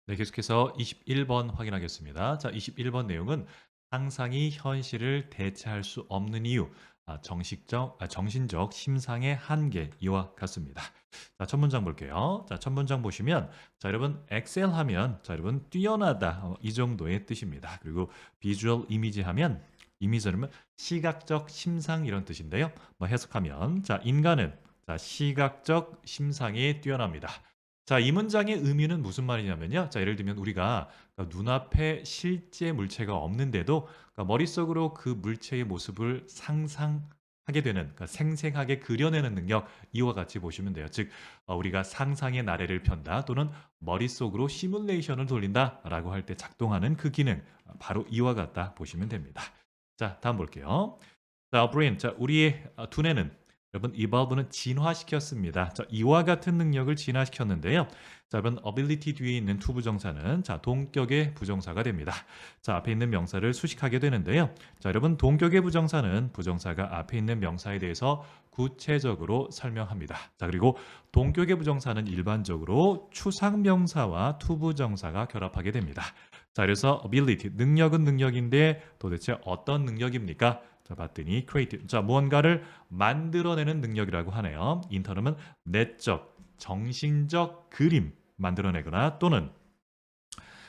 네, 계속해서 21번 확인하겠습니다. 자, 21번 내용은 상상이 현실을 대체할 수 없는 이유, 정신적 심상의 한계 이와 같습니다. 자, 첫 문장 볼게요. 자, 첫 문장 보시면 자, 여러분 엑셀 하면 자, 여러분 뛰어나다 이 정도의 뜻입니다. 그리고 비주얼 이미지 하면 이미지는 시각적 심상 이런 뜻인데요. 뭐 해석하면 자, 인간은 자, 시각적 심상이 뛰어납니다. 자, 이 문장의 의미는 무슨 말이냐면요. 자, 예를 들면 우리가 그러니까 눈앞에 실제 물체가 없는데도 그러니까 머릿속으로 그 물체의 모습을 상상하게 되는, 그러니까 생생하게 그려내는 능력, 이와 같이 보시면 돼요. 즉, 우리가 상상의 나래를 편다 또는 머릿속으로 시뮬레이션을 돌린다라고 할 때 작동하는 그 기능, 바로 이와 같다 보시면 됩니다. 자, 다음 볼게요. 자, brain. 자, 우리의 두뇌는 여러분 evolve는 진화시켰습니다. 자, 이와 같은 능력을 진화시켰는데요. 자, 여러분 ability 뒤에 있는 to 부정사는 자, 동격의 부정사가 됩니다. 자, 앞에 있는 명사를 수식하게 되는데요. 자, 여러분 동격의 부정사는 부정사가 앞에 있는 명사에 대해서 구체적으로 설명합니다. 자, 그리고 동격의 부정사는 일반적으로 추상명사와 to 부정사가 결합하게 됩니다. 자, 그래서 ability 능력은 능력인데 도대체 어떤 능력입니까? 자, 봤더니 creative. 자, 무언가를 만들어내는 능력이라고 하네요. 인터넷은 내적, 정신적 그림 만들어내거나 또는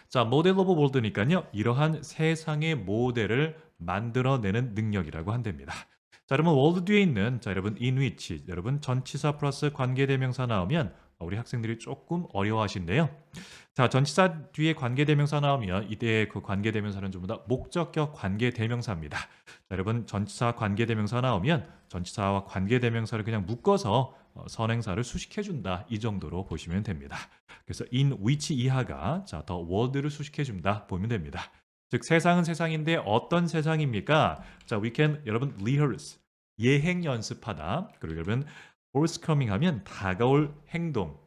자, 모델 오브 월드니까요. 이러한 세상의 모델을 만들어내는 능력이라고 한답니다. 자, 여러분 월드 뒤에 있는 자, 여러분 in which 여러분 전치사 플러스 관계대명사 나오면 우리 학생들이 조금 어려워하신데요. 자, 전치사 뒤에 관계대명사 나오면 이때 그 관계대명사는 전부 다 목적격 관계대명사입니다. 자, 여러분 전치사 관계대명사 나오면 전치사와 관계대명사를 그냥 묶어서 선행사를 수식해준다 이 정도로 보시면 됩니다. 그래서 in which 이하가 자, 더 world를 수식해 준다 보면 됩니다. 즉 세상은 세상인데 어떤 세상입니까? 자, we can 여러분 rehearse 예행 연습하다. 그리고 여러분 forthcoming 하면 다가올 행동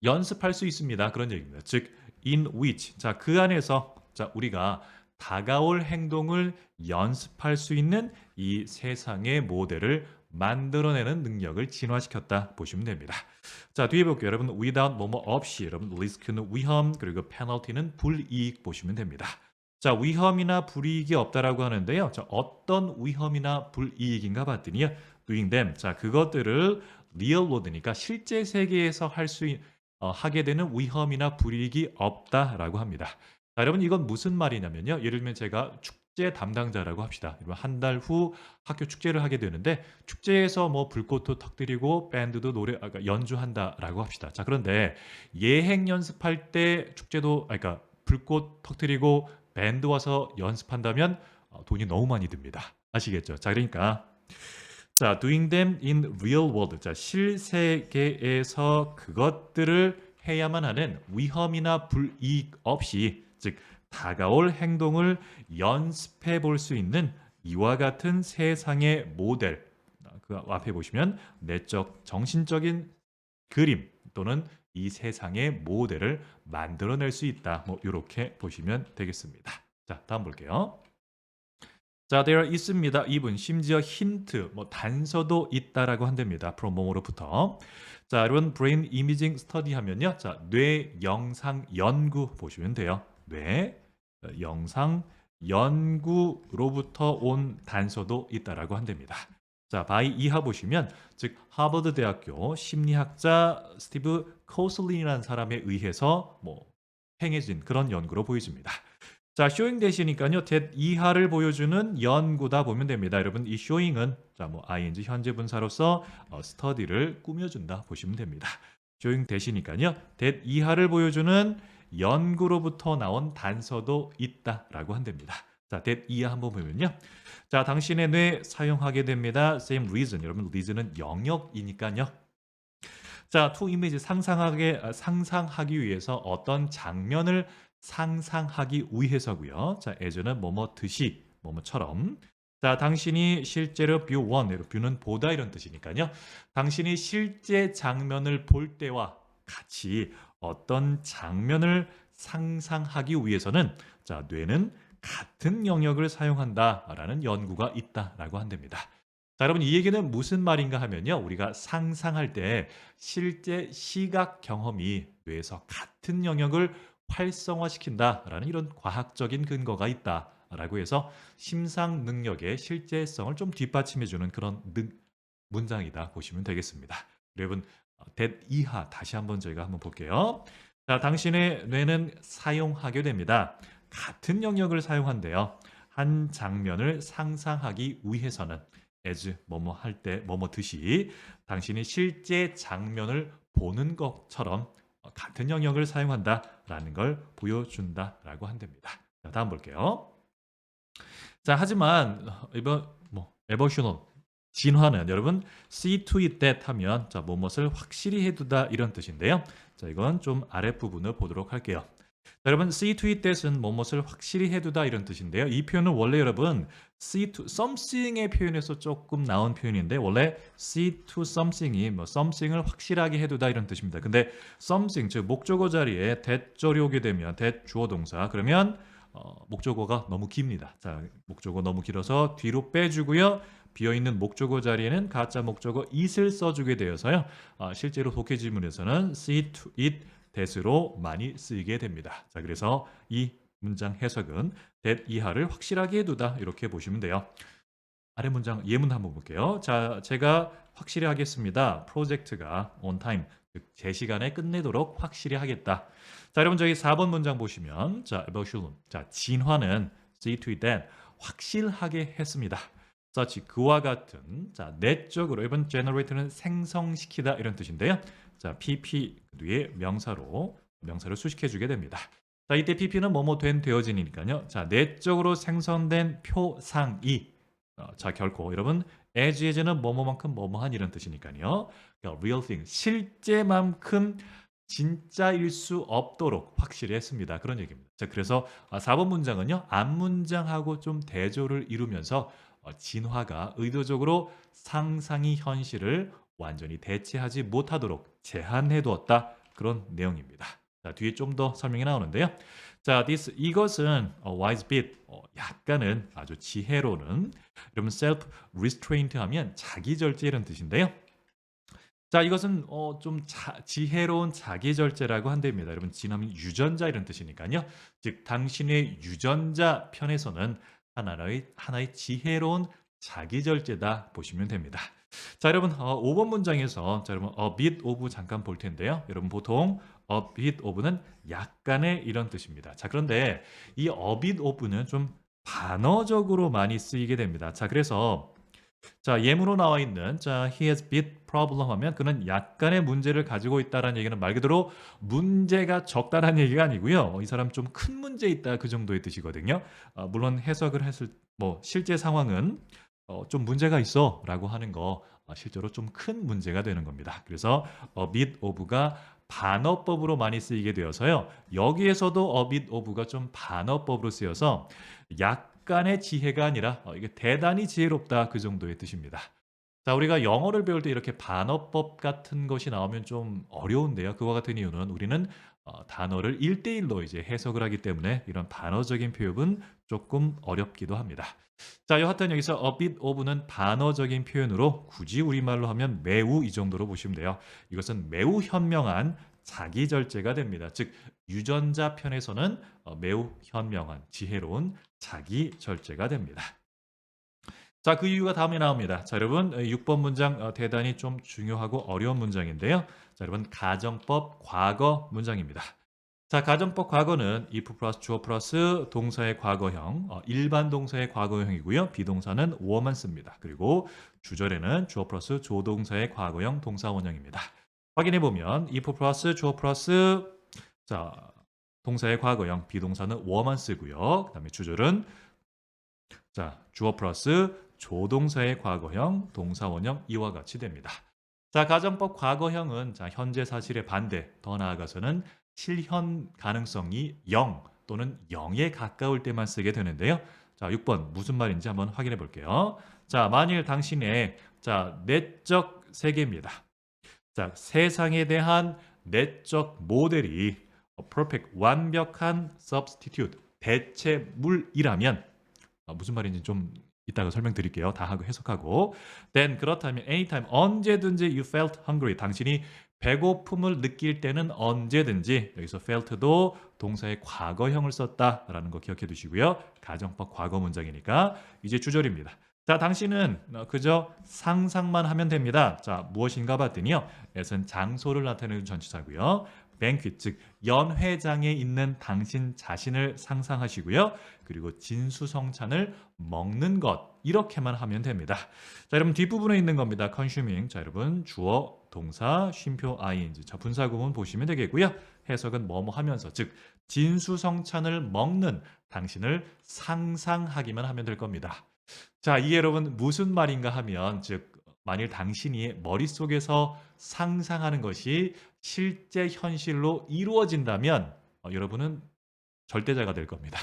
연습할 수 있습니다. 그런 얘기입니다. 즉 in which 자, 그 안에서 자, 우리가 다가올 행동을 연습할 수 있는 이 세상의 모델을 만들어내는 능력을 진화시켰다 보시면 됩니다. 자, 뒤에 볼게요. 여러분 without 뭐뭐 없이 여러분 리스크는 위험 그리고 페널티는 불이익 보시면 됩니다. 자, 위험이나 불이익이 없다라고 하는데요. 자, 어떤 위험이나 불이익인가 봤더니요. doing them. 자, 그것들을 real world니까 실제 세계에서 하게 되는 위험이나 불이익이 없다라고 합니다. 자, 여러분 이건 무슨 말이냐면요. 예를 들면 제가 축제 담당자라고 합시다. 한 달 후 학교 축제를 하게 되는데 축제에서 뭐 불꽃도 터뜨리고 밴드도 그러니까 연주한다라고 합시다. 자, 그런데 예행 연습할 때 축제도 그러니까 불꽃 터뜨리고 밴드 와서 연습한다면 돈이 너무 많이 듭니다. 아시겠죠? 자, 그러니까 자, doing them in real world. 자, 실세계에서 그것들을 해야만 하는 위험이나 불이익 없이, 즉 다가올 행동을 연습해 볼 수 있는 이와 같은 세상의 모델. 그 앞에 보시면 내적 정신적인 그림 또는 이 세상의 모델을 만들어낼 수 있다. 뭐 이렇게 보시면 되겠습니다. 자, 다음 볼게요. 자, there 있습니다. 이분 심지어 힌트, 뭐 단서도 있다라고 한답니다. 프로모로부터. 자, 여러분 브레인 이미징 스터디 하면요. 자, 뇌 영상 연구 보시면 돼요. 뇌 영상 연구로부터 온 단서도 있다라고 한답니다. 자, 바이 이하 보시면 즉 하버드 대학교 심리학자 스티브 코슬린이라는 사람에 의해서 뭐 행해진 그런 연구로 보여집니다. 자, 쇼잉 대시니까요. that 이하를 보여주는 연구다 보면 됩니다. 여러분 이 쇼잉은 자, 뭐 ing 현재 분사로서 스터디를 꾸며준다 보시면 됩니다. 쇼잉 대시니까요. that 이하를 보여주는 연구로부터 나온 단서도 있다라고 한답니다. 자, that 이하 한번 보면요. 자, 당신의 뇌 사용하게 됩니다. same reason. 여러분 reason은 영역이니까요. 자, to image 상상하기 위해서 어떤 장면을 상상하기 위해서고요. 자, as는 뭐뭐 듯이, 뭐뭐처럼. 자, 당신이 실제로 view one, view는 보다 이런 뜻이니까요. 당신이 실제 장면을 볼 때와 같이 어떤 장면을 상상하기 위해서는 자, 뇌는 같은 영역을 사용한다라는 연구가 있다라고 한답니다. 자, 여러분 이 얘기는 무슨 말인가 하면요. 우리가 상상할 때 실제 시각 경험이 뇌에서 같은 영역을 활성화시킨다라는 이런 과학적인 근거가 있다라고 해서 심상 능력의 실제성을 좀 뒷받침해 주는 그런 문장이다 보시면 되겠습니다. 여러분 that 이하 다시 한번 저희가 한번 볼게요. 자, 당신의 뇌는 사용하게 됩니다. 같은 영역을 사용한대요. 한 장면을 상상하기 위해서는 as 뭐뭐 할 때 뭐뭐 듯이 당신이 실제 장면을 보는 것처럼 같은 영역을 사용한다라는 걸 보여준다라고 한답니다. 자, 다음 볼게요. 자, 하지만 이번 뭐 에버셔널 진화는 여러분 see to it that 하면 자, 뭐뭇을 확실히 해두다 이런 뜻인데요. 자, 이건 좀 아랫부분을 보도록 할게요. 자, 여러분 see to it that은 뭐뭇을 확실히 해두다 이런 뜻인데요. 이 표현은 원래 여러분 see to something의 표현에서 조금 나온 표현인데 원래 see to something이 뭐 something을 확실하게 해두다 이런 뜻입니다. 근데 something 즉 목적어 자리에 that절이 오게 되면 that 주어 동사 그러면 목적어가 너무 깁니다. 자, 목적어 너무 길어서 뒤로 빼주고요. 비어있는 목적어 자리에는 가짜 목적어 it을 써주게 되어서요. 실제로 독해 지문에서는 see to it that으로 많이 쓰이게 됩니다. 자, 그래서 이 문장 해석은 that 이하를 확실하게 해두다 이렇게 보시면 돼요. 아래 문장 예문 한번 볼게요. 자, 제가 확실히 하겠습니다. 프로젝트가 on time, 즉 제 시간에 끝내도록 확실히 하겠다. 자, 여러분 저희 4번 문장 보시면 자, about Shulun. 자, 진화는 see to it that 확실하게 했습니다. such 그와 같은 자, 내적으로 이번 generate는 생성시키다 이런 뜻인데요. 자, PP 뒤에 명사를 수식해 주게 됩니다. 자, 이때 PP는 뭐뭐 된 되어지니까요. 자, 내적으로 생성된 표상이 자, 결코 여러분 as is는 뭐뭐만큼 뭐뭐한 이런 뜻이니까요. 그러니까 real thing 실제만큼 진짜일 수 없도록 확실히 했습니다. 그런 얘기입니다. 자, 그래서 4번 문장은요. 앞 문장하고 좀 대조를 이루면서 진화가 의도적으로 상상이 현실을 완전히 대체하지 못하도록 제한해 두었다. 그런 내용입니다. 자, 뒤에 좀 더 설명이 나오는데요. 자, 이것은 wise bit 약간은 아주 지혜로운 여러분 self restraint 하면 자기 절제 이런 뜻인데요. 자, 이것은 좀 지혜로운 자기 절제라고 한답니다. 여러분 진하면 유전자 이런 뜻이니까요. 즉 당신의 유전자 편에서는 하나의 지혜로운 자기 절제다 보시면 됩니다. 자, 여러분 5번 문장에서 자, 여러분 a bit of 잠깐 볼 텐데요. 여러분 보통 a bit of는 약간의 이런 뜻입니다. 자, 그런데 이 a bit of는 좀 반어적으로 많이 쓰이게 됩니다. 자, 그래서 자, 예문으로 나와 있는 자, he has bit problem 하면 그는 약간의 문제를 가지고 있다라는 얘기는 말 그대로 문제가 적다라는 얘기가 아니고요. 이 사람 좀 큰 문제 있다 그 정도의 뜻이거든요. 물론 해석을 했을 뭐 실제 상황은 좀 문제가 있어라고 하는 거 실제로 좀 큰 문제가 되는 겁니다. 그래서 a bit of가 반어법으로 많이 쓰이게 되어서요. 여기에서도 a bit of가 좀 반어법으로 쓰여서 약간의 지혜가 아니라 이게 대단히 지혜롭다 그 정도의 뜻입니다. 자, 우리가 영어를 배울 때 이렇게 반어법 같은 것이 나오면 좀 어려운데요. 그와 같은 이유는 우리는 단어를 1대1로 이제 해석을 하기 때문에 이런 반어적인 표현은 조금 어렵기도 합니다. 자, 여하튼 여기서 a bit of는 반어적인 표현으로 굳이 우리말로 하면 매우 이 정도로 보시면 돼요. 이것은 매우 현명한 자기 절제가 됩니다. 즉 유전자 편에서는 매우 현명한 지혜로운 자기 절제가 됩니다. 자, 그 이유가 다음에 나옵니다. 자, 여러분 6번 문장 대단히 좀 중요하고 어려운 문장인데요. 자, 여러분 가정법 과거 문장입니다. 자, 가정법 과거는 if 플러스 주어 플러스 동사의 과거형, 일반 동사의 과거형이고요. 비동사는 wo만 씁니다. 그리고 주절에는 주어 플러스 조동사의 과거형 동사 원형입니다. 확인해 보면 if 플러스 주어 플러스 자, 동사의 과거형, 비동사는 wo만 쓰고요. 그다음에 주절은 자, 주어 플러스 조동사의 과거형, 동사 원형 이와 같이 됩니다. 자, 가정법 과거형은 자, 현재 사실의 반대, 더 나아가서는 실현 가능성이 0 또는 0에 가까울 때만 쓰게 되는데요. 자, 6번 무슨 말인지 한번 확인해 볼게요. 자, 만일 당신의 자, 내적 세계입니다. 자, 세상에 대한 내적 모델이 perfect 완벽한 substitute 대체물이라면 무슨 말인지 좀 이따가 설명드릴게요. 다 하고 해석하고. Then 그렇다면 anytime 언제든지 you felt hungry. 당신이 배고픔을 느낄 때는 언제든지 여기서 felt도 동사의 과거형을 썼다라는 거 기억해 두시고요. 가정법 과거 문장이니까 이제 주절입니다. 자, 당신은 그저 상상만 하면 됩니다. 자, 무엇인가 봤더니요. 에는 장소를 나타내는 전치사고요. banquet, 즉 연회장에 있는 당신 자신을 상상하시고요. 그리고 진수성찬을 먹는 것 이렇게만 하면 됩니다. 자, 여러분 뒷부분에 있는 겁니다. consuming. 자, 여러분 주어, 동사, 쉼표, ing. 자, 분사구문 보시면 되겠고요. 해석은 뭐뭐 하면서, 즉 진수성찬을 먹는 당신을 상상하기만 하면 될 겁니다. 자, 이게 여러분 무슨 말인가 하면, 즉 만일 당신이 머릿속에서 상상하는 것이 실제 현실로 이루어진다면 여러분은 절대자가 될 겁니다.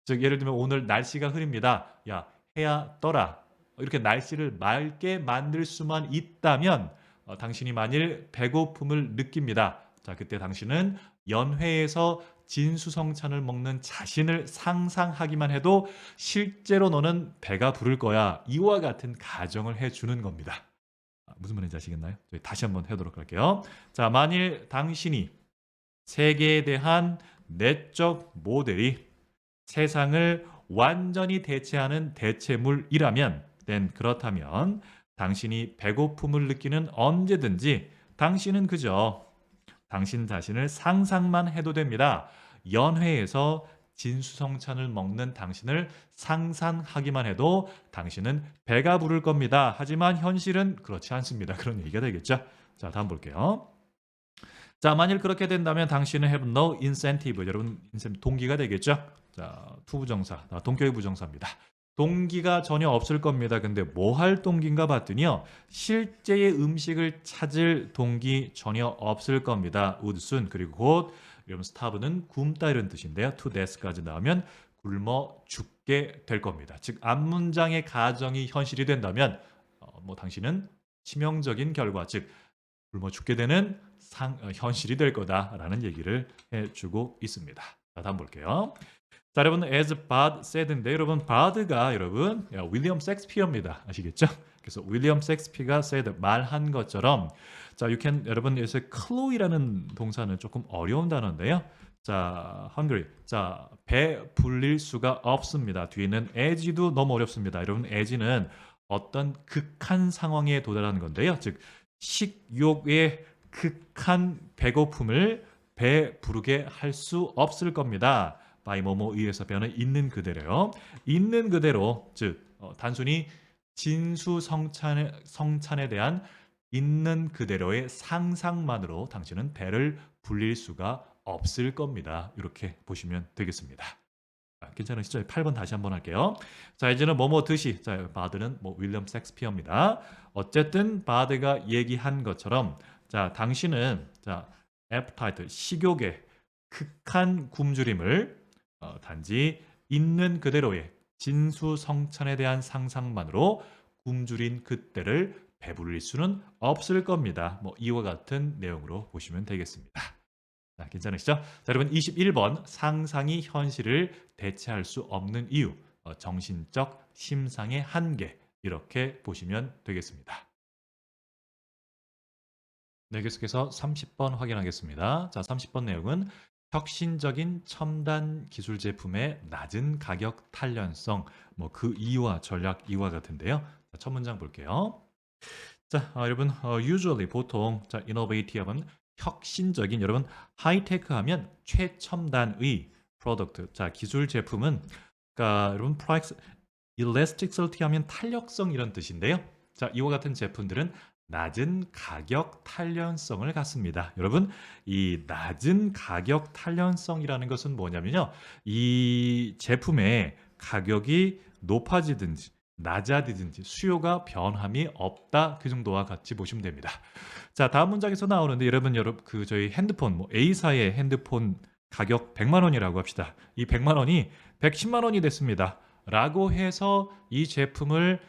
즉 예를 들면 오늘 날씨가 흐립니다. 야, 해야 떠라. 이렇게 날씨를 맑게 만들 수만 있다면 당신이 만일 배고픔을 느낍니다. 자, 그때 당신은 연회에서 진수성찬을 먹는 자신을 상상하기만 해도 실제로 너는 배가 부를 거야. 이와 같은 가정을 해주는 겁니다. 무슨 말인지 아시겠나요? 저희 다시 한번 해보도록 할게요. 자, 만일 당신이 세계에 대한 내적 모델이 세상을 완전히 대체하는 대체물이라면, then 그렇다면 당신이 배고픔을 느끼는 언제든지 당신은 그저 당신 자신을 상상만 해도 됩니다. 연회에서 진수성찬을 먹는 당신을 상상하기만 해도 당신은 배가 부를 겁니다. 하지만 현실은 그렇지 않습니다. 그런 얘기가 되겠죠. 자, 다음 볼게요. 자, 만일 그렇게 된다면 당신은 have no incentive. 여러분, 동기가 되겠죠? 자, 투부정사, 동격의 부정사입니다. 동기가 전혀 없을 겁니다. 근데 뭐 할 동기인가 봤더니요. 실제의 음식을 찾을 동기 전혀 없을 겁니다. would soon. 그리고 곧 여러분 starve는 굶다 이런 뜻인데요. to death까지 나오면 굶어 죽게 될 겁니다. 즉 앞문장의 가정이 현실이 된다면 당신은 치명적인 결과, 즉 굶어 죽게 되는 현실이 될 거다라는 얘기를 해주고 있습니다. 자, 다음 볼게요. 자, 여러분 as Bard said인데 여러분 바드가 여러분 윌리엄 셰익스피어입니다. 아시겠죠? 그래서 윌리엄 셰익스피어가 said 말한 것처럼, 자, you can 여러분 여기서 클로이라는 동사는 조금 어려운 단어인데요. 자, hungry. 자, 배 불릴 수가 없습니다. 뒤에는 as도 너무 어렵습니다. 여러분 as는 어떤 극한 상황에 도달하는 건데요. 즉 식욕의 극한 배고픔을 배 부르게 할 수 없을 겁니다. by 뭐뭐 의해서 배는 있는 그대로요. 있는 그대로, 즉 단순히 진수성찬에 대한 있는 그대로의 상상만으로 당신은 배를 불릴 수가 없을 겁니다. 이렇게 보시면 되겠습니다. 괜찮으시죠? 8번 다시 한번 할게요. 자, 이제는 뭐뭐 듯이, 자, 바드는 윌리엄 셰익스피어입니다. 어쨌든 바드가 얘기한 것처럼, 자, 당신은 자, appetite, 식욕의 극한 굶주림을 단지 있는 그대로의 진수성찬에 대한 상상만으로 굶주린 그때를 배불릴 수는 없을 겁니다. 이와 같은 내용으로 보시면 되겠습니다. 자, 괜찮으시죠? 자, 여러분 21번 상상이 현실을 대체할 수 없는 이유, 정신적 심상의 한계, 이렇게 보시면 되겠습니다. 네, 계속해서 30번 확인하겠습니다. 자, 30번 내용은 혁신적인 첨단 기술 제품의 낮은 가격 탄련성, 그 이유와 전략 이와 같은데요. 자, 첫 문장 볼게요. 자, 여러분 usually 보통 자, innovative은 혁신적인, 여러분 하이테크 하면 최첨단의 프로덕트. 자, 기술 제품은 그러니까 여러분 elasticity 하면 탄력성 이런 뜻인데요. 자, 이와 같은 제품들은 낮은 가격 탄련성을 갖습니다. 여러분, 이 낮은 가격 탄련성이라는 것은 뭐냐면요. 이 제품의 가격이 높아지든지 낮아지든지 수요가 변함이 없다, 그 정도와 같이 보시면 됩니다. 자, 다음 문장에서 나오는데 여러분 저희 핸드폰 A사의 핸드폰 가격 100만 원이라고 합시다. 이 100만 원이 110만 원이 됐습니다. 라고 해서 이 제품을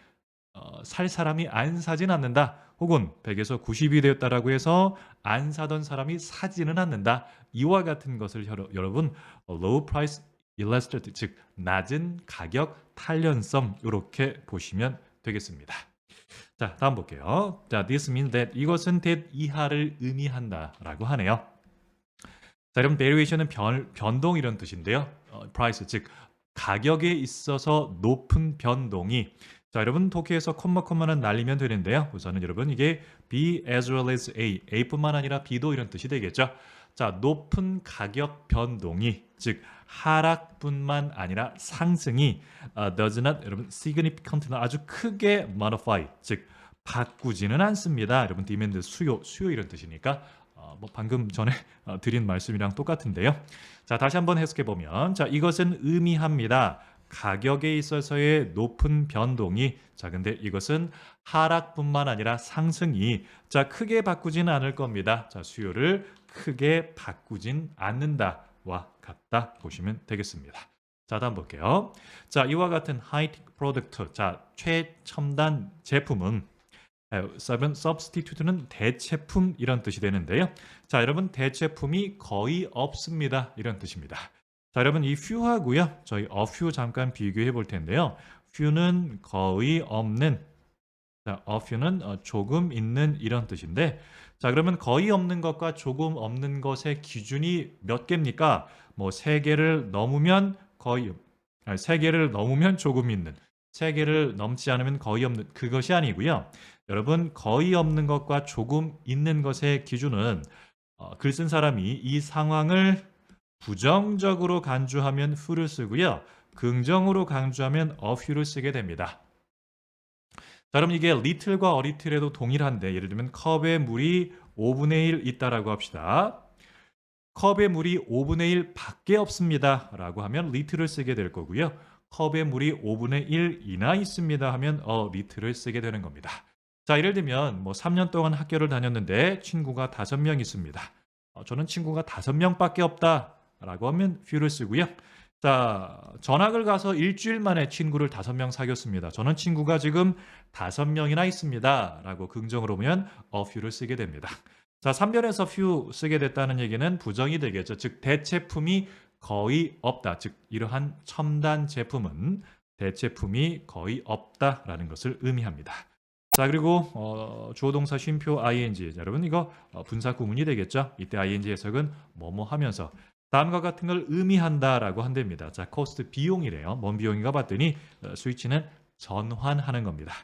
살 사람이 안 사진 않는다. 혹은 100에서 90이 되었다라고 해서 안 사던 사람이 사지는 않는다. 이와 같은 것을 여러분 low price elasticity, 즉 낮은 가격 탄련성 이렇게 보시면 되겠습니다. 자, 다음 볼게요. 자, this means that 이것은 that 이하를 의미한다라고 하네요. 자, 여러분 variation은 변동 이런 뜻인데요. price, 즉 가격에 있어서 높은 변동이 자, 여러분 독해에서 콤마는 날리면 되는데요. 우선은 여러분 이게 B as well as A, A뿐만 아니라 B도 이런 뜻이 되겠죠. 자, 높은 가격 변동이 즉 하락뿐만 아니라 상승이 does not 여러분 significantly 아주 크게 modify 즉 바꾸지는 않습니다. 여러분 demand 수요 이런 뜻이니까 뭐 방금 전에 드린 말씀이랑 똑같은데요. 자, 다시 한번 해석해 보면 자, 이것은 의미합니다. 가격에 있어서의 높은 변동이 자, 근데 이것은 하락뿐만 아니라 상승이 자, 크게 바꾸지는 않을 겁니다. 자, 수요를 크게 바꾸진 않는다와 같다 보시면 되겠습니다. 자, 다음 볼게요. 자, 이와 같은 하이테크 프로덕트, 자, 최첨단 제품은 substitute는 대체품 이런 뜻이 되는데요. 자, 여러분 대체품이 거의 없습니다. 이런 뜻입니다. 자, 여러분 이 few하고요. 저희 a few 잠깐 비교해 볼 텐데요. few는 거의 없는 자, a few는 조금 있는 이런 뜻인데 자, 그러면 거의 없는 것과 조금 없는 것의 기준이 몇 개입니까? 뭐 3개를 넘으면 거의 3개를 넘으면 조금 있는 3개를 넘지 않으면 거의 없는 그것이 아니고요. 여러분 거의 없는 것과 조금 있는 것의 기준은 글 쓴 사람이 이 상황을 부정적으로 간주하면 who를 쓰고요. 긍정으로 강조하면 a few를 쓰게 됩니다. 자, 그럼 이게 little과 a little에도 동일한데 예를 들면 컵에 물이 5분의 1 있다라고 합시다. 컵에 물이 5분의 1 밖에 없습니다 라고 하면 little를 쓰게 될 거고요. 컵에 물이 5분의 1 이나 있습니다 하면 little를 쓰게 되는 겁니다. 자, 예를 들면 뭐 3년 동안 학교를 다녔는데 친구가 5명 있습니다. 저는 친구가 5명밖에 없다 라고 하면 few를 쓰고요. 자, 전학을 가서 일주일 만에 친구를 5명 사귀었습니다. 저는 친구가 지금 5명이나 있습니다 라고 긍정으로 보면 a few를 쓰게 됩니다. 자, 3변에서 few 쓰게 됐다는 얘기는 부정이 되겠죠. 즉 대체품이 거의 없다. 즉 이러한 첨단 제품은 대체품이 거의 없다라는 것을 의미합니다. 자, 그리고 주어 동사 쉼표 ing 여러분 이거 분사 구문이 되겠죠. 이때 ing 해석은 뭐뭐 하면서 다음과 같은 걸 의미한다라고 한답니다. 자, 코스트 비용이래요. 뭔 비용인가 봤더니 스위치는 전환하는 겁니다.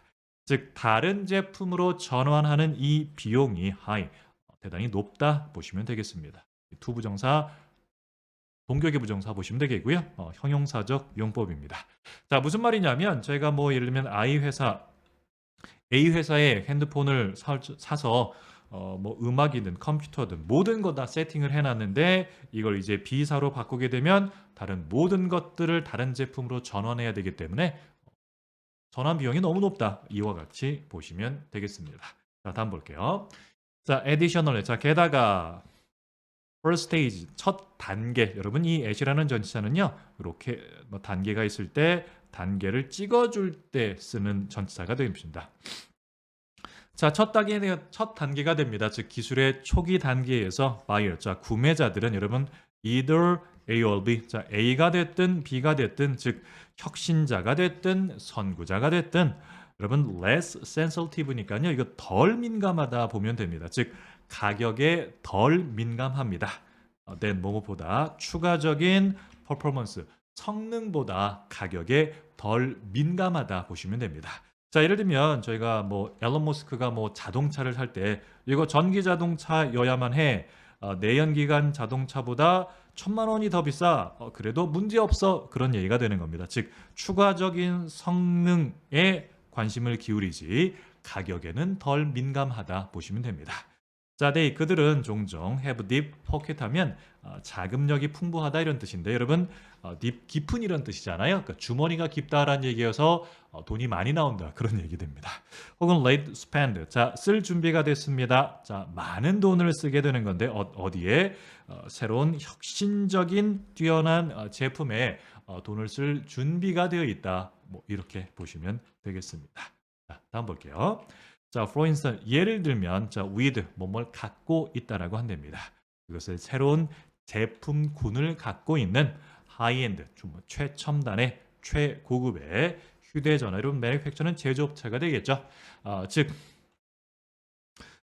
즉 다른 제품으로 전환하는 이 비용이 high 대단히 높다 보시면 되겠습니다. 투 부정사 동격의 부정사 보시면 되겠고요. 형용사적 용법입니다. 자, 무슨 말이냐면 제가 뭐 예를 들면 A 회사에 핸드폰을 사서 뭐 음악이든 컴퓨터든 모든 거 다 세팅을 해놨는데 이걸 이제 B사로 바꾸게 되면 다른 모든 것들을 다른 제품으로 전환해야 되기 때문에 전환 비용이 너무 높다. 이와 같이 보시면 되겠습니다. 자, 다음 볼게요. 자, additional. 자, 게다가 first stage 첫 단계. 여러분 이 at이라는 전치사는요. 이렇게 뭐 단계가 있을 때 단계를 찍어줄 때 쓰는 전치사가 됩니다. 자, 첫 단계가 됩니다. 즉 기술의 초기 단계에서 buyer, 자 구매자들은 여러분 either A or B, 자 A가 됐든 B가 됐든 즉 혁신자가 됐든 선구자가 됐든 여러분 less sensitive니까요. 이거 덜 민감하다 보면 됩니다. 즉 가격에 덜 민감합니다. than 뭐뭐보다 추가적인 퍼포먼스, 성능보다 가격에 덜 민감하다 보시면 됩니다. 자, 예를 들면 저희가 뭐 앨런 머스크가 뭐 자동차를 살 때 이거 전기 자동차여야만 해. 내연기관 자동차보다 1,000만 원이 더 비싸. 그래도 문제 없어. 그런 얘기가 되는 겁니다. 즉 추가적인 성능에 관심을 기울이지 가격에는 덜 민감하다 보시면 됩니다. 자, 그들은 종종 have deep pocket 하면 자금력이 풍부하다 이런 뜻인데 여러분 deep 깊은 이런 뜻이잖아요. 그러니까 주머니가 깊다라는 얘기여서 돈이 많이 나온다 그런 얘기 됩니다. 혹은 late spend. 자, 쓸 준비가 됐습니다. 자, 많은 돈을 쓰게 되는 건데 어디에 새로운 혁신적인 뛰어난 제품에 돈을 쓸 준비가 되어 있다. 뭐 이렇게 보시면 되겠습니다. 자, 다음 볼게요. 자, for instance, 예를 들면 자, with 뭐뭘 갖고 있다라고 한답니다. 이것을 새로운 제품군을 갖고 있는 하이엔드, 좀 최첨단의 최고급의 휴대전화. 여러분 매니팩처는 제조업체가 되겠죠. 즉,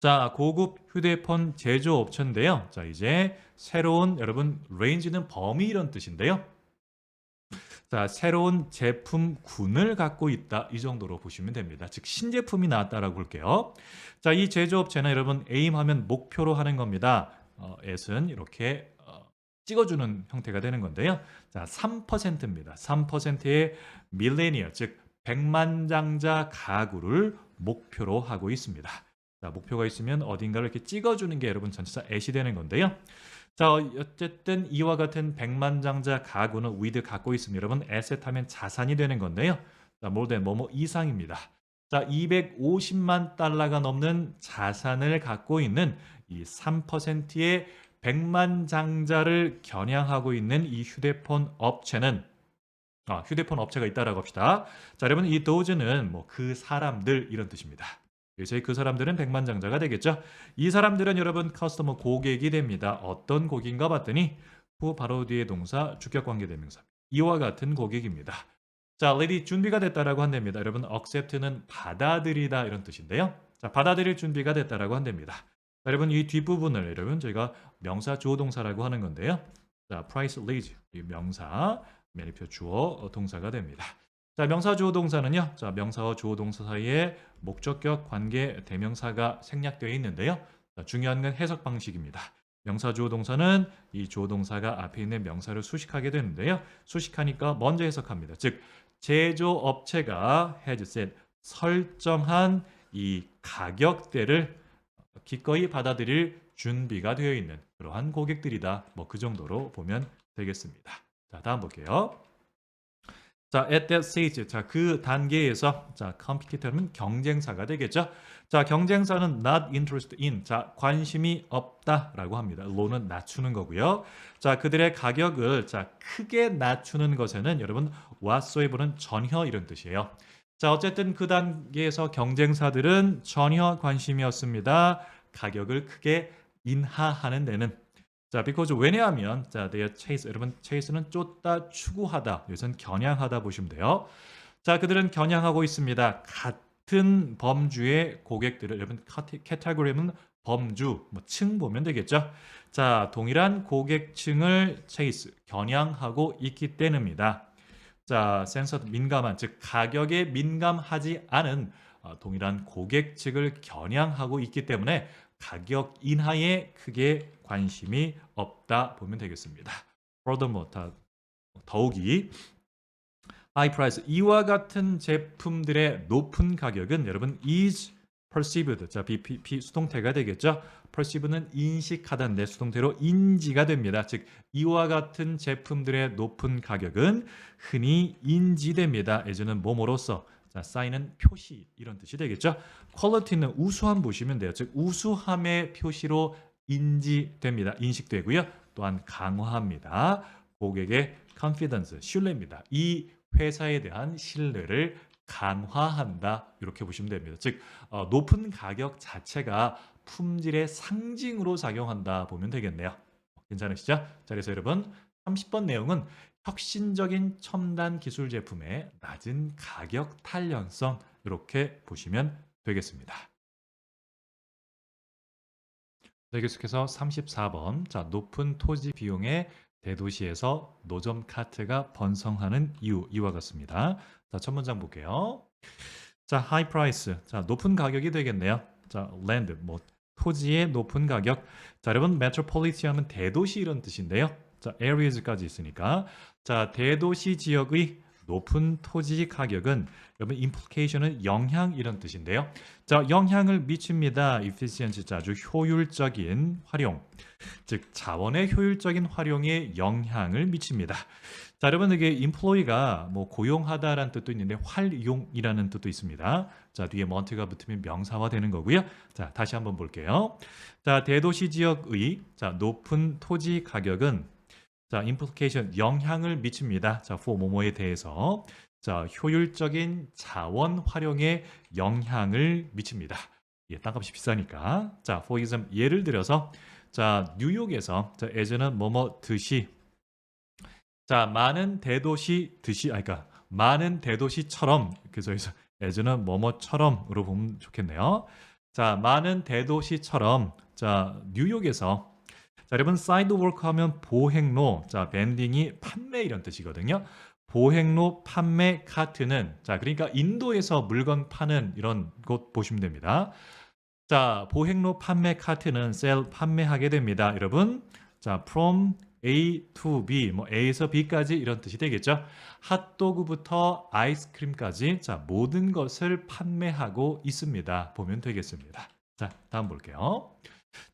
자, 고급 휴대폰 제조업체인데요. 자, 이제 새로운 여러분 레인지는 범위 이런 뜻인데요. 자, 새로운 제품군을 갖고 있다. 이 정도로 보시면 됩니다. 즉 신제품이 나왔다라고 볼게요. 자, 이 제조업체는 여러분 에임하면 목표로 하는 겁니다. 앳은 이렇게 찍어주는 형태가 되는 건데요. 자, 3%입니다. 3%의 밀레니얼, 즉 백만장자 가구를 목표로 하고 있습니다. 자, 목표가 있으면 어딘가를 이렇게 찍어주는 게 여러분 전체사 앳이 되는 건데요. 자, 어쨌든 이와 같은 백만장자 가구는 위드 갖고 있습니다. 여러분 에셋 하면 자산이 되는 건데요. 자, more than 뭐뭐 이상입니다. 자, 250만 달러가 넘는 자산을 갖고 있는 이 3%의 백만장자를 겨냥하고 있는 이 휴대폰 업체는 휴대폰 업체가 있다라고 합시다. 자, 여러분 이 도즈는 뭐 그 사람들 이런 뜻입니다. 그래서 그 사람들은 백만장자가 되겠죠. 이 사람들은 여러분 커스터머 고객이 됩니다. 어떤 고객인가 봤더니 후 바로 뒤에 동사 주격관계대명사 이와 같은 고객입니다. 자, ready 준비가 됐다라고 한답니다. 여러분 accept는 받아들이다 이런 뜻인데요. 자, 받아들일 준비가 됐다라고 한답니다. 자, 여러분 이 뒷부분을 여러분 저희가 명사 주어 동사라고 하는 건데요. 자, price leads 이 명사 매니표 주어 동사가 됩니다. 자, 명사 주어 동사는요. 자, 명사와 주어 동사 사이에 목적격 관계 대명사가 생략되어 있는데요. 자, 중요한 건 해석 방식입니다. 명사 주어 동사는 이 주어 동사가 앞에 있는 명사를 수식하게 되는데요. 수식하니까 먼저 해석합니다. 즉 제조업체가 has set 설정한 이 가격대를 기꺼이 받아들일 준비가 되어 있는 그러한 고객들이다. 뭐 그 정도로 보면 되겠습니다. 자, 다음 볼게요. 자, at that stage. 자, 그 단계에서 자, competitor는 경쟁사가 되겠죠. 자, 경쟁사는 not interested in. 자, 관심이 없다라고 합니다. low는 낮추는 거고요. 자, 그들의 가격을 자, 크게 낮추는 것에는 여러분 whatsoever는 전혀 이런 뜻이에요. 자, 어쨌든 그 단계에서 경쟁사들은 전혀 관심이 없습니다. 가격을 크게 인하하는 데는 자, because 왜냐하면 자, their chase 여러분 chase는 쫓다 추구하다. 여기서는 겨냥하다 보시면 돼요. 자, 그들은 겨냥하고 있습니다. 같은 범주의 고객들을 여러분 캐테고리는 범주 층 보면 되겠죠. 자, 동일한 고객층을 chase 겨냥하고 있기 때문입니다. 자, 센서 민감한 즉 가격에 민감하지 않은 동일한 고객층을 겨냥하고 있기 때문에 가격 인하에 크게 관심이 없다 보면 되겠습니다. Furthermore, 더욱이 high price 이와 같은 제품들의 높은 가격은 여러분 is perceived 자 BP 수동태가 되겠죠. perceive는 인식하다인데 수동태로 인지가 됩니다. 즉 이와 같은 제품들의 높은 가격은 흔히 인지됩니다. 예전은 뭐뭐로써 자, 사인은 표시 이런 뜻이 되겠죠. 퀄리티는 우수함 보시면 돼요. 즉 우수함의 표시로 인지됩니다. 인식되고요. 또한 강화합니다. 고객의 confidence, 신뢰입니다. 이 회사에 대한 신뢰를 강화한다. 이렇게 보시면 됩니다. 즉 높은 가격 자체가 품질의 상징으로 작용한다 보면 되겠네요. 괜찮으시죠? 자, 그래서 여러분 30번 내용은 혁신적인 첨단 기술 제품의 낮은 가격 탄력성 이렇게 보시면 되겠습니다. 네, 계속해서 34번. 자, 높은 토지 비용의 대도시에서 노점 카트가 번성하는 이유 이와 같습니다. 자, 첫 문장 볼게요. 자, high price. 자, 높은 가격이 되겠네요. 자, land 뭐 토지의 높은 가격. 자, 여러분 metropolitan 하면 대도시 이런 뜻인데요. 자, areas까지 있으니까 자, 대도시 지역의 높은 토지 가격은 여러분 implication은 영향 이런 뜻인데요. 자, 영향을 미칩니다. efficiency 아주 효율적인 활용. 즉 자원의 효율적인 활용에 영향을 미칩니다. 자, 여러분 이게 employee가 뭐 고용하다라는 뜻도 있는데 활용이라는 뜻도 있습니다. 자, 뒤에 month가 붙으면 명사화 되는 거고요. 자, 다시 한번 볼게요. 자, 대도시 지역의 자, 높은 토지 가격은 자, implication 영향을 미칩니다. 자, for 뭐뭐에 대해서 자, 효율적인 자원 활용에 영향을 미칩니다. 예, 땅값이 비싸니까. 자, for example 예를 들어서 자, 뉴욕에서 자, 예전은 뭐뭐 듯이 자, 많은 대도시 그러니까 많은 대도시처럼 그래서 여기서 as는 뭐뭐처럼으로 보면 좋겠네요. 자, 많은 대도시처럼 자, 뉴욕에서 자, 여러분 사이드워크 하면 보행로, 자, 밴딩이 판매 이런 뜻이거든요. 보행로 판매 카트는 자, 그러니까 인도에서 물건 파는 이런 곳 보시면 됩니다. 자, 보행로 판매 카트는 셀 판매하게 됩니다. 여러분. 자, from A to B, 뭐 A에서 B까지 이런 뜻이 되겠죠. 핫도그부터 아이스크림까지 자, 모든 것을 판매하고 있습니다. 보면 되겠습니다. 자, 다음 볼게요.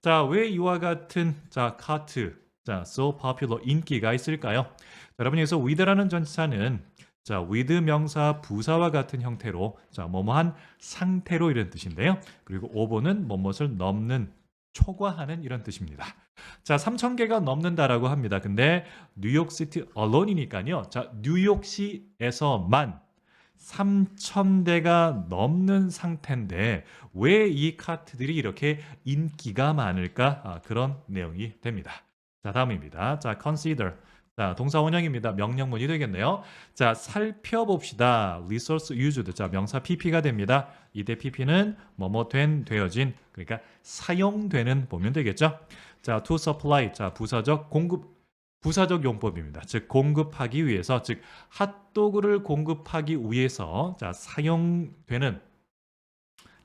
자, 왜 이와 같은 자, 카트 자, so popular 인기가 있을까요? 자, 여러분 여기서 with라는 전치사는 자, with 명사 부사와 같은 형태로 자, 뭐뭐한 상태로 이런 뜻인데요. 그리고 over는 뭐뭇을 넘는 초과하는 이런 뜻입니다. 자, 3,000개가 넘는다라고 합니다. 근데 뉴욕시티 alone이니까요. 자, 뉴욕시에서만 3,000대가 넘는 상태인데 왜 이 카트들이 이렇게 인기가 많을까? 그런 내용이 됩니다. 자, 다음입니다. 자, consider. 자, 동사 원형입니다. 명령문이 되겠네요. 자, 살펴봅시다. resource used. 자, 명사 pp가 됩니다. 이때 pp는 뭐뭐 된, 되어진. 그러니까 사용되는 보면 되겠죠. 자, to supply. 자, 부사적 용법입니다. 즉 공급하기 위해서, 즉 핫도그를 공급하기 위해서 자, 사용되는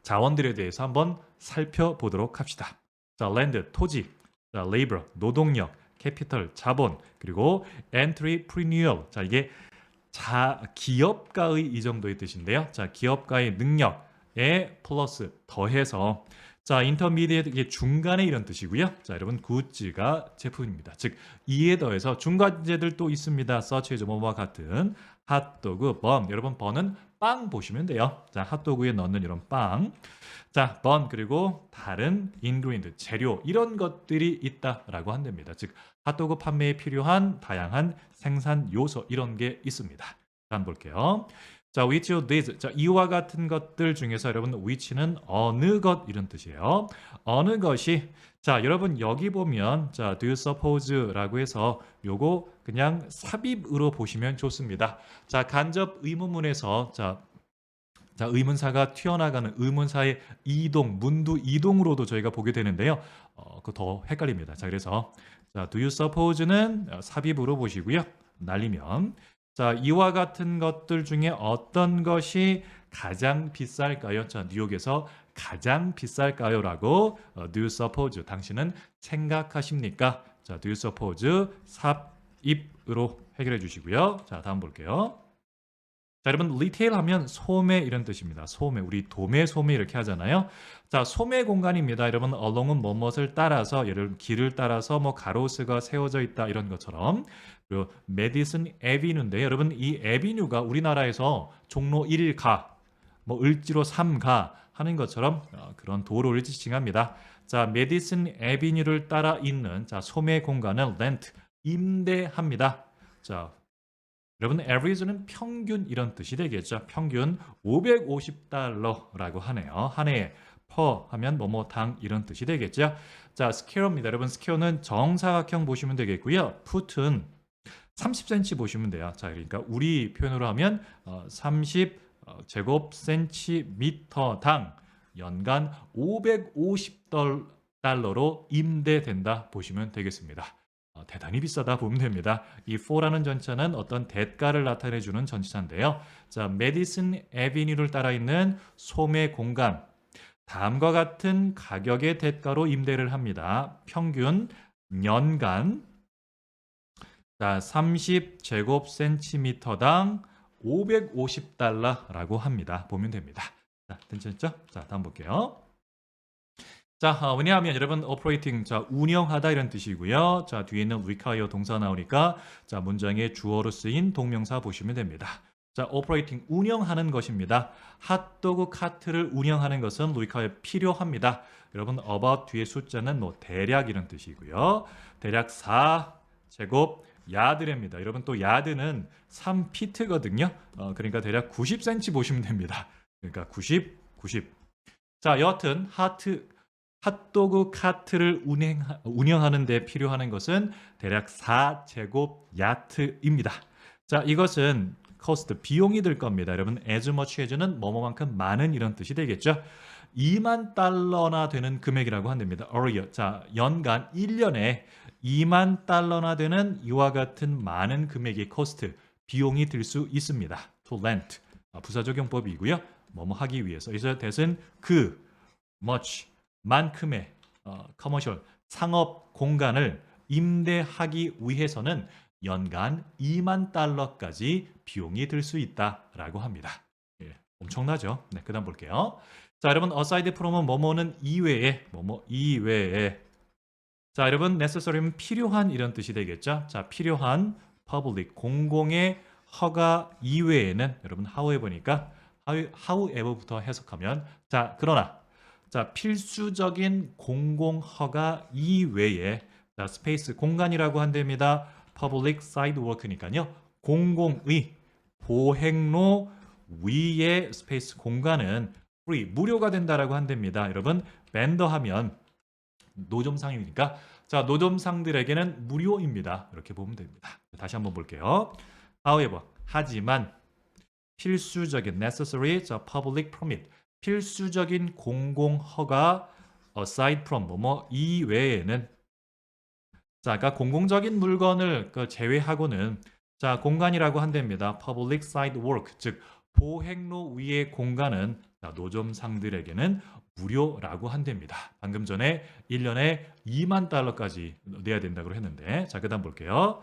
자원들에 대해서 한번 살펴보도록 합시다. 자, land 토지, 자, labor 노동력, capital 자본, 그리고 entrepreneurial 자, 이게 기업가의 이 정도의 뜻인데요. 자, 기업가의 능력에 플러스 더해서 자, 인터미디에이트 이게 중간에 이런 뜻이고요. 자, 여러분 굿즈가 제품입니다. 즉 이에 더해서 중간재들 또 있습니다. such as 뭐와 같은 핫도그, 번. 여러분 번은 빵 보시면 돼요. 자, 핫도그에 넣는 이런 빵. 자, 번 그리고 다른 인그리디언트 재료 이런 것들이 있다라고 한답니다. 즉 핫도그 판매에 필요한 다양한 생산 요소 이런 게 있습니다. 자, 한번 볼게요. 자, which of these. 자, 이와 같은 것들 중에서 여러분 which는 어느 것 이런 뜻이에요. 어느 것이 자, 여러분 여기 보면 자, do you suppose라고 해서 요거 그냥 삽입으로 보시면 좋습니다. 자, 간접 의문문에서 자, 의문사가 튀어나가는 의문사의 이동, 문두 이동으로도 저희가 보게 되는데요. 그거 더 헷갈립니다. 자, 그래서 자, do you suppose는 삽입으로 보시고요. 날리면 자, 이와 같은 것들 중에 어떤 것이 가장 비쌀까요? 자, 뉴욕에서 가장 비쌀까요? 라고 do you suppose 당신은 생각하십니까? 자, do you suppose 삽입으로 해결해 주시고요. 자, 다음 볼게요. 자, 여러분 리테일 하면 소매 이런 뜻입니다. 소매, 우리 도매, 소매 이렇게 하잖아요. 자, 소매 공간입니다. 여러분 along은 뭐뭇을 따라서 예를 길을 따라서 뭐 가로수가 세워져 있다 이런 것처럼 그리고 메디슨 에비뉴인데 여러분 이 에비뉴가 우리나라에서 종로 1가 뭐 을지로 3가 하는 것처럼 그런 도로를 지칭합니다. 자, 메디슨 에비뉴를 따라 있는 자, 소매 공간을 렌트 임대합니다. 자, 여러분 average는 평균 이런 뜻이 되겠죠. 평균 550달러라고 하네요. 한 해에 per 하면 뭐뭐당 이런 뜻이 되겠죠. 자, square입니다. 여러분 square는 정사각형 보시면 되겠고요. foot은 30cm 보시면 돼요. 자, 그러니까 우리 표현으로 하면 30 제곱 센티미터당 연간 550달러로 임대된다 보시면 되겠습니다. 대단히 비싸다 보면 됩니다. 이 for라는 전치사는 어떤 대가를 나타내주는 전치사인데요. 자, 메디슨 에비뉴를 따라 있는 소매 공간. 다음과 같은 가격의 대가로 임대를 합니다. 평균 연간 자, 30제곱 센티미터당 550달러라고 합니다. 보면 됩니다. 자, 괜찮죠? 자, 다음 볼게요. 자, 왜냐하면 여러분 operating 자, 운영하다 이런 뜻이고요. 자, 뒤에 있는 require 동사 나오니까 자, 문장의 주어로 쓰인 동명사 보시면 됩니다. 자, operating 운영하는 것입니다. 핫도그 카트를 운영하는 것은 require 필요합니다. 여러분 about 뒤에 숫자는 뭐 대략 이런 뜻이고요. 대략 4제곱 야드랍니다. 여러분 또 야드는 3피트거든요. 그러니까 대략 90cm 보시면 됩니다. 그러니까 90. 자, 여하튼 핫도그 카트를 운영하는 데 필요한 것은 대략 4제곱 야트입니다. 자, 이것은 cost, 비용이 들 겁니다. 여러분, as much as는 뭐뭐만큼 많은 이런 뜻이 되겠죠. 2만 달러나 되는 금액이라고 한답니다. a year. 자, 연간 1년에 2만 달러나 되는 이와 같은 많은 금액의 cost, 비용이 들 수 있습니다. to rent. 부사적용법이고요. 뭐뭐 하기 위해서. 그래서 that은 그, much, 만큼의 커머셜, 상업 공간을 임대하기 위해서는 연간 2만 달러까지 비용이 들 수 있다라고 합니다. 예, 엄청나죠? 네, 그다음 볼게요. 자, 여러분, aside from은 뭐뭐는 이외에, 뭐뭐 이외에. 자, 여러분, necessary는 필요한 이런 뜻이 되겠죠? 자, 필요한 public, 공공의 허가 이외에는 여러분 however니까 however부터 해석하면 자, 그러나 자, 필수적인 공공 허가 이외에 자, 스페이스 공간이라고 한답니다. public sidewalk니까요. 공공의 보행로 위의 스페이스 공간은 free, 무료가 된다라고 한답니다. 여러분, 벤더 하면 노점상이니까 자, 노점상들에게는 무료입니다. 이렇게 보면 됩니다. 다시 한번 볼게요. however, 하지만 필수적인 necessary, 자, public permit, 필수적인 공공 허가 aside from 뭐뭐 이외에는 자, 아까 공공적인 물건을 제외하고는 자, 공간이라고 한답니다. public sidewalk, 즉 보행로 위의 공간은 자, 노점상들에게는 무료라고 한답니다. 방금 전에 1년에 2만 달러까지 내야 된다고 했는데 자, 그다음 볼게요.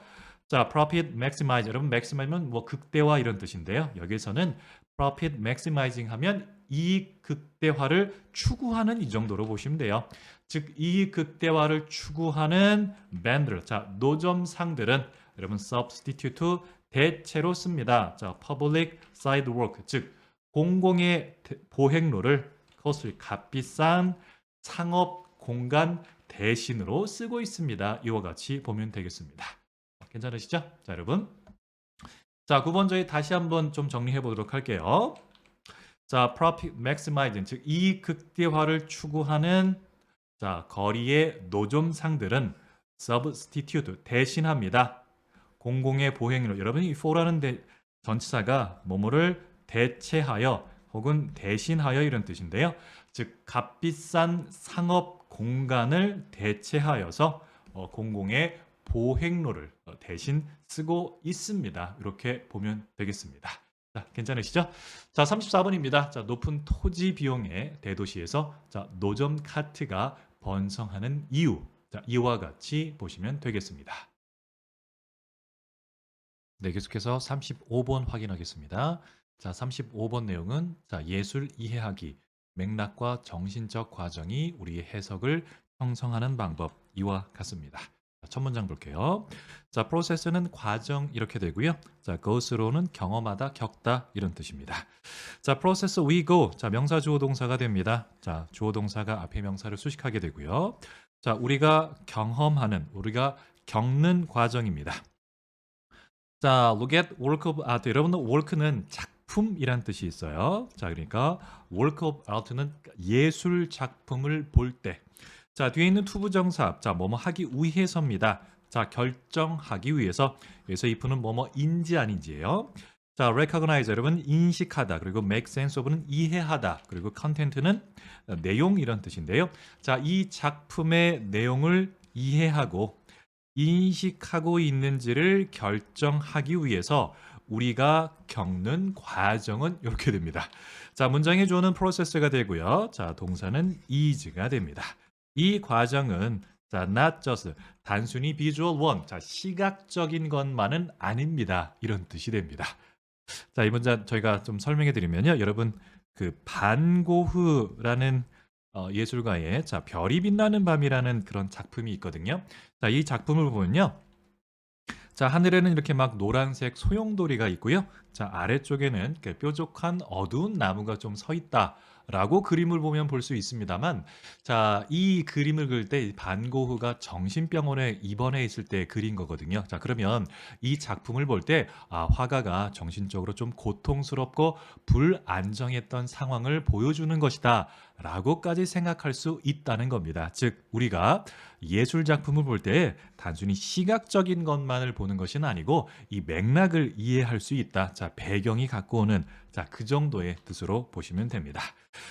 자, profit maximize. 여러분, maximize는 뭐 극대화 이런 뜻인데요. 여기서는 profit maximizing 하면 이익 극대화를 추구하는 이 정도로 보시면 돼요. 즉, 이익 극대화를 추구하는 vendor, 자, 노점상들은 여러분 substitute 대체로 씁니다. 자, public sidewalk, 즉 공공의 보행로를 costly, 값비싼 상업 공간 대신으로 쓰고 있습니다. 이와 같이 보면 되겠습니다. 괜찮으시죠? 자, 여러분. 자, 9번 저희 다시 한번 좀 정리해 보도록 할게요. 자, profit maximizing, 즉 이익 극대화를 추구하는 자, 거리의 노점상들은 substitute, 대신합니다. 공공의 보행로. 여러분이 for라는 전치사가 뭐뭐를 대체하여 혹은 대신하여 이런 뜻인데요. 즉 값비싼 상업 공간을 대체하여서 공공의 보행로를 대신 쓰고 있습니다. 이렇게 보면 되겠습니다. 자, 괜찮으시죠? 자, 34번입니다. 자, 높은 토지 비용의 대도시에서 자, 노점 카트가 번성하는 이유. 자, 이와 같이 보시면 되겠습니다. 네, 계속해서 35번 확인하겠습니다. 자, 35번 내용은 자, 예술 이해하기, 맥락과 정신적 과정이 우리의 해석을 형성하는 방법 이와 같습니다. 자, 첫 문장 볼게요. 자, 프로세스는 과정 이렇게 되고요. 자, gothrough는 경험하다, 겪다 이런 뜻입니다. 자, 프로세스 we go. 자, 명사 주어 동사가 됩니다. 자, 주어 동사가 앞에 명사를 수식하게 되고요. 자, 우리가 경험하는, 우리가 겪는 과정입니다. 자, look at work of art. 여러분, work는 작품이란 뜻이 있어요. 자, 그러니까 work of art는 예술 작품을 볼 때. 자, 뒤에 있는 투부정사. 자, 뭐뭐 하기 위해서입니다. 자, 결정하기 위해서. 그래서 if는 뭐뭐인지 아닌지예요. 자, recognize 여러분 인식하다. 그리고 make sense of는 이해하다. 그리고 content는 내용 이런 뜻인데요. 자, 이 작품의 내용을 이해하고 인식하고 있는지를 결정하기 위해서 우리가 겪는 과정은 이렇게 됩니다. 자, 문장의 주어는 process가 되고요. 자, 동사는 is가 됩니다. 이 과정은 자, not just 단순히 visual one, 자, 시각적인 것만은 아닙니다. 이런 뜻이 됩니다. 자, 이 문장 저희가 좀 설명해 드리면요. 여러분 그 반고흐라는 예술가의 자, 별이 빛나는 밤이라는 그런 작품이 있거든요. 자, 이 작품을 보면요. 자, 하늘에는 이렇게 막 노란색 소용돌이가 있고요. 자, 아래쪽에는 뾰족한 어두운 나무가 좀 서 있다라고 그림을 보면 볼 수 있습니다만, 자, 이 그림을 그릴 때 반고흐가 정신병원에 입원해 있을 때 그린 거거든요. 자, 그러면 이 작품을 볼 때 화가가 정신적으로 좀 고통스럽고 불안정했던 상황을 보여주는 것이다 라고까지 생각할 수 있다는 겁니다. 즉 우리가 예술 작품을 볼 때 단순히 시각적인 것만을 보는 것은 아니고 이 맥락을 이해할 수 있다. 자, 배경이 갖고 오는 자, 그 정도의 뜻으로 보시면 됩니다.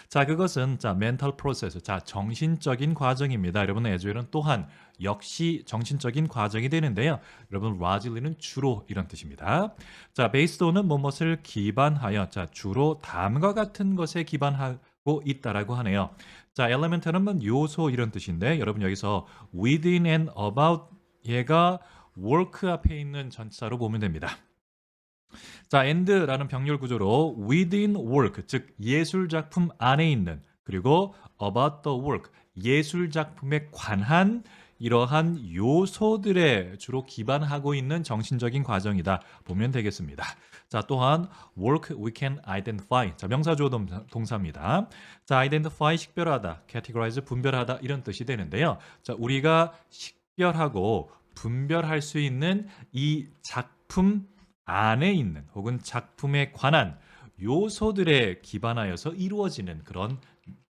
자, 그것은 자, mental process. 자, 정신적인 과정입니다. 여러분, 에듀에는 또한 역시 정신적인 과정이 되는데요. 여러분, largely는 주로 이런 뜻입니다. 자, based on은 무엇을 기반하여 자, 주로 다음과 같은 것에 기반하고 있다라고 하네요. 자, element는 뭐 요소 이런 뜻인데 여러분 여기서 within and about 얘가 work 앞에 있는 전치사로 보면 됩니다. 자, and라는 병렬 구조로 within work, 즉 예술 작품 안에 있는 그리고 about the work, 예술 작품에 관한 이러한 요소들에 주로 기반하고 있는 정신적인 과정이다 보면 되겠습니다. 자, 또한 work we can identify. 자, 명사 주어 동사입니다. 자, identify 식별하다, categorize 분별하다 이런 뜻이 되는데요. 자, 우리가 식별하고 분별할 수 있는 이 작품 안에 있는 혹은 작품에 관한 요소들에 기반하여서 이루어지는 그런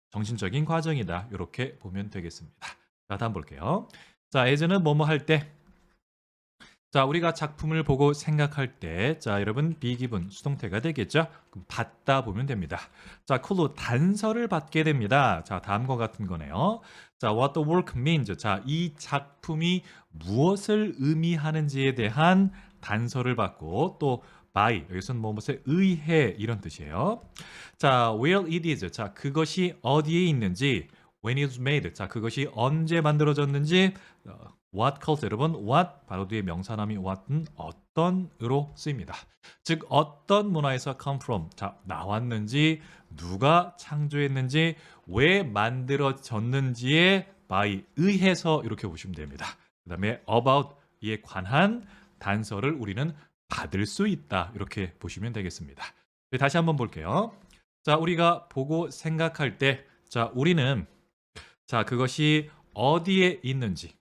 정신적인 과정이다. 이렇게 보면 되겠습니다. 자, 다음 볼게요. 자, as는 뭐뭐 할 때. 자, 우리가 작품을 보고 생각할 때, 자, 여러분 be given 수동태가 되겠죠? 그럼 받다 보면 됩니다. 자, clue 단서를 받게 됩니다. 자, 다음과 같은 거네요. 자, what the work means. 자, 이 작품이 무엇을 의미하는지에 대한 단서를 받고 또 by 여기서는 무엇에 의해 이런 뜻이에요. 자, where it is. 자, 그것이 어디에 있는지 when it was made. 자, 그것이 언제 만들어졌는지 what cause 여러분 what 바로 뒤에 명사남이 what은 어떤으로 쓰입니다. 즉 어떤 문화에서 come from 자 나왔는지 누가 창조했는지 왜 만들어졌는지에 by 의해서 이렇게 보시면 됩니다. 그 다음에 about 이에 관한 단서를 우리는 받을 수 있다 이렇게 보시면 되겠습니다. 다시 한번 볼게요. 자, 우리가 보고 생각할 때 자 우리는 자 그것이 어디에 있는지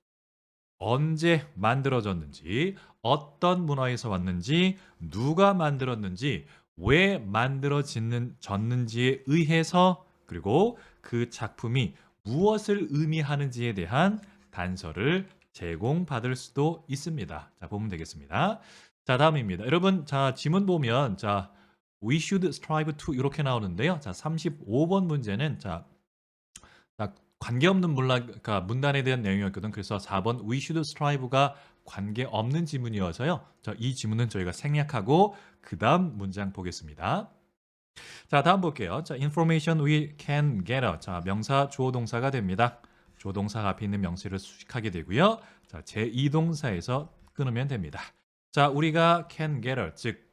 언제 만들어졌는지, 어떤 문화에서 왔는지, 누가 만들었는지, 왜 만들어졌는지에 의해서 그리고 그 작품이 무엇을 의미하는지에 대한 단서를 제공받을 수도 있습니다. 자, 보면 되겠습니다. 자, 다음입니다. 여러분, 자, 지문 보면 자, we should strive to 이렇게 나오는데요. 자, 35번 문제는 자, 관계없는 그러니까 문단에 대한 내용이었거든. 그래서 4번 we should strive가 관계없는 지문이어서요. 자, 이 지문은 저희가 생략하고 그 다음 문장 보겠습니다. 자, 다음 볼게요. 자, information we can gather. 자, 명사 주어 동사가 됩니다. 주어 동사 앞에 있는 명사를 수식하게 되고요. 자, 제2동사에서 끊으면 됩니다. 자, 우리가 can gather, 즉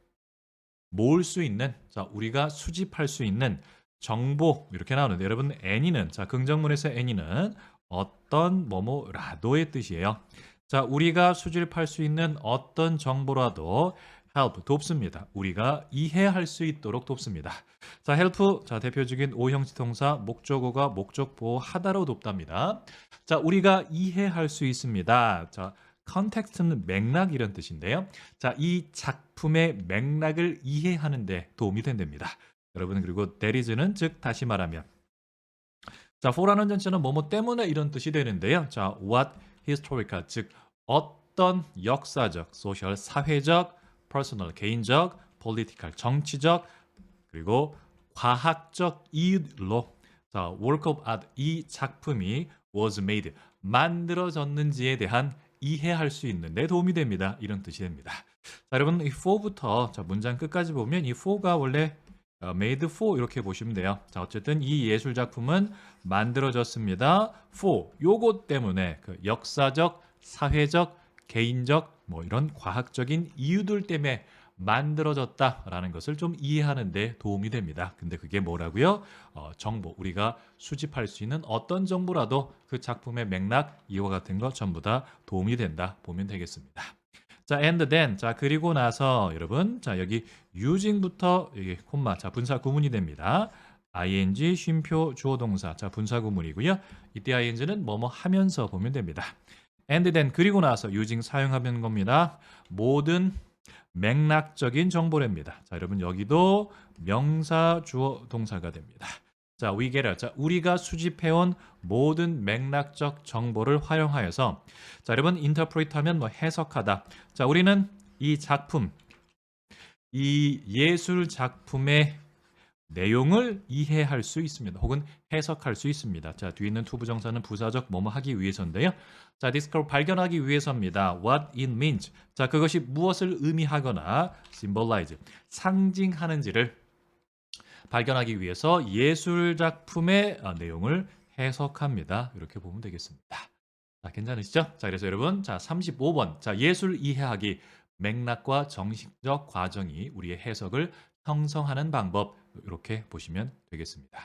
모을 수 있는, 자, 우리가 수집할 수 있는 정보 이렇게 나오는데 여러분 any는 자 긍정문에서 any는 어떤 뭐뭐라도의 뜻이에요. 자 우리가 수집할 수 있는 어떤 정보라도 help 돕습니다. 우리가 이해할 수 있도록 돕습니다. 자 help 자 대표적인 오형식 동사 목적어가 목적 보호하다로 돕답니다. 자 우리가 이해할 수 있습니다. 자 컨텍스트는 맥락 이런 뜻인데요. 자 이 작품의 맥락을 이해하는 데 도움이 된답니다. 여러분 그리고 that is는 즉 다시 말하면 자 for라는 전체는 뭐뭐 때문에 이런 뜻이 되는데요. 자 what historical 즉 어떤 역사적, 소셜 사회적, personal 개인적, political 정치적 그리고 과학적 이유로 자 work of art 이 작품이 was made 만들어졌는지에 대한 이해할 수 있는 데 도움이 됩니다. 이런 뜻이 됩니다. 자 여러분 이 for부터 자 문장 끝까지 보면 이 for가 원래 made for 이렇게 보시면 돼요. 자, 어쨌든 이 예술 작품은 만들어졌습니다. for 요것 때문에 그 역사적, 사회적, 개인적 뭐 이런 과학적인 이유들 때문에 만들어졌다라는 것을 좀 이해하는 데 도움이 됩니다. 근데 그게 뭐라고요? 정보, 우리가 수집할 수 있는 어떤 정보라도 그 작품의 맥락, 이와 같은 거 전부 다 도움이 된다 보면 되겠습니다. 자, and then. 자, 그리고 나서 여러분, 자, 여기 using부터 여기 콤마. 자, 분사 구문이 됩니다. ing 쉼표 주어 동사. 자, 분사 구문이고요. 이때 ing는 뭐뭐 하면서 보면 됩니다. and then 그리고 나서 using 사용하는 겁니다. 모든 맥락적인 정보랍니다. 자, 여러분 여기도 명사 주어 동사가 됩니다. 자, we gather. 자, 우리가 수집해온 모든 맥락적 정보를 활용하여서 자, 여러분 interpret 하면 뭐 해석하다. 자, 우리는 이 작품, 이 예술 작품의 내용을 이해할 수 있습니다. 혹은 해석할 수 있습니다. 자, 뒤에 있는 투부정사는 부사적 뭐뭐 하기 위해서인데요. 자, discover 발견하기 위해서입니다. What it means. 자, 그것이 무엇을 의미하거나 symbolize 상징하는지를 발견하기 위해서 예술 작품의 내용을 해석합니다. 이렇게 보면 되겠습니다. 자, 괜찮으시죠? 자, 그래서 여러분, 자, 35번. 자, 예술 이해하기 맥락과 정식적 과정이 우리의 해석을 형성하는 방법 이렇게 보시면 되겠습니다.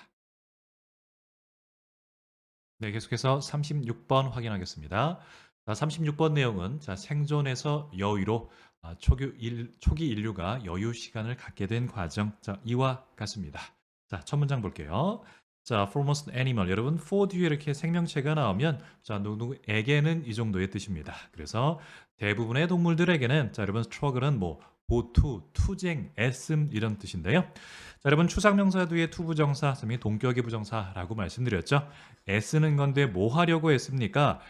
네, 계속해서 36번 확인하겠습니다. 자, 36번 내용은 자, 생존에서 여유로 초기 인류가 여유 시간을 갖게 된 과정. 자, 이와 같습니다. 자, 첫 문장 볼게요. 자, foremost animal. 여러분, for 뒤에 이렇게 생명체가 나오면 자, 누구에게는 이 정도의 뜻입니다. 그래서 대부분의 동물들에게는 자, 여러분, struggle은 뭐 보투, 투쟁, 애씀 이런 뜻인데요. 자, 여러분 추상명사 뒤에 투부정사, 이 동격의 부정사라고 말씀드렸죠. 애쓰는 건데 뭐 하려고 애씁니까?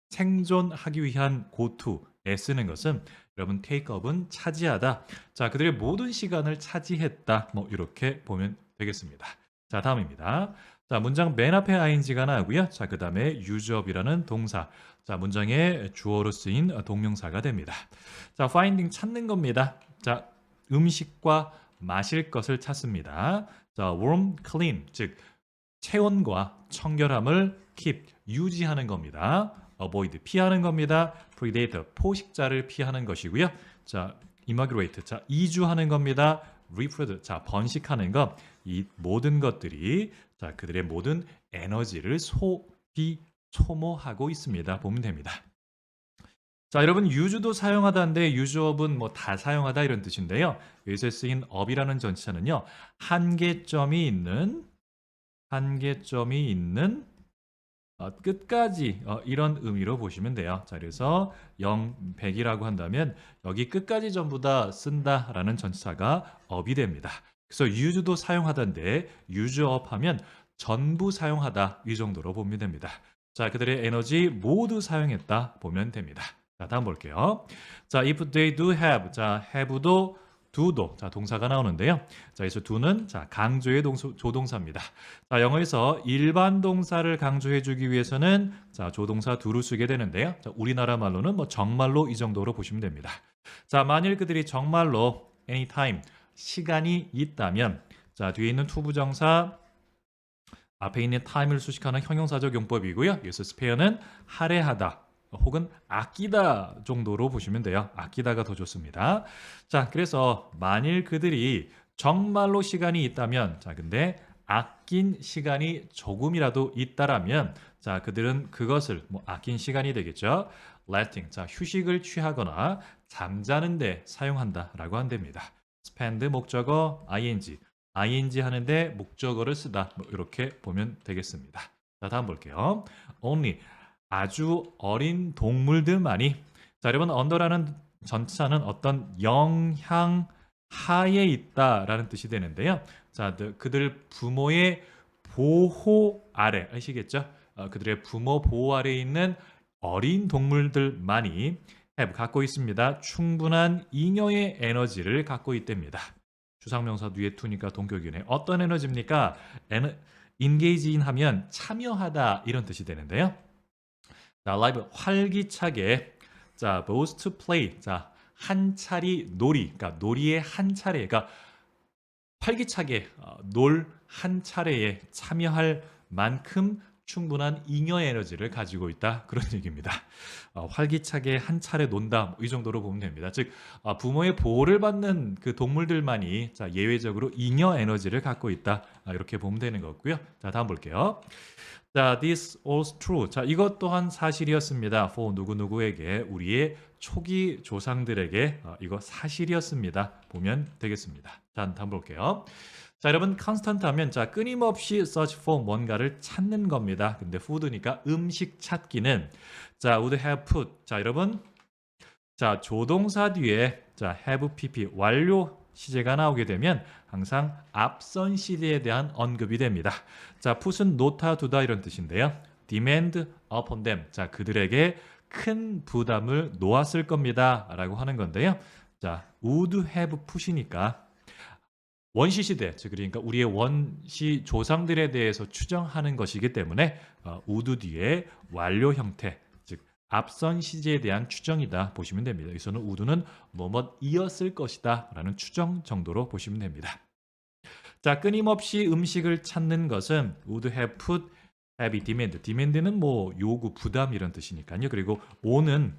생존하기 위한 고투, 애쓰는 것은 여러분 테이크업은 차지하다. 자, 그들의 모든 시간을 차지했다. 뭐 이렇게 보면 되겠습니다. 자, 다음입니다. 자, 문장 맨 앞에 ing가 나오고요. 자, 그 다음에 useup이라는 동사. 자, 문장의 주어로 쓰인 동명사가 됩니다. 자, finding 찾는 겁니다. 자, 음식과 마실 것을 찾습니다. 자, warm, clean, 즉 체온과 청결함을 keep, 유지하는 겁니다. avoid, 피하는 겁니다. predator, 포식자를 피하는 것이고요. 자, immigrate, 자, 이주하는 겁니다. reproduce, 자, 번식하는 것. 이 모든 것들이 자, 그들의 모든 에너지를 소모하고 있습니다. 보면 됩니다. 자, 여러분 use도 사용하다인데 useup은 뭐 다 사용하다 이런 뜻인데요. 여기서 쓰인 up이라는 전치사는요. 한계점이 있는 끝까지 이런 의미로 보시면 돼요. 자, 그래서 0, 100이라고 한다면 여기 끝까지 전부 다 쓴다라는 전치사가 up이 됩니다. 그래서 use도 사용하다인데 use up 하면 전부 사용하다 이 정도로 보면 됩니다. 자, 그들의 에너지 모두 사용했다 보면 됩니다. 자, 다음 볼게요. 자, if they do have. 자, have도 do도 자, 동사가 나오는데요. 자, 그래서 do는 자, 강조의 조동사입니다. 자, 영어에서 일반 동사를 강조해 주기 위해서는 자, 조동사 do를 쓰게 되는데요. 자, 우리나라 말로는 뭐 정말로 이 정도로 보시면 됩니다. 자, 만일 그들이 정말로 anytime 시간이 있다면 자, 뒤에 있는 투부정사 앞에 있는 time을 수식하는 형용사적 용법이고요. 여기서 spare는 할애하다 혹은 아끼다 정도로 보시면 돼요. 아끼다가 더 좋습니다. 자, 그래서 만일 그들이 정말로 시간이 있다면 자, 근데 아낀 시간이 조금이라도 있다라면 자, 그들은 그것을 뭐 아낀 시간이 되겠죠. letting, 자, 휴식을 취하거나 잠자는 데 사용한다라고 한답니다. spend 목적어 ing 하는데 목적어를 쓰다 뭐 이렇게 보면 되겠습니다. 자, 다음 볼게요. only 아주 어린 동물들만이 자, 여러분 언더라는 전치사는 어떤 영향 하에 있다라는 뜻이 되는데요. 자, 그들 부모의 보호 아래 아시겠죠? 그들의 부모 보호 아래에 있는 어린 동물들만이 have 갖고 있습니다. 충분한 잉여의 에너지를 갖고 있답니다. 주상명사 뒤에 to니까 동격이네. 어떤 에너지입니까? engage in 하면 참여하다 이런 뜻이 되는데요. 자, live 활기차게 자, boast to play 자, 한 차례 놀이 그러니까 놀이의 한 차례 그러니까 활기차게 놀 한 차례에 참여할 만큼 충분한 잉여 에너지를 가지고 있다 그런 얘기입니다. 활기차게 한 차례 논다 이 정도로 보면 됩니다. 즉 부모의 보호를 받는 그 동물들만이 자, 예외적으로 잉여 에너지를 갖고 있다 이렇게 보면 되는 거고요. 자, 다음 볼게요. 자, this was true. 자, 이것 또한 사실이었습니다. for 누구누구에게 우리의 초기 조상들에게 이거 사실이었습니다. 보면 되겠습니다. 자, 다음 볼게요. 자, 여러분 constant 하면 자, 끊임없이 search for 뭔가를 찾는 겁니다. 근데 food니까 음식 찾기는 자, would have put. 자, 여러분 자, 조동사 뒤에 자, have pp 완료 시제가 나오게 되면 항상 앞선 시제에 대한 언급이 됩니다. 자, put은 놓다 두다 이런 뜻인데요. demand upon them. 자, 그들에게 큰 부담을 놓았을 겁니다. 라고 하는 건데요. 자, would have put이니까 원시 시대, 즉 그러니까 우리의 원시 조상들에 대해서 추정하는 것이기 때문에 would 뒤에 완료 형태, 즉 앞선 시제에 대한 추정이다 보시면 됩니다. 여기서는 would는 뭐뭐이었을 것이다 라는 추정 정도로 보시면 됩니다. 자, 끊임없이 음식을 찾는 것은 would have put heavy demand. demand는 뭐 요구, 부담 이런 뜻이니까요. 그리고 on은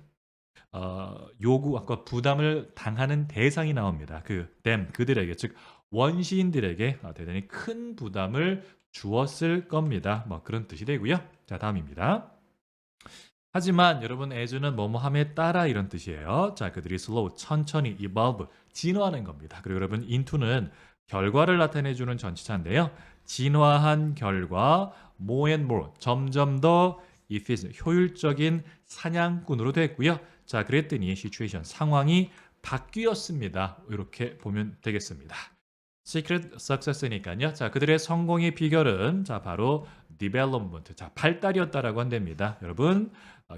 요구, 아까 부담을 당하는 대상이 나옵니다. 그 them, 그들에게, 즉 원시인들에게 대단히 큰 부담을 주었을 겁니다. 뭐 그런 뜻이 되고요. 자, 다음입니다. 하지만 여러분 as는 뭐뭐함에 따라 이런 뜻이에요. 자, 그들이 slow, 천천히, evolve, 진화하는 겁니다. 그리고 여러분 into는 결과를 나타내주는 전치사인데요. 진화한 결과 more and more, 점점 더 efficient, 효율적인 사냥꾼으로 됐고요. 자, 그랬더니 situation, 상황이 바뀌었습니다. 이렇게 보면 되겠습니다. Secret Success니까요. 자, 그들의 성공의 비결은 자, 바로 development, 자, 발달이었다라고 한답니다. 여러분,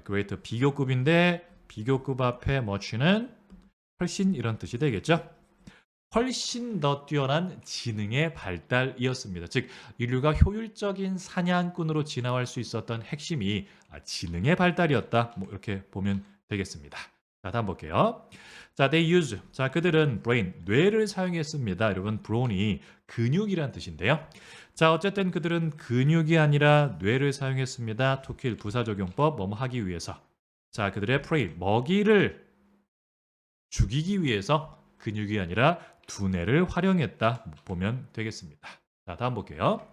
great 비교급인데 비교급 앞에 much는 훨씬 이런 뜻이 되겠죠. 훨씬 더 뛰어난 지능의 발달이었습니다. 즉 인류가 효율적인 사냥꾼으로 진화할 수 있었던 핵심이 지능의 발달이었다. 뭐 이렇게 보면 되겠습니다. 자, 다음 볼게요. 자, they use. 자, 그들은 brain, 뇌를 사용했습니다. 여러분, brawn이 근육이란 뜻인데요. 자, 어쨌든 그들은 근육이 아니라 뇌를 사용했습니다. to kill 부사적용법 뭐뭐 하기 위해서. 자, 그들의 prey, 먹이를 죽이기 위해서 근육이 아니라 두뇌를 활용했다 보면 되겠습니다. 자, 다음 볼게요.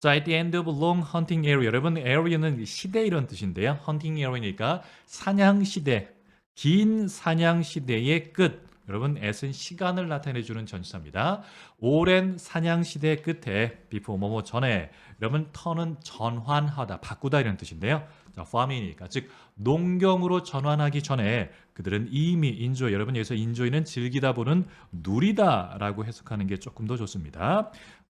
자, at the end of long hunting area. 여러분, area는 시대 이런 뜻인데요. hunting area니까 사냥 시대, 긴 사냥 시대의 끝. 여러분, at은 시간을 나타내주는 전치사입니다. 오랜 사냥 시대 끝에 before 뭐뭐 전에. 여러분, turn은 전환하다, 바꾸다 이런 뜻인데요. 자, farm이니까 즉 농경으로 전환하기 전에 그들은 이미 enjoy. 여러분, 여기서 enjoy는 즐기다 보는 누리다라고 해석하는 게 조금 더 좋습니다.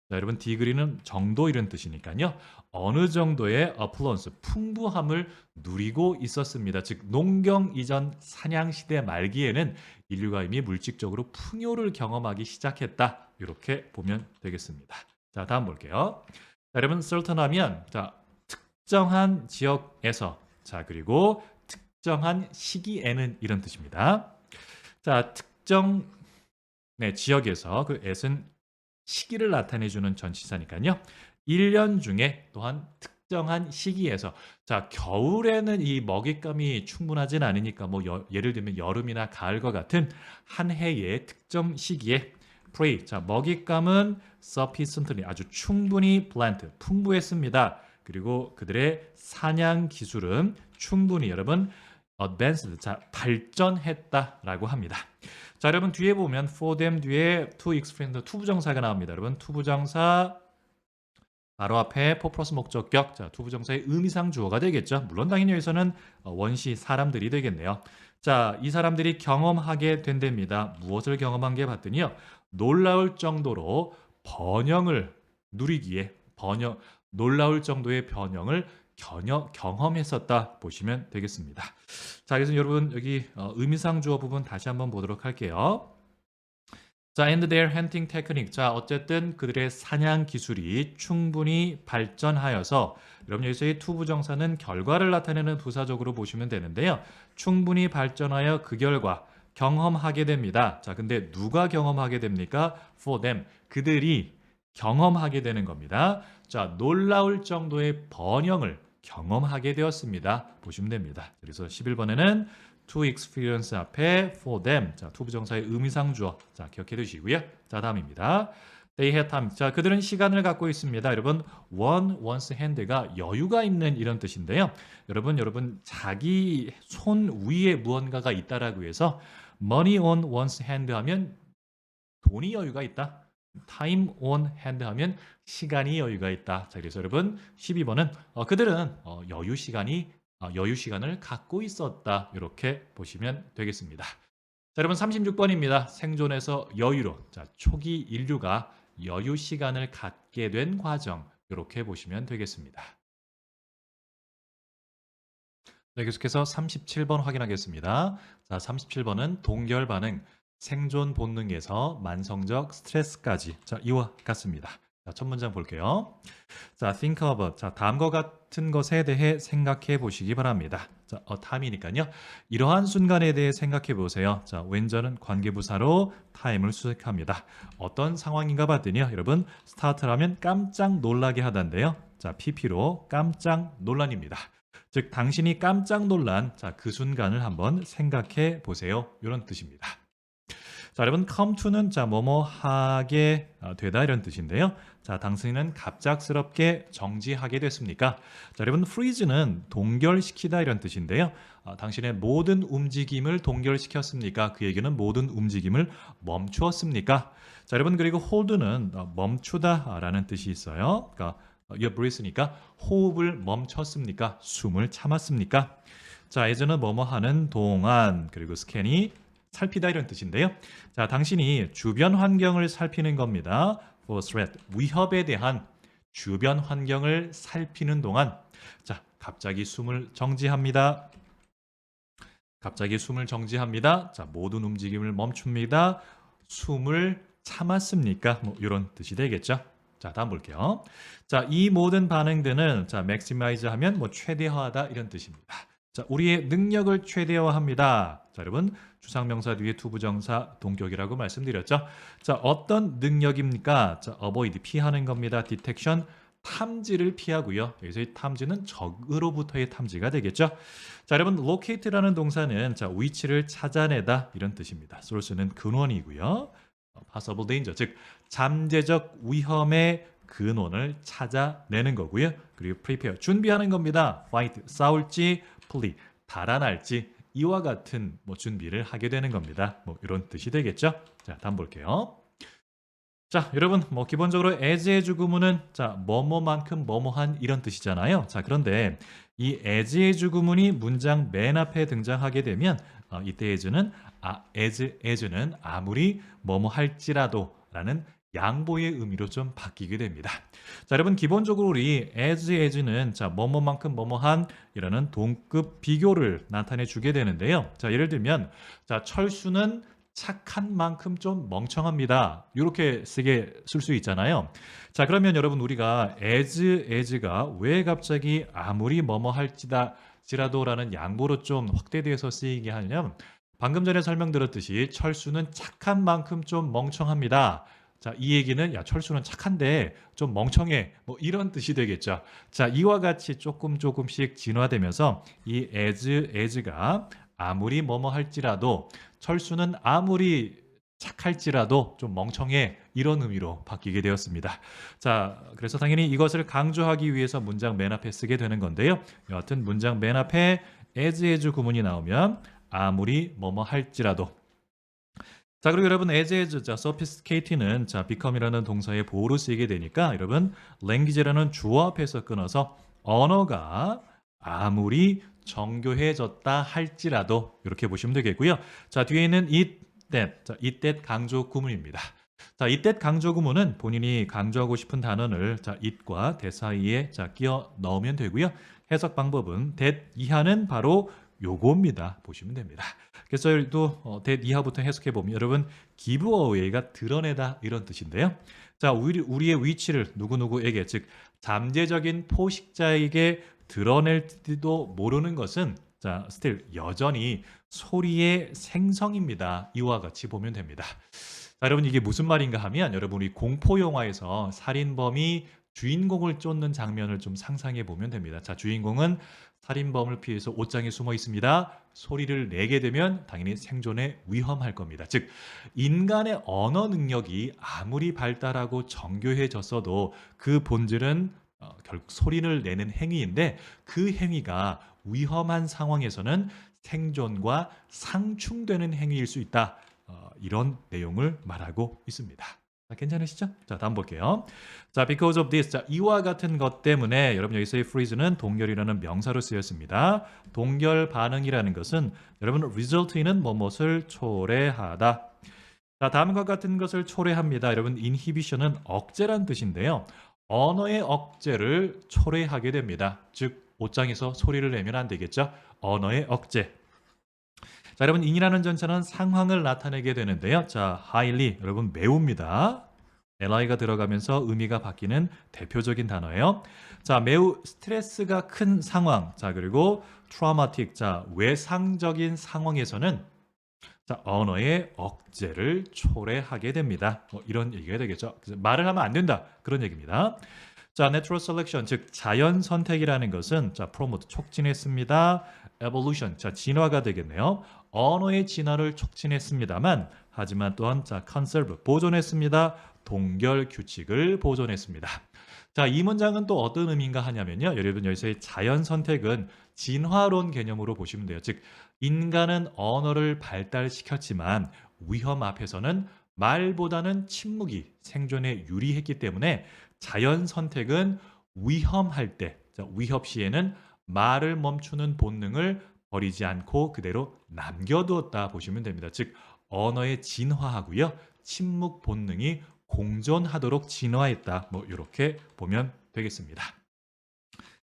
자, 여러분, 디그리는 정도 이런 뜻이니까요. 어느 정도의 affluence, 풍부함을 누리고 있었습니다. 즉 농경 이전 사냥 시대 말기에는 인류가 이미 물질적으로 풍요를 경험하기 시작했다. 이렇게 보면 되겠습니다. 자, 다음 볼게요. 자, 여러분, certain 하면 자, 특정한 지역에서, 자, 그리고 특정한 시기에는 이런 뜻입니다. 자, 특정 지역에서 그 at은 시기를 나타내주는 전치사니까요. 1년 중에 또한 특정한 시기에서, 자, 겨울에는 이 먹잇감이 충분하진 않으니까 뭐 예를 들면 여름이나 가을과 같은 한 해의 특정 시기에 prey, 자, 먹잇감은 sufficiently, 아주 충분히 plant, 풍부했습니다. 그리고 그들의 사냥 기술은 충분히 여러분 advanced, 자, 발전했다라고 합니다. 자, 여러분 뒤에 보면 for them 뒤에 to explain 투부정사가 나옵니다. 여러분 투부정사 바로 앞에 for 플러스 목적격, 자, 투부정사의 의미상 주어가 되겠죠. 물론 당연히 여기서는 원시 사람들이 되겠네요. 자, 이 사람들이 경험하게 된답니다. 무엇을 경험한 게 봤더니요. 놀라울 정도로 번영을 누리기에 놀라울 정도의 번영을 경험했었다 보시면 되겠습니다. 자, 그래서 여러분 여기 의미상 주어 부분 다시 한번 보도록 할게요. 자, and their hunting technique. 자, 어쨌든 그들의 사냥 기술이 충분히 발전하여서, 여러분 여기서의 투부정사는 결과를 나타내는 부사적으로 보시면 되는데요. 충분히 발전하여 그 결과 경험하게 됩니다. 자, 근데 누가 경험하게 됩니까? For them. 그들이 경험하게 되는 겁니다. 자, 놀라울 정도의 번영을 경험하게 되었습니다. 보시면 됩니다. 그래서 11번에는 to experience 앞에 for them. 자, 투부정사의 의미상 주어. 자, 기억해 두시고요. 자, 다음입니다. They had time. 자, 그들은 시간을 갖고 있습니다. 여러분, one one's hand가 여유가 있는 이런 뜻인데요. 여러분 자기 손 위에 무언가가 있다라고 해서 money on one's hand 하면 돈이 여유가 있다. time on hand 하면 시간이 여유가 있다. 자, 그래서 여러분 12번은 그들은 여유 시간을 갖고 있었다. 이렇게 보시면 되겠습니다. 여러분 36번입니다. 생존에서 여유로. 자, 초기 인류가 여유 시간을 갖게 된 과정. 이렇게 보시면 되겠습니다. 네, 계속해서 37번 확인하겠습니다. 자, 37번은 동결 반응, 생존 본능에서 만성적 스트레스까지. 자, 이와 같습니다. 자, 첫 문장 볼게요. 자, think about. 자, 다음과 같은 것에 대해 생각해 보시기 바랍니다. 자, time이니까요. 이러한 순간에 대해 생각해 보세요. 자, when저는 관계부사로 time을 수식합니다. 어떤 상황인가 봤더니요. 여러분, start라면 깜짝 놀라게 하던데요. 자, pp로 깜짝 논란입니다. 즉, 당신이 깜짝 놀란 자, 그 순간을 한번 생각해 보세요. 이런 뜻입니다. 자, 여러분 come to는 자 뭐뭐 하게 되다 이런 뜻인데요. 자, 당신은 갑작스럽게 정지하게 됐습니까? 자, 여러분 freeze는 동결시키다 이런 뜻인데요. 당신의 모든 움직임을 동결시켰습니까? 그 얘기는 모든 움직임을 멈추었습니까? 자, 여러분 그리고 hold는 멈추다라는 뜻이 있어요. 그러니까 your breath니까 호흡을 멈췄습니까? 숨을 참았습니까? 자, as는 뭐뭐 하는 동안 그리고 scan이 살피다 이런 뜻인데요. 자, 당신이 주변 환경을 살피는 겁니다. for threat, 위협에 대한 주변 환경을 살피는 동안 자, 갑자기 숨을 정지합니다. 갑자기 숨을 정지합니다. 자, 모든 움직임을 멈춥니다. 숨을 참았습니까? 뭐 이런 뜻이 되겠죠. 자, 다음 볼게요. 자, 이 모든 반응들은 자, maximize 하면 뭐 최대화하다 이런 뜻입니다. 자, 우리의 능력을 최대화합니다. 자, 여러분 주상명사 뒤에 투부정사 동격이라고 말씀드렸죠. 자, 어떤 능력입니까? 자, avoid 피하는 겁니다. detection 탐지를 피하고요. 여기서 이 탐지는 적으로부터의 탐지가 되겠죠. 자, 여러분 locate라는 동사는 자, 위치를 찾아내다 이런 뜻입니다. source는 근원이고요. possible danger 즉 잠재적 위험의 근원을 찾아내는 거고요. 그리고 prepare 준비하는 겁니다. fight 싸울지 flee 달아날지 이와 같은 뭐 준비를 하게 되는 겁니다. 뭐 이런 뜻이 되겠죠. 자, 다음 볼게요. 자, 여러분 뭐 기본적으로 as의 주구문은 자, 뭐뭐만큼 뭐뭐한 이런 뜻이잖아요. 자, 그런데 이 as의 주구문이 문장 맨 앞에 등장하게 되면 이때 as는 as는 아무리 뭐뭐 할지라도라는 양보의 의미로 좀 바뀌게 됩니다. 자, 여러분 기본적으로 우리 as는 자, 뭐뭐만큼 뭐뭐한 이라는 동급 비교를 나타내 주게 되는데요. 자, 예를 들면 자, 철수는 착한 만큼 좀 멍청합니다. 이렇게 쓰게 쓸 수 있잖아요. 자, 그러면 여러분 우리가 as가 왜 갑자기 아무리 뭐뭐 할지라도라는 양보로 좀 확대되어서 쓰이게 하냐면 방금 전에 설명드렸듯이 철수는 착한 만큼 좀 멍청합니다. 자, 이 얘기는 야, 철수는 착한데 좀 멍청해. 뭐 이런 뜻이 되겠죠. 자, 이와 같이 조금씩 진화되면서 이 as가 아무리 뭐뭐 할지라도 철수는 아무리 착할지라도 좀 멍청해 이런 의미로 바뀌게 되었습니다. 자, 그래서 당연히 이것을 강조하기 위해서 문장 맨 앞에 쓰게 되는 건데요. 여하튼 문장 맨 앞에 as 구문이 나오면 아무리 뭐뭐 할지라도 자, 그리고 여러분 as 자 sophisticated는 자 become이라는 동사의 보호로 쓰이게 되니까 여러분 language라는 주어 앞에서 끊어서 언어가 아무리 정교해졌다 할지라도 이렇게 보시면 되겠고요. 자, 뒤에 있는 it that 자, it that 강조 구문입니다. 자, it that 강조 구문은 본인이 강조하고 싶은 단어를 자, it과 that 사이에 자, 끼워 넣으면 되고요. 해석 방법은 that 이하는 바로 요겁니다. 보시면 됩니다. 그래서 또 that 이하부터 해석해 보면 여러분 give away가 드러내다 이런 뜻인데요. 자, 우리의 위치를 누구누구에게 즉 잠재적인 포식자에게 드러낼지도 모르는 것은 자, still 여전히 소리의 생성입니다. 이와 같이 보면 됩니다. 자, 여러분 이게 무슨 말인가 하면 여러분 우리 공포 영화에서 살인범이 주인공을 쫓는 장면을 좀 상상해 보면 됩니다. 자, 주인공은 살인범을 피해서 옷장에 숨어 있습니다. 소리를 내게 되면 당연히 생존에 위험할 겁니다. 즉 인간의 언어 능력이 아무리 발달하고 정교해졌어도 그 본질은 결국 소리를 내는 행위인데 그 행위가 위험한 상황에서는 생존과 상충되는 행위일 수 있다. 이런 내용을 말하고 있습니다. 자, 괜찮으시죠? 자, 다음 볼게요. 자, because of this. 자, 이와 같은 것 때문에 여러분 여기서의 freeze는 동결이라는 명사로 쓰였습니다. 동결 반응이라는 것은 여러분 result는 뭐뭇을 초래하다. 자, 다음과 같은 것을 초래합니다. 여러분 inhibition은 억제란 뜻인데요. 언어의 억제를 초래하게 됩니다. 즉 옷장에서 소리를 내면 안 되겠죠? 언어의 억제. 자, 여러분 in이라는 전차는 상황을 나타내게 되는데요. 자, highly 여러분 매우입니다. li가 들어가면서 의미가 바뀌는 대표적인 단어예요. 자, 매우 스트레스가 큰 상황. 자, 그리고 traumatic. 자, 외상적인 상황에서는 자, 언어의 억제를 초래하게 됩니다. 뭐 이런 얘기가 되겠죠. 그래서 말을 하면 안 된다. 그런 얘기입니다. 자, natural selection, 즉 자연 선택이라는 것은 자, promote 촉진했습니다. evolution, 자, 진화가 되겠네요. 언어의 진화를 촉진했습니다만 하지만 또한 자, conserve, 보존했습니다. 동결 규칙을 보존했습니다. 자, 이 문장은 또 어떤 의미인가 하냐면요. 여러분 여기서의 자연 선택은 진화론 개념으로 보시면 돼요. 즉 인간은 언어를 발달시켰지만 위험 앞에서는 말보다는 침묵이 생존에 유리했기 때문에 자연 선택은 위험할 때, 자, 위협 시에는 말을 멈추는 본능을 버리지 않고 그대로 남겨두었다 보시면 됩니다. 즉 언어의 진화하고요. 침묵 본능이 공존하도록 진화했다. 뭐 이렇게 보면 되겠습니다.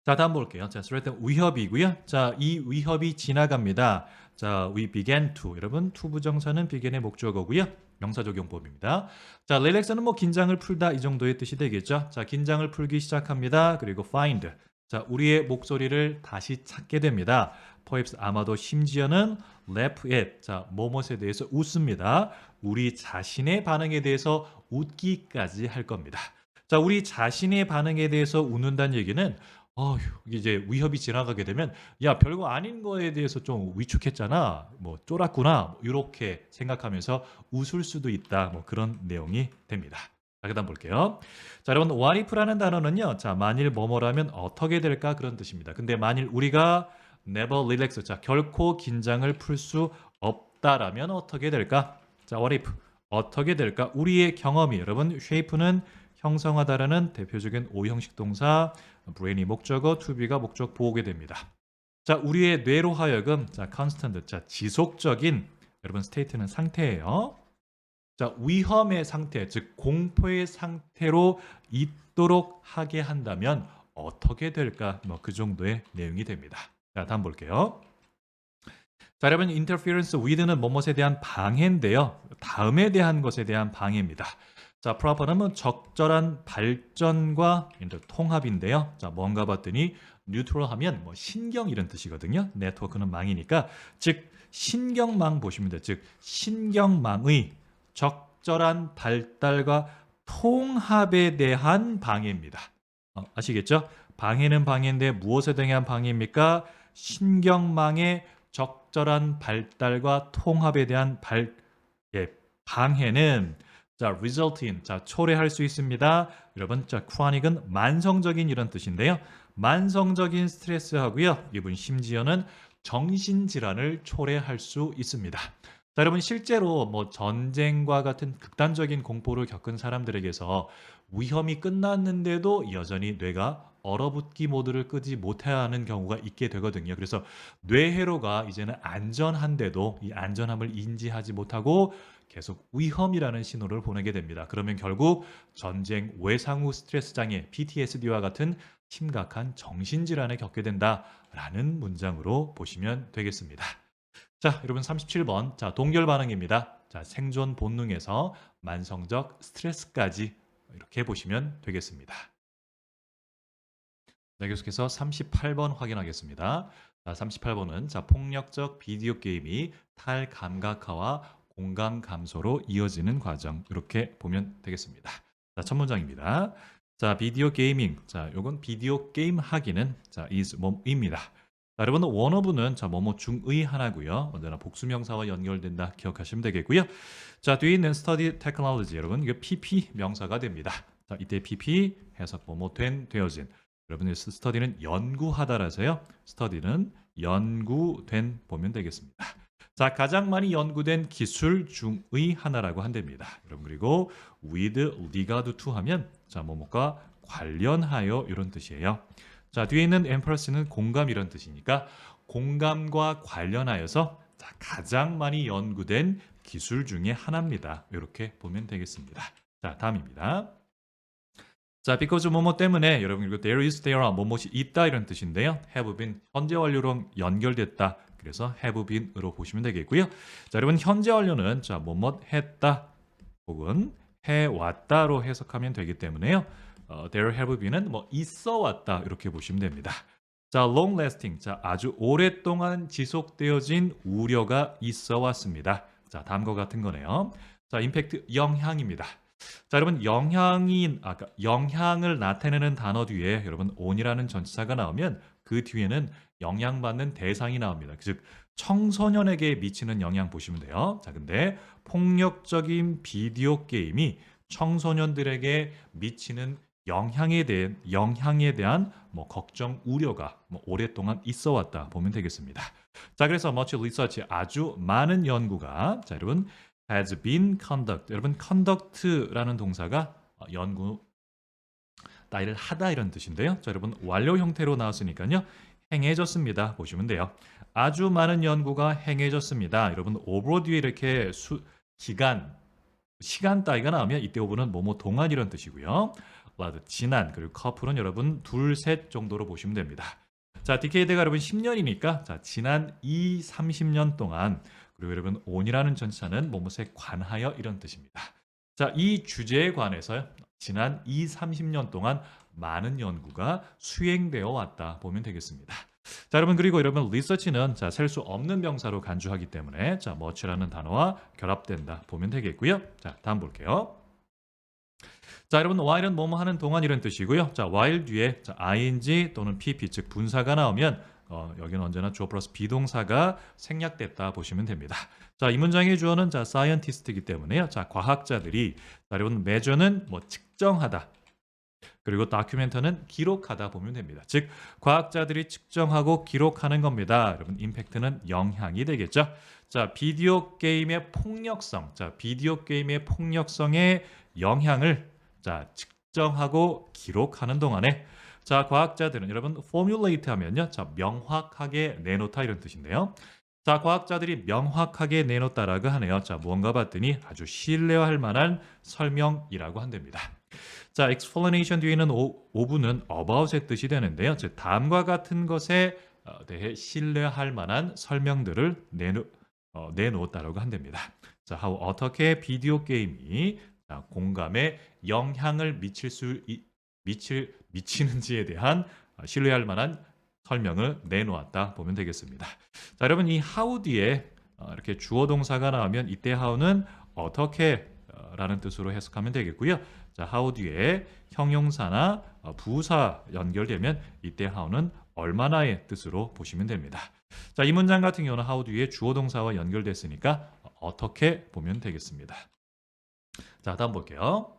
자, 다음 볼게요. 자, threat 위협이고요. 자, 이 위협이 지나갑니다. 자, we began to. 여러분, to 부정사는 begin의 목적어고요. 명사 적용법입니다. 자, relax는 뭐 긴장을 풀다 이 정도의 뜻이 되겠죠. 자, 긴장을 풀기 시작합니다. 그리고 find. 자, 우리의 목소리를 다시 찾게 됩니다. perhaps 아마도 심지어는 laugh at. 자, 뭐뭇에 대해서 웃습니다. 우리 자신의 반응에 대해서 웃기까지 할 겁니다. 자, 우리 자신의 반응에 대해서 웃는다는 얘기는 이제 위협이 지나가게 되면 야, 별거 아닌 거에 대해서 좀 위축했잖아. 뭐 쫄았구나. 뭐 이렇게 생각하면서 웃을 수도 있다. 뭐 그런 내용이 됩니다. 자, 그다음 볼게요. 자, 여러분 what if라는 단어는요. 자, 만일 뭐뭐라면 어떻게 될까 그런 뜻입니다. 근데 만일 우리가 never relax. 자, 결코 긴장을 풀 수 없다라면 어떻게 될까? 자, what if 어떻게 될까? 우리의 경험이 여러분 shape는 형성하다라는 대표적인 오형식 동사 brain이 목적어, to be가 목적 보게 됩니다. 자, 우리의 뇌로 하여금 자, constant, 자, 지속적인 여러분 state는 상태예요. 자, 위험의 상태, 즉 공포의 상태로 있도록 하게 한다면 어떻게 될까? 뭐 그 정도의 내용이 됩니다. 자, 다음 볼게요. 자, 여러분 interference with는 뭐뭇에 대한 방해인데요. 다음에 대한 것에 대한 방해입니다. 자, proper는 뭐 적절한 발전과 통합인데요. 자, 뭔가 봤더니 neutral 하면 뭐 신경 이런 뜻이거든요. 네트워크는 망이니까 즉 신경망 보시면 돼요. 즉 신경망의 적절한 발달과 통합에 대한 방해입니다. 아시겠죠? 방해는 방해인데 무엇에 대한 방해입니까? 신경망의 적절한 발달과 통합에 대한 방해는 자, result in, 자, 초래할 수 있습니다. 여러분, 자, chronic은 만성적인 이런 뜻인데요. 만성적인 스트레스하고요. 이분 심지어는 정신질환을 초래할 수 있습니다. 자, 여러분, 실제로 뭐 전쟁과 같은 극단적인 공포를 겪은 사람들에게서 위험이 끝났는데도 여전히 뇌가 얼어붙기 모드를 끄지 못하는 경우가 있게 되거든요. 그래서 뇌회로가 이제는 안전한데도 이 안전함을 인지하지 못하고 계속 위험이라는 신호를 보내게 됩니다. 그러면 결국 전쟁 외상 후 스트레스 장애, PTSD와 같은 심각한 정신질환에 겪게 된다라는 문장으로 보시면 되겠습니다. 자, 여러분 37번. 자, 동결 반응입니다. 자, 생존 본능에서 만성적 스트레스까지 이렇게 보시면 되겠습니다. 네, 계속해서 38번 확인하겠습니다. 자, 38번은 자, 폭력적 비디오 게임이 탈감각화와 공감 감소로 이어지는 과정 이렇게 보면 되겠습니다. 자, 첫 문장입니다. 자, 비디오 게이밍. 자, 요건 비디오 게임 하기는 자, is 뭐입니다. 자, 여러분 원어브는 자, 뭐뭐 중의 하나고요. 언제나 복수명사와 연결된다 기억하시면 되겠고요. 자, 뒤에 있는 study technology 여러분 이게 PP 명사가 됩니다. 자, 이때 PP 해석 뭐뭐 된 되어진 여러분의 study는 연구하다라서요. study는 연구된 보면 되겠습니다. 자, 가장 많이 연구된 기술 중의 하나라고 한답니다. 여러분 그리고 with regard to 하면 자, 뭐뭐과 관련하여 이런 뜻이에요. 자, 뒤에 있는 ampers는 공감 이런 뜻이니까 공감과 관련하여서 자, 가장 많이 연구된 기술 중에 하나입니다. 이렇게 보면 되겠습니다. 자, 다음입니다. 자, because 뭐뭐 때문에 여러분 이거 there is there are 뭐뭐이 있다 이런 뜻인데요. have been 현재 완료로 연결됐다. 그래서 have been으로 보시면 되겠고요. 자, 여러분 현재 완료는 자, 뭐뭐 했다 혹은 해 왔다로 해석하면 되기 때문에요. there have been은 뭐 있어 왔다 이렇게 보시면 됩니다. 자, long lasting. 자, 아주 오랫동안 지속되어진 우려가 있어 왔습니다. 자, 다음과 같은 거네요. 자, 임팩트 영향입니다. 자, 여러분 영향을 나타내는 단어 뒤에 여러분 on이라는 전치사가 나오면 그 뒤에는 영향받는 대상이 나옵니다. 즉 청소년에게 미치는 영향 보시면 돼요. 자, 근데 폭력적인 비디오 게임이 청소년들에게 미치는 영향에 대한 뭐 걱정, 우려가 뭐 오랫동안 있어 왔다 보면 되겠습니다. 자, 그래서 much research 아주 많은 연구가 자, 여러분 has been conduct. 여러분 conduct라는 동사가 연구 따위를 하다 이런 뜻인데요. 자, 여러분 완료 형태로 나왔으니까요. 행해졌습니다. 보시면 돼요. 아주 많은 연구가 행해졌습니다. 여러분 오버 뒤에 이렇게 시간 따위가 나오면 이때 오버는 뭐뭐 동안 이런 뜻이고요. 라드 지난 그리고 커플은 여러분 둘, 셋 정도로 보시면 됩니다. 자, 디케이드가 여러분 10년이니까 자, 지난 30년 동안 그리고 여러분 on이라는 전치사는 뭐뭐에 관하여 이런 뜻입니다. 자, 이 주제에 관해서 지난 30년 동안 많은 연구가 수행되어 왔다 보면 되겠습니다. 자, 여러분 그리고 여러분 research는 자, 셀 수 없는 명사로 간주하기 때문에 자, much라는 단어와 결합된다 보면 되겠고요. 자, 다음 볼게요. 자, 여러분 while은 뭐뭐 하는 동안 이런 뜻이고요. 자, while 뒤에 자, ing 또는 pp 즉 분사가 나오면 여기는 언제나 주어 플러스 비동사가 생략됐다 보시면 됩니다. 자, 이 문장의 주어는 자, scientist이기 때문에요. 자, 과학자들이 자, 여러분 measure는 뭐 측정하다. 그리고 document는 기록하다 보면 됩니다. 즉 과학자들이 측정하고 기록하는 겁니다. 여러분 임팩트는 영향이 되겠죠. 자, 비디오 게임의 폭력성. 자, 비디오 게임의 폭력성의 영향을 자, 측정하고 기록하는 동안에 자, 과학자들은 여러분 formulate 하면요. 자, 명확하게 내놓다 이런 뜻인데요. 자, 과학자들이 명확하게 내놓다라고 하네요. 자, 무언가 봤더니 아주 신뢰할 만한 설명이라고 한답니다. 자, explanation 뒤에는 오분은 about의 뜻이 되는데요. 즉 다음과 같은 것에 대해 신뢰할 만한 설명들을 내놓았다라고 한답니다. 자, 어떻게 비디오 게임이 자, 공감에 영향을 미치는지에 대한 신뢰할 만한 설명을 내놓았다 보면 되겠습니다. 자, 여러분 이 how 뒤에 이렇게 주어 동사가 나오면 이때 how는 어떻게 라는 뜻으로 해석하면 되겠고요. 자, how 뒤에 형용사나 부사 연결되면 이때 how는 얼마나의 뜻으로 보시면 됩니다. 자, 이 문장 같은 경우는 how 뒤에 주어 동사와 연결됐으니까 어떻게 보면 되겠습니다. 자, 다음 볼게요.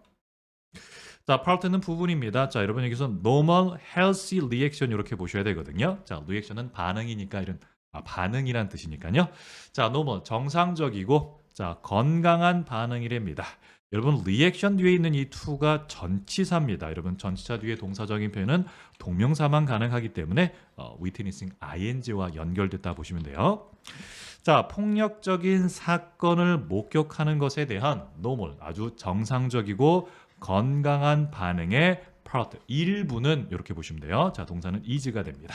자, part는 부분입니다. 자, 여러분 여기서 normal, healthy reaction 이렇게 보셔야 되거든요. 자, reaction은 반응이니까 이런 반응이란 뜻이니까요. 자, normal 정상적이고 자, 건강한 반응이랍니다. 여러분 reaction 뒤에 있는 이 to가 전치사입니다. 여러분 전치사 뒤에 동사적인 표현은 동명사만 가능하기 때문에 witnessing ing와 연결됐다 보시면 돼요. 자, 폭력적인 사건을 목격하는 것에 대한 normal 아주 정상적이고 건강한 반응의 part 일부는 이렇게 보시면 돼요. 자, 동사는 is가 됩니다.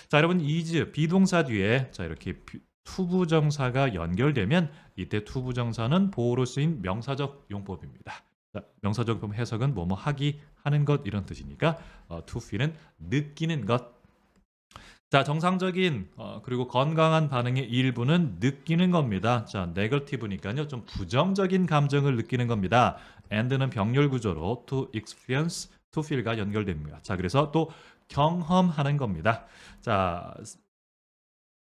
자, 여러분 is 비동사 뒤에 자, 이렇게 투부정사가 연결되면 이때 투부정사는 보호로 쓰인 명사적 용법입니다. 자, 명사적 용법 해석은 뭐뭐 하기, 하는 것 이런 뜻이니까 to feel은 느끼는 것. 자, 정상적인 그리고 건강한 반응의 일부는 느끼는 겁니다. 자, negative니까요. 좀 부정적인 감정을 느끼는 겁니다. and는 병렬 구조로 to experience, to feel가 연결됩니다. 자, 그래서 또 경험하는 겁니다. 자,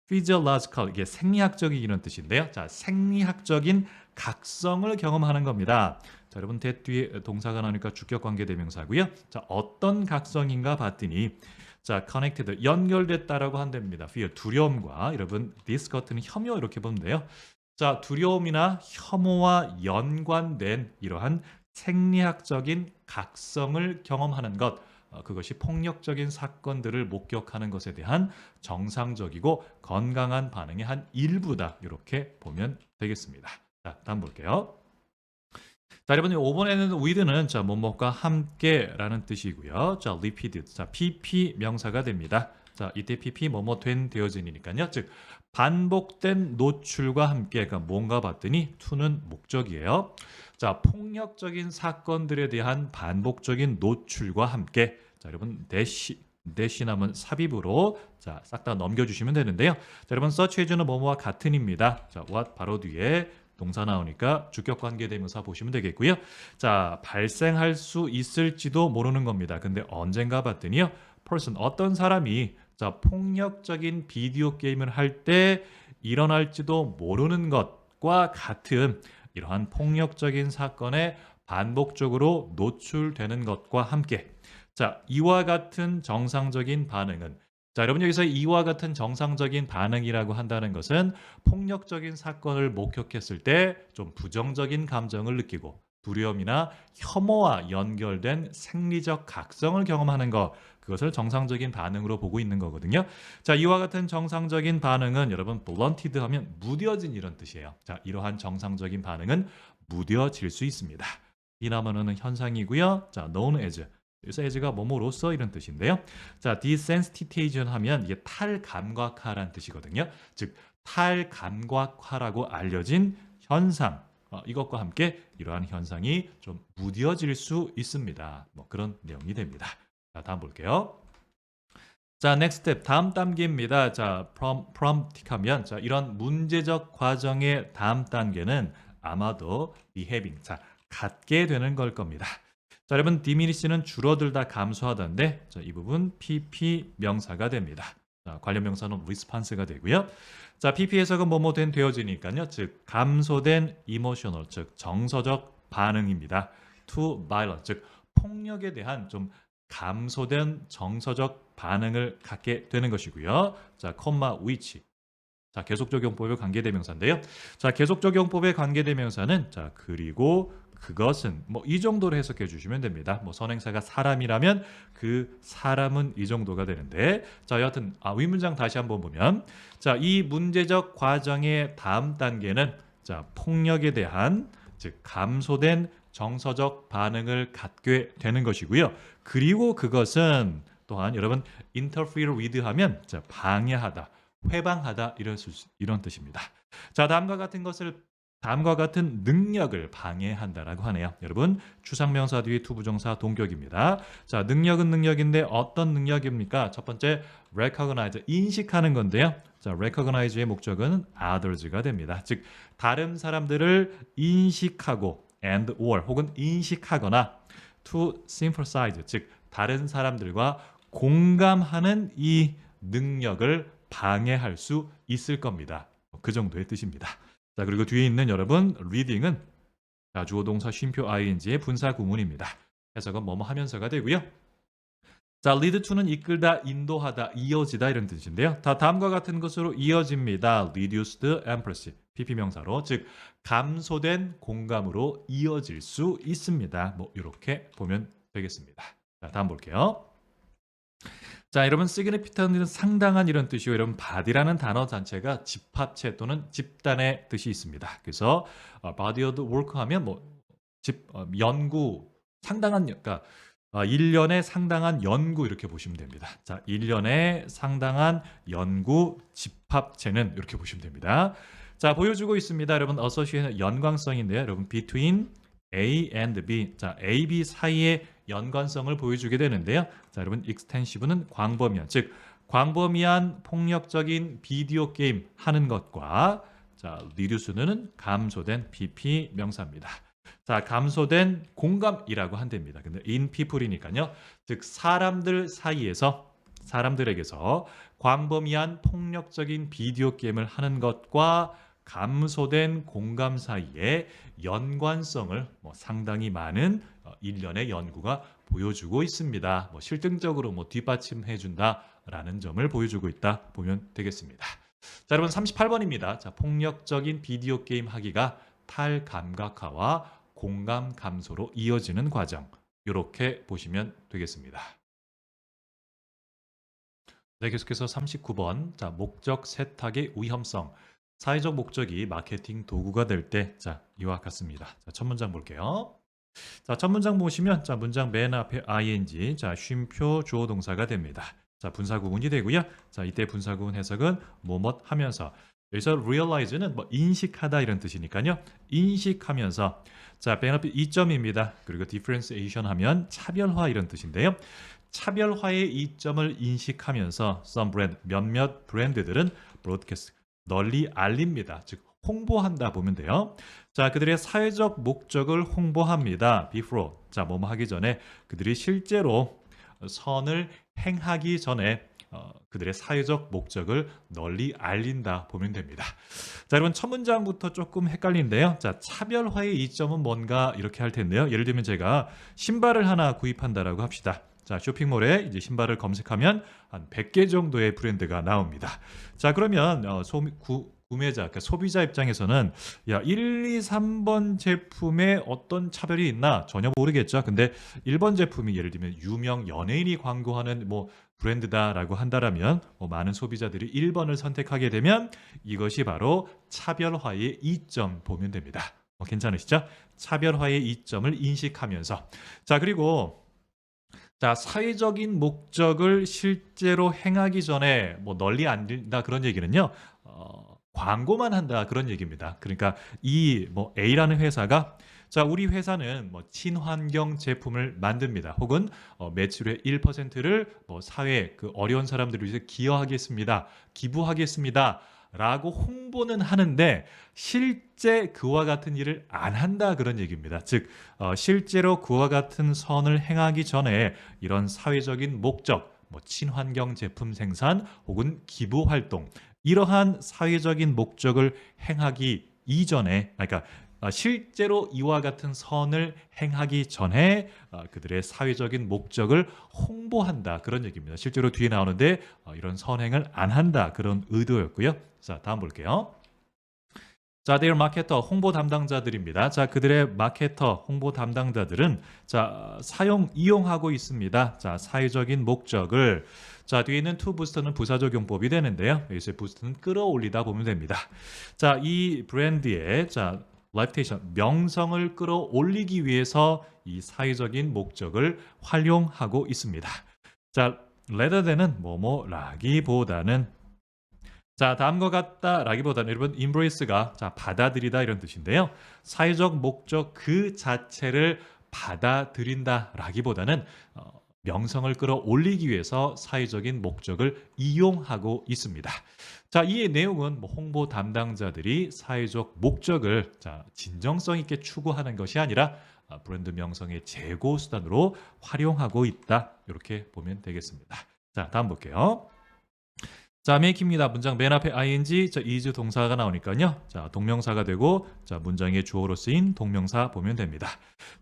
physiological 이게 생리학적인 이런 뜻인데요. 자, 생리학적인 각성을 경험하는 겁니다. 자, 여러분 that 뒤에 동사가 나오니까 주격 관계 대명사고요. 자, 어떤 각성인가 봤더니 자, connected 연결됐다라고 한답니다. fear 두려움과 여러분 this 같은 혐오 이렇게 보면 돼요. 자, 두려움이나 혐오와 연관된 이러한 생리학적인 각성을 경험하는 것, 그것이 폭력적인 사건들을 목격하는 것에 대한 정상적이고 건강한 반응의 한 일부다. 이렇게 보면 되겠습니다. 자, 다음 볼게요. 자, 여러분 5번에는 with는 자, 뭐뭐과 함께라는 뜻이고요. 자, repeated. 자, PP 명사가 됩니다. 자, 이때 PP 뭐뭐 된 되어진이니까요. 즉 반복된 노출과 함께 그러니까 뭔가 봤더니 to는 목적이에요. 자, 폭력적인 사건들에 대한 반복적인 노출과 함께 자, 여러분 대신하면 삽입으로 자, 싹 다 넘겨 주시면 되는데요. 자, 여러분 search 해주는 뭐뭐와 같은입니다. 자, what 바로 뒤에 동사 나오니까 주격 관계 대명사 보시면 되겠고요. 자, 발생할 수 있을지도 모르는 겁니다. 근데 언젠가 봤더니요. person 어떤 사람이 자, 폭력적인 비디오 게임을 할 때 일어날지도 모르는 것과 같은 이러한 폭력적인 사건에 반복적으로 노출되는 것과 함께 자, 이와 같은 정상적인 반응은 자, 여러분 여기서 이와 같은 정상적인 반응이라고 한다는 것은 폭력적인 사건을 목격했을 때 좀 부정적인 감정을 느끼고 두려움이나 혐오와 연결된 생리적 각성을 경험하는 것 그것을 정상적인 반응으로 보고 있는 거거든요. 자, 이와 같은 정상적인 반응은 여러분 blunted 하면 무뎌진 이런 뜻이에요. 자, 이러한 정상적인 반응은 무뎌질 수 있습니다. 이라면은 현상이고요. 자, known as 그래서 as가 뭐뭐로서 이런 뜻인데요. 자, desensitization 하면 이게 탈감각화라는 뜻이거든요. 즉 탈감각화라고 알려진 현상 이것과 함께 이러한 현상이 좀 무뎌질 수 있습니다. 뭐 그런 내용이 됩니다. 자, 다음 볼게요. 자, next step 다음 단계입니다. 자, prompt하면 자, 이런 문제적 과정의 다음 단계는 아마도 behaving 자, 갖게 되는 걸 겁니다. 자, 여러분 diminish는 줄어들다 감소하던데 자, 이 부분 PP 명사가 됩니다. 자, 관련 명사는 response가 되고요. 자, PP 해석은 뭐뭐 된 되어지니까요. 즉 감소된 emotional 즉 정서적 반응입니다. to violence 즉 폭력에 대한 좀 감소된 정서적 반응을 갖게 되는 것이고요. 자, which 자, 계속적용법의 관계대명사인데요. 자, 계속적용법의 관계대명사는 자, 그리고 그것은 뭐 이 정도로 해석해 주시면 됩니다. 뭐 선행사가 사람이라면 그 사람은 이 정도가 되는데 자, 여하튼 윗문장 다시 한번 보면 자, 이 문제적 과정의 다음 단계는 자, 폭력에 대한 즉 감소된 정서적 반응을 갖게 되는 것이고요. 그리고 그것은 또한 여러분 interfere with 하면 자, 방해하다, 회방하다 이런 뜻입니다. 자, 다음과 같은 능력을 방해한다라고 하네요. 여러분 추상명사 뒤에 투부정사 동격입니다. 자, 능력은 능력인데 어떤 능력입니까? 첫 번째 recognize 인식하는 건데요. 자, recognize의 목적은 others가 됩니다. 즉 다른 사람들을 인식하고 and or 혹은 인식하거나 to sympathize 즉 다른 사람들과 공감하는 이 능력을 방해할 수 있을 겁니다. 그 정도의 뜻입니다. 자, 그리고 뒤에 있는 여러분 reading은 자, 주어 동사 쉼표 ing의 분사 구문입니다. 해석은 뭐뭐 하면서가 되고요. 자, lead to는 이끌다, 인도하다, 이어지다 이런 뜻인데요. 다 다음과 같은 것으로 이어집니다. reduced empathy PP 명사로 즉 감소된 공감으로 이어질 수 있습니다. 뭐 이렇게 보면 되겠습니다. 자, 다음 볼게요. 자, 여러분 significant는 상당한 이런 뜻이고 여러분 body라는 단어 자체가 집합체 또는 집단의 뜻이 있습니다. 그래서 body of work 하면 연구 상당한 그러니까 1년에 상당한 연구 이렇게 보시면 됩니다. 자, 1년에 상당한 연구 집합체는 이렇게 보시면 됩니다. 자, 보여주고 있습니다. 여러분 association 연관성인데요. 여러분 between A and B. 자, A, B 사이의 연관성을 보여주게 되는데요. 자, 여러분 extensive는 광범위한 즉 광범위한 폭력적인 비디오 게임 하는 것과 자, reduce는 감소된 PP 명사입니다. 자, 감소된 공감이라고 한답니다. 근데 in people이니까요. 즉 사람들에게서 광범위한 폭력적인 비디오 게임을 하는 것과 감소된 공감 사이에 연관성을 상당히 많은 일련의 연구가 보여주고 있습니다. 실증적으로 뒷받침해 준다라는 점을 보여주고 있다 보면 되겠습니다. 자, 여러분 38번입니다. 자, 폭력적인 비디오 게임 하기가 탈감각화와 공감 감소로 이어지는 과정. 이렇게 보시면 되겠습니다. 네, 계속해서 39번. 자, 목적 세탁의 위험성. 사회적 목적이 마케팅 도구가 될 때, 자, 이와 같습니다. 자, 첫 문장 볼게요. 자, 첫 문장 보시면, 자, 문장 맨 앞에 ing, 자, 쉼표 주어 동사가 됩니다. 자, 분사 구문이 되고요. 자, 이때 분사 구문 해석은 뭐뭇 하면서. 여기서 realize는 인식하다 이런 뜻이니까요. 인식하면서. 자, 맨 앞에 이점입니다. 그리고 differentiation 하면 차별화 이런 뜻인데요. 차별화의 이점을 인식하면서 some brand, 몇몇 브랜드들은 broadcast, 널리 알립니다. 즉 홍보한다 보면 돼요. 자, 그들의 사회적 목적을 홍보합니다. before, 자, 뭐뭐 하기 전에 그들이 실제로 선을 행하기 전에 그들의 사회적 목적을 널리 알린다 보면 됩니다. 자, 여러분 첫 문장부터 조금 헷갈리는데요. 자, 차별화의 이점은 뭔가 이렇게 할 텐데요. 예를 들면 제가 신발을 하나 구입한다라고 합시다. 자, 쇼핑몰에 이제 신발을 검색하면 한 100개 정도의 브랜드가 나옵니다. 자, 그러면 구매자, 그러니까 소비자 입장에서는 야, 1, 2, 3번 제품에 어떤 차별이 있나 전혀 모르겠죠. 근데 1번 제품이 예를 들면 유명 연예인이 광고하는 브랜드다라고 한다라면 많은 소비자들이 1번을 선택하게 되면 이것이 바로 차별화의 이점 보면 됩니다. 괜찮으시죠? 차별화의 이점을 인식하면서. 자, 그리고 자, 사회적인 목적을 실제로 행하기 전에 널리 알린다 그런 얘기는요. 광고만 한다 그런 얘기입니다. 그러니까 이 A라는 회사가 자, 우리 회사는 친환경 제품을 만듭니다. 혹은 매출의 1%를 사회 어려운 사람들을 위해서 기여하겠습니다. 기부하겠습니다. 라고 홍보는 하는데 실제 그와 같은 일을 안 한다 그런 얘기입니다. 즉 실제로 그와 같은 선을 행하기 전에 이런 사회적인 목적, 친환경 제품 생산 혹은 기부 활동 이러한 사회적인 목적을 행하기 이전에 그러니까 실제로 이와 같은 선을 행하기 전에 그들의 사회적인 목적을 홍보한다 그런 얘기입니다. 실제로 뒤에 나오는데 이런 선행을 안 한다 그런 의도였고요. 자, 다음 볼게요. 자, their marketer 홍보 담당자들입니다. 자, 그들의 마케터 홍보 담당자들은 자, 이용하고 있습니다. 자, 사회적인 목적을 자, 뒤에 있는 to boost는 부사적 용법이 되는데요. 여기서 boost는 끌어올리다 보면 됩니다. 자, 이 브랜드의 자, reputation 명성을 끌어올리기 위해서 이 사회적인 목적을 활용하고 있습니다. 자, rather than은 뭐뭐라기보다는 자, 다음과 같다라기보다는 여러분 embrace가 자, 받아들이다 이런 뜻인데요. 사회적 목적 그 자체를 받아들인다라기보다는 명성을 끌어올리기 위해서 사회적인 목적을 이용하고 있습니다. 자, 이 내용은 홍보 담당자들이 사회적 목적을 자, 진정성 있게 추구하는 것이 아니라 브랜드 명성의 재고 수단으로 활용하고 있다. 이렇게 보면 되겠습니다. 자, 다음 볼게요. 자, make입니다. 문장 맨 앞에 ing, 자, is 동사가 나오니까요. 자, 동명사가 되고, 자, 문장의 주어로 쓰인 동명사 보면 됩니다.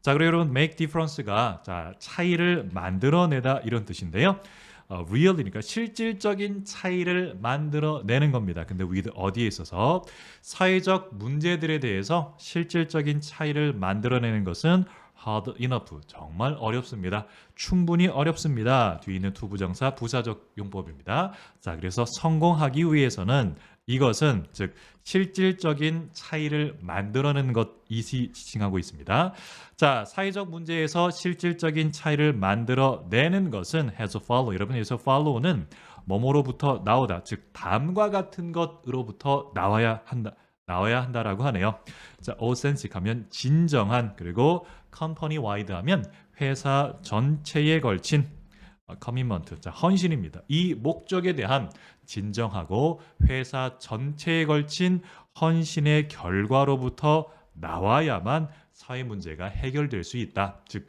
자, 그리고 여러분, make difference가 자, 차이를 만들어내다 이런 뜻인데요. real이니까 실질적인 차이를 만들어내는 겁니다. 근데 with 어디에 있어서 사회적 문제들에 대해서 실질적인 차이를 만들어내는 것은 hard enough 정말 어렵습니다. 충분히 어렵습니다. 뒤에 있는 투부정사 부사적 용법입니다. 자, 그래서 성공하기 위해서는 이것은 즉 실질적인 차이를 만들어내는 것이 지칭하고 있습니다. 자, 사회적 문제에서 실질적인 차이를 만들어내는 것은 has to follow. 여러분 여기서 follow는 뭐뭐로부터 나오다. 즉 다음과 같은 것으로부터 나와야 한다라고 하네요. 자, authentic 하면 진정한 그리고 company wide 하면 회사 전체에 걸친 commitment, 자, 헌신입니다. 이 목적에 대한 진정하고 회사 전체에 걸친 헌신의 결과로부터 나와야만 사회 문제가 해결될 수 있다. 즉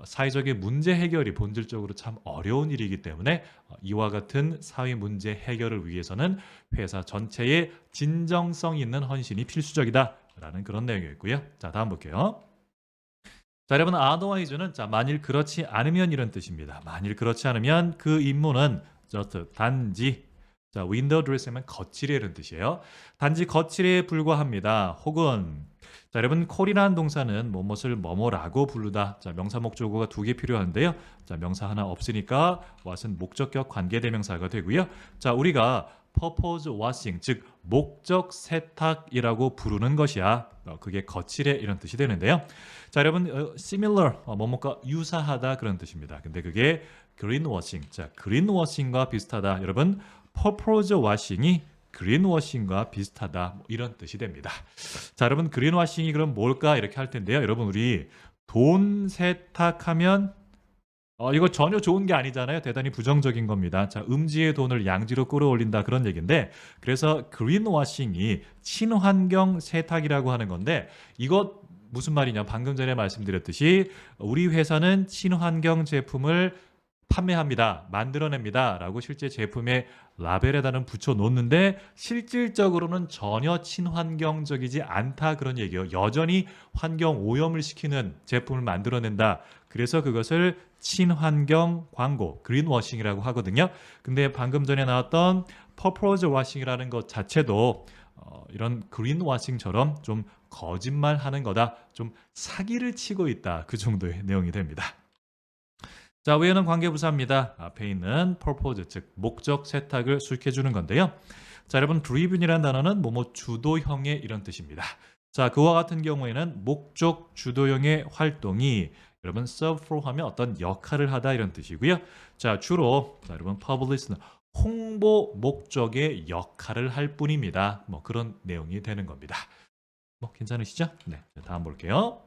사회적인 문제 해결이 본질적으로 참 어려운 일이기 때문에 이와 같은 사회 문제 해결을 위해서는 회사 전체의 진정성 있는 헌신이 필수적이다라는 그런 내용이었고요. 자, 다음 볼게요. 자, 여러분 otherwise는 자, 만일 그렇지 않으면 이런 뜻입니다. 만일 그렇지 않으면 그 임무는 just 단지 자, window dress면 거칠에 이런 뜻이에요. 단지 거칠에 불과합니다. 혹은 자, 여러분 콜이라는 동사는 뭐뭇을 뭐뭐라고 부르다. 자, 명사 목적어가 두 개 필요한데요. 자, 명사 하나 없으니까 what은 목적격 관계대명사가 되고요. 자, 우리가 purpose washing 즉 목적 세탁이라고 부르는 것이야. 그게 거칠에 이런 뜻이 되는데요. 자, 여러분 similar 뭐뭐가 유사하다 그런 뜻입니다. 근데 그게 greenwashing. 자, greenwashing과 비슷하다. 여러분 purpose washing이 greenwashing과 비슷하다. 뭐 이런 뜻이 됩니다. 자, 여러분 greenwashing이 그럼 뭘까 이렇게 할 텐데요. 여러분 우리 돈 세탁하면 이거 전혀 좋은 게 아니잖아요. 대단히 부정적인 겁니다. 자, 음지의 돈을 양지로 끌어올린다 그런 얘기인데 그래서 그린워싱이 친환경 세탁이라고 하는 건데 이것 무슨 말이냐? 방금 전에 말씀드렸듯이 우리 회사는 친환경 제품을 판매합니다. 만들어냅니다. 라고 실제 제품의 라벨에다는 붙여 놓는데 실질적으로는 전혀 친환경적이지 않다 그런 얘기예요. 여전히 환경 오염을 시키는 제품을 만들어낸다. 그래서 그것을 친환경 광고, 그린워싱이라고 하거든요. 근데 방금 전에 나왔던 퍼포즈 워싱이라는 것 자체도 이런 그린워싱처럼 좀 거짓말하는 거다. 좀 사기를 치고 있다. 그 정도의 내용이 됩니다. 자, 위에는 관계부사입니다. 앞에 있는 purpose, 즉 목적 세탁을 수식해 주는 건데요. 자, 여러분 driven이라는 단어는 뭐뭐 주도형의 이런 뜻입니다. 자, 그와 같은 경우에는 목적 주도형의 활동이 여러분 serve for 하면 어떤 역할을 하다 이런 뜻이고요. 자, 주로 자, 여러분 public는 홍보 목적의 역할을 할 뿐입니다. 뭐 그런 내용이 되는 겁니다. 뭐 괜찮으시죠? 네, 다음 볼게요.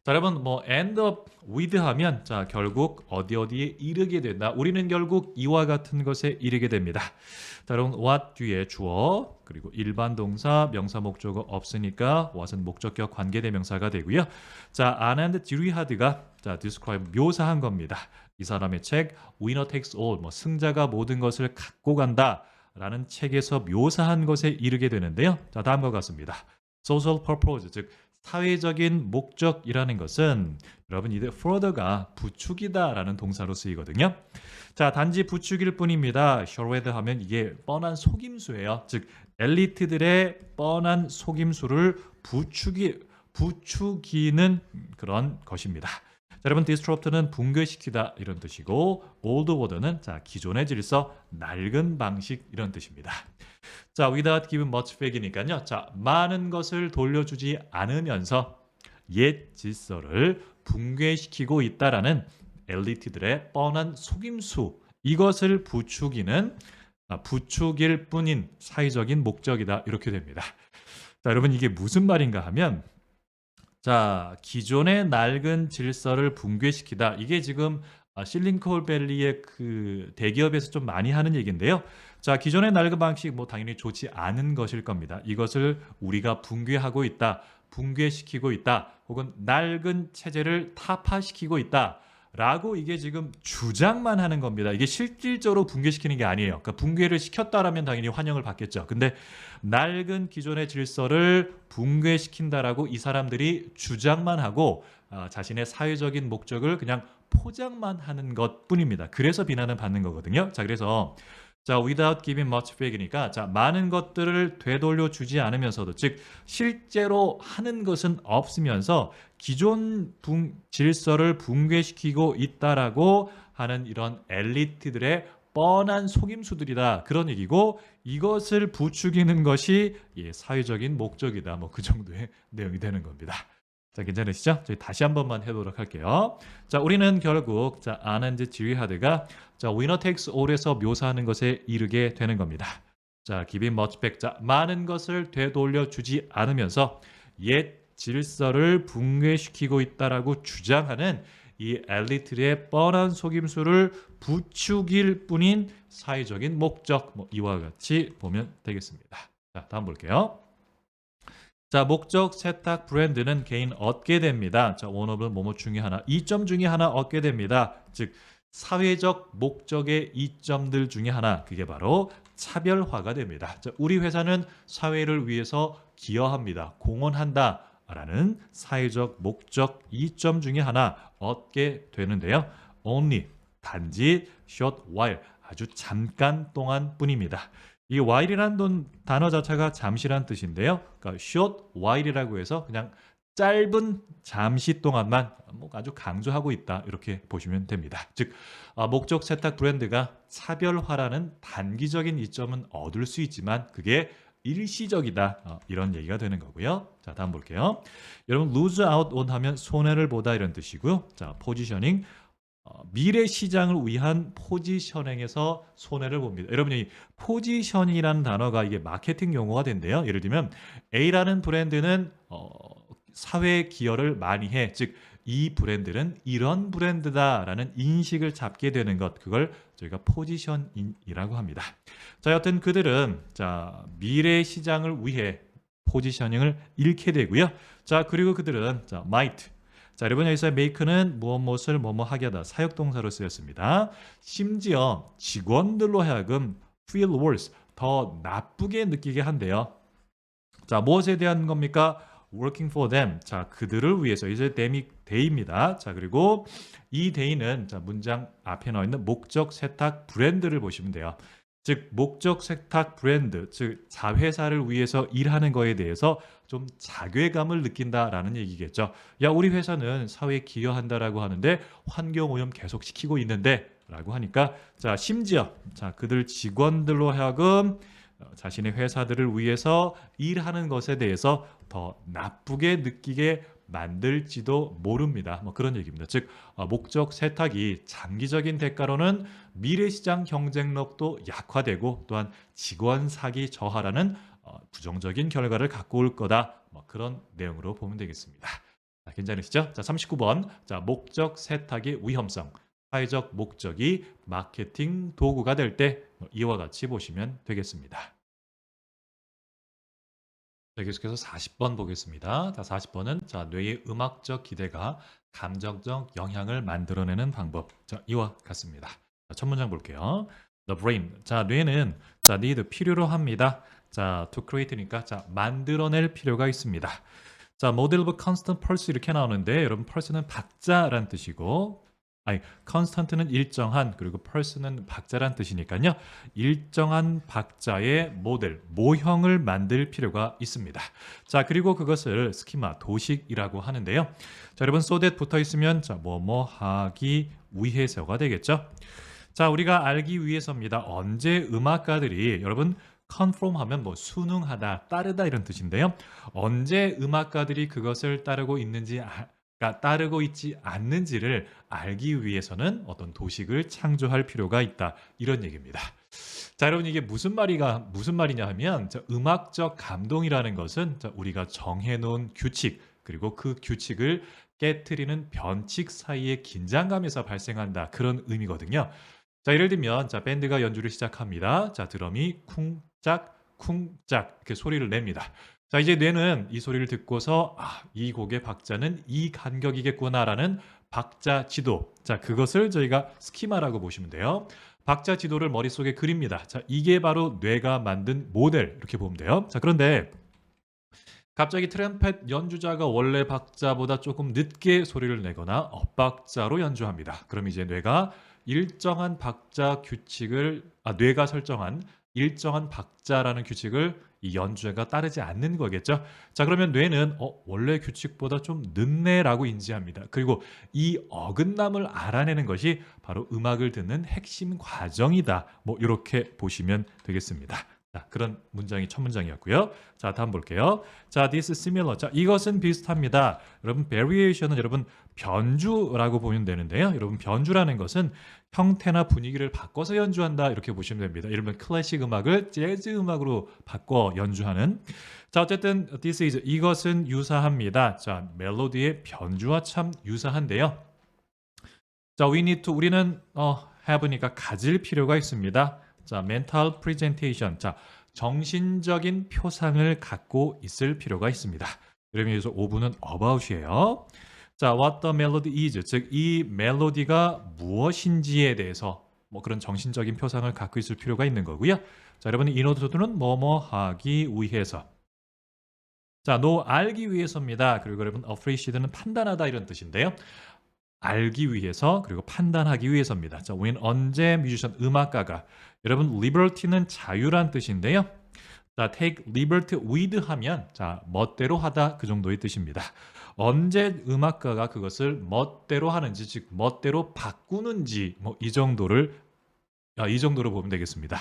자, 여러분 뭐 end up with 하면 자, 결국 어디에 이르게 된다. 우리는 결국 이와 같은 것에 이르게 됩니다. 자, 여러분 what 뒤에 주어 그리고 일반 동사 명사 목적어 없으니까 what은 목적격 관계대명사가 되고요. 자, 아난드 디리하드가 자, describe 묘사한 겁니다. 이 사람의 책 Winner Takes All 뭐 승자가 모든 것을 갖고 간다. 라는 책에서 묘사한 것에 이르게 되는데요. 자, 다음과 같습니다. social purpose 즉 사회적인 목적이라는 것은 여러분 이들 further가 부축이다라는 동사로 쓰이거든요. 자, 단지 부축일 뿐입니다. charade 하면 이게 뻔한 속임수예요. 즉 엘리트들의 뻔한 속임수를 부추기는 그런 것입니다. 자, 여러분 disrupt는 붕괴시키다 이런 뜻이고 old order는 자, 기존의 질서, 낡은 방식 이런 뜻입니다. 자, without giving much back이니까요. 자, 많은 것을 돌려주지 않으면서 옛 질서를 붕괴시키고 있다라는 엘리트들의 뻔한 속임수 이것을 부추길 뿐인 사회적인 목적이다 이렇게 됩니다. 자, 여러분 이게 무슨 말인가 하면 자, 기존의 낡은 질서를 붕괴시키다. 이게 지금 실리콘밸리의 그 대기업에서 좀 많이 하는 얘기인데요. 자, 기존의 낡은 방식 뭐 당연히 좋지 않은 것일 겁니다. 이것을 우리가 붕괴하고 있다. 붕괴시키고 있다. 혹은 낡은 체제를 타파시키고 있다. 라고 이게 지금 주장만 하는 겁니다. 이게 실질적으로 붕괴시키는 게 아니에요. 그러니까 붕괴를 시켰다라면 당연히 환영을 받겠죠. 근데 낡은 기존의 질서를 붕괴시킨다라고 이 사람들이 주장만 하고 자신의 사회적인 목적을 그냥 포장만 하는 것뿐입니다. 그래서 비난을 받는 거거든요. 자, 그래서 자, without giving much back이니까 자, 많은 것들을 되돌려 주지 않으면서도 즉 실제로 하는 것은 없으면서 기존 질서를 붕괴시키고 있다라고 하는 이런 엘리트들의 뻔한 속임수들이다 그런 얘기고 이것을 부추기는 것이 사회적인 목적이다 뭐 그 정도의 내용이 되는 겁니다. 자, 괜찮으시죠? 저희 다시 한 번만 해보도록 할게요. 자, 우리는 결국 자, 아난드 지리하드가 자, winner takes all에서 묘사하는 것에 이르게 되는 겁니다. 자, giving much back. 자, 많은 것을 되돌려 주지 않으면서 옛 질서를 붕괴시키고 있다라고 주장하는 이 엘리트의 뻔한 속임수를 부추길 뿐인 사회적인 목적 뭐 이와 같이 보면 되겠습니다. 자, 다음 볼게요. 자, 목적 세탁 브랜드는 개인 얻게 됩니다. 자, 원어블 뭐뭐 중에 하나, 이점 중에 하나 얻게 됩니다. 즉 사회적 목적의 이점들 중에 하나, 그게 바로 차별화가 됩니다. 자, 우리 회사는 사회를 위해서 기여합니다. 공헌한다. 라는 사회적 목적 이점 중에 하나 얻게 되는데요. only 단지 short while 아주 잠깐 동안 뿐입니다. 이 while이라는 단어 자체가 잠시란 뜻인데요. 그러니까 short while이라고 해서 그냥 짧은 잠시 동안만 뭐 아주 강조하고 있다 이렇게 보시면 됩니다. 즉 목적 세탁 브랜드가 차별화라는 단기적인 이점은 얻을 수 있지만 그게 일시적이다 이런 얘기가 되는 거고요. 자, 다음 볼게요. 여러분 lose out on 하면 손해를 보다 이런 뜻이고요. 자, 포지셔닝 미래 시장을 위한 포지셔닝에서 손해를 봅니다. 여러분 이 포지셔닝이라는 단어가 이게 마케팅 용어가 된대요. 예를 들면 A라는 브랜드는 사회 기여를 많이 해. 즉 이 브랜드는 이런 브랜드다라는 인식을 잡게 되는 것, 그걸 저희가 포지셔닝이라고 합니다. 자, 여튼 그들은 자 미래 시장을 위해 포지셔닝을 잃게 되고요. 자, 그리고 그들은 자 might 자, 여러분 여기서 make는 무엇을 뭐뭐 하게 하다 사역동사로 쓰였습니다. 심지어 직원들로 하여금 feel worse 더 나쁘게 느끼게 한대요. 자, 무엇에 대한 겁니까? working for them. 자, 그들을 위해서 이제 they입니다. 자, 그리고 이 they는 자, 문장 앞에 나와 있는 목적 세탁 브랜드를 보시면 돼요. 즉 목적 세탁 브랜드, 즉 자회사를 위해서 일하는 거에 대해서 좀 자괴감을 느낀다라는 얘기겠죠. 야, 우리 회사는 사회에 기여한다라고 하는데 환경 오염 계속 시키고 있는데 라고 하니까 자, 심지어 자, 그들 직원들로 하여금 자신의 회사들을 위해서 일하는 것에 대해서 더 나쁘게 느끼게 만들지도 모릅니다. 뭐 그런 얘기입니다. 즉 목적 세탁이 장기적인 대가로는 미래시장 경쟁력도 약화되고 또한 직원 사기 저하라는 부정적인 결과를 갖고 올 거다. 뭐 그런 내용으로 보면 되겠습니다. 자, 괜찮으시죠? 자, 39번. 자, 목적 세탁의 위험성. 사회적 목적이 마케팅 도구가 될 때 이와 같이 보시면 되겠습니다. 자, 계속해서 40번 보겠습니다. 자, 40번은 자, 뇌의 음악적 기대가 감정적 영향을 만들어내는 방법. 자, 이와 같습니다. 자, 첫 문장 볼게요. The brain. 자, 뇌는 자, need 필요로 합니다. 자, to create니까 자, 만들어낼 필요가 있습니다. 자, model of constant pulse 이렇게 나오는데 여러분 pulse는 박자란 뜻이고 아니, constant는 일정한 그리고 pulse는 박자란 뜻이니까요. 일정한 박자의 모델, 모형을 만들 필요가 있습니다. 자, 그리고 그것을 스키마, 도식이라고 하는데요. 자, 여러분 so that 붙어 있으면 자, 뭐뭐 하기 위해서가 되겠죠. 자, 우리가 알기 위해서입니다. 언제 음악가들이 여러분 conform 하면 뭐 순응하다, 따르다 이런 뜻인데요. 언제 음악가들이 그것을 따르고 있는지 따르고 있지 않는지를 알기 위해서는 어떤 도식을 창조할 필요가 있다. 이런 얘기입니다. 자, 여러분 이게 무슨 말이냐 하면 자, 음악적 감동이라는 것은 자, 우리가 정해놓은 규칙 그리고 그 규칙을 깨트리는 변칙 사이의 긴장감에서 발생한다. 그런 의미거든요. 자, 예를 들면 자, 밴드가 연주를 시작합니다. 자, 드럼이 쿵짝 쿵짝 이렇게 소리를 냅니다. 자, 이제 뇌는 이 소리를 듣고서 이 곡의 박자는 이 간격이겠구나라는 박자 지도. 자, 그것을 저희가 스키마라고 보시면 돼요. 박자 지도를 머릿속에 그립니다. 자, 이게 바로 뇌가 만든 모델 이렇게 보면 돼요. 자, 그런데 갑자기 트럼펫 연주자가 원래 박자보다 조금 늦게 소리를 내거나 엇박자로 연주합니다. 그럼 이제 뇌가 일정한 박자 규칙을 뇌가 설정한 일정한 박자라는 규칙을 이 연주자가 따르지 않는 거겠죠. 자, 그러면 뇌는 원래 규칙보다 좀 늦네라고 인지합니다. 그리고 이 어긋남을 알아내는 것이 바로 음악을 듣는 핵심 과정이다. 뭐 이렇게 보시면 되겠습니다. 자, 그런 문장이 첫 문장이었고요. 자, 다음 볼게요. 자, this is similar. 자, 이것은 비슷합니다. 여러분, variation은 여러분 변주라고 보면 되는데요. 여러분, 변주라는 것은 형태나 분위기를 바꿔서 연주한다 이렇게 보시면 됩니다. 예를 들면 클래식 음악을 재즈 음악으로 바꿔 연주하는. 자, 어쨌든 this is 이것은 유사합니다. 자, 멜로디의 변주와 참 유사한데요. 자, we need to 우리는 have니까 가질 필요가 있습니다. 자, mental presentation. 자, 정신적인 표상을 갖고 있을 필요가 있습니다. 그러면 여기서 5분은 about이에요. 자, what the melody is, 즉 이 멜로디가 무엇인지에 대해서 뭐 그런 정신적인 표상을 갖고 있을 필요가 있는 거고요. 자, 여러분 이 노트는 뭐뭐 하기 위해서. 자, no 알기 위해서입니다. 그리고 여러분 appreciate는 판단하다 이런 뜻인데요. 알기 위해서 그리고 판단하기 위해서입니다. 자, when 언제 뮤지션 음악가가 여러분 liberty는 자유란 뜻인데요. 자, take liberty with 하면 자, 멋대로 하다 그 정도의 뜻입니다. 언제 음악가가 그것을 멋대로 하는지 즉 멋대로 바꾸는지 뭐 이 정도로 보면 되겠습니다.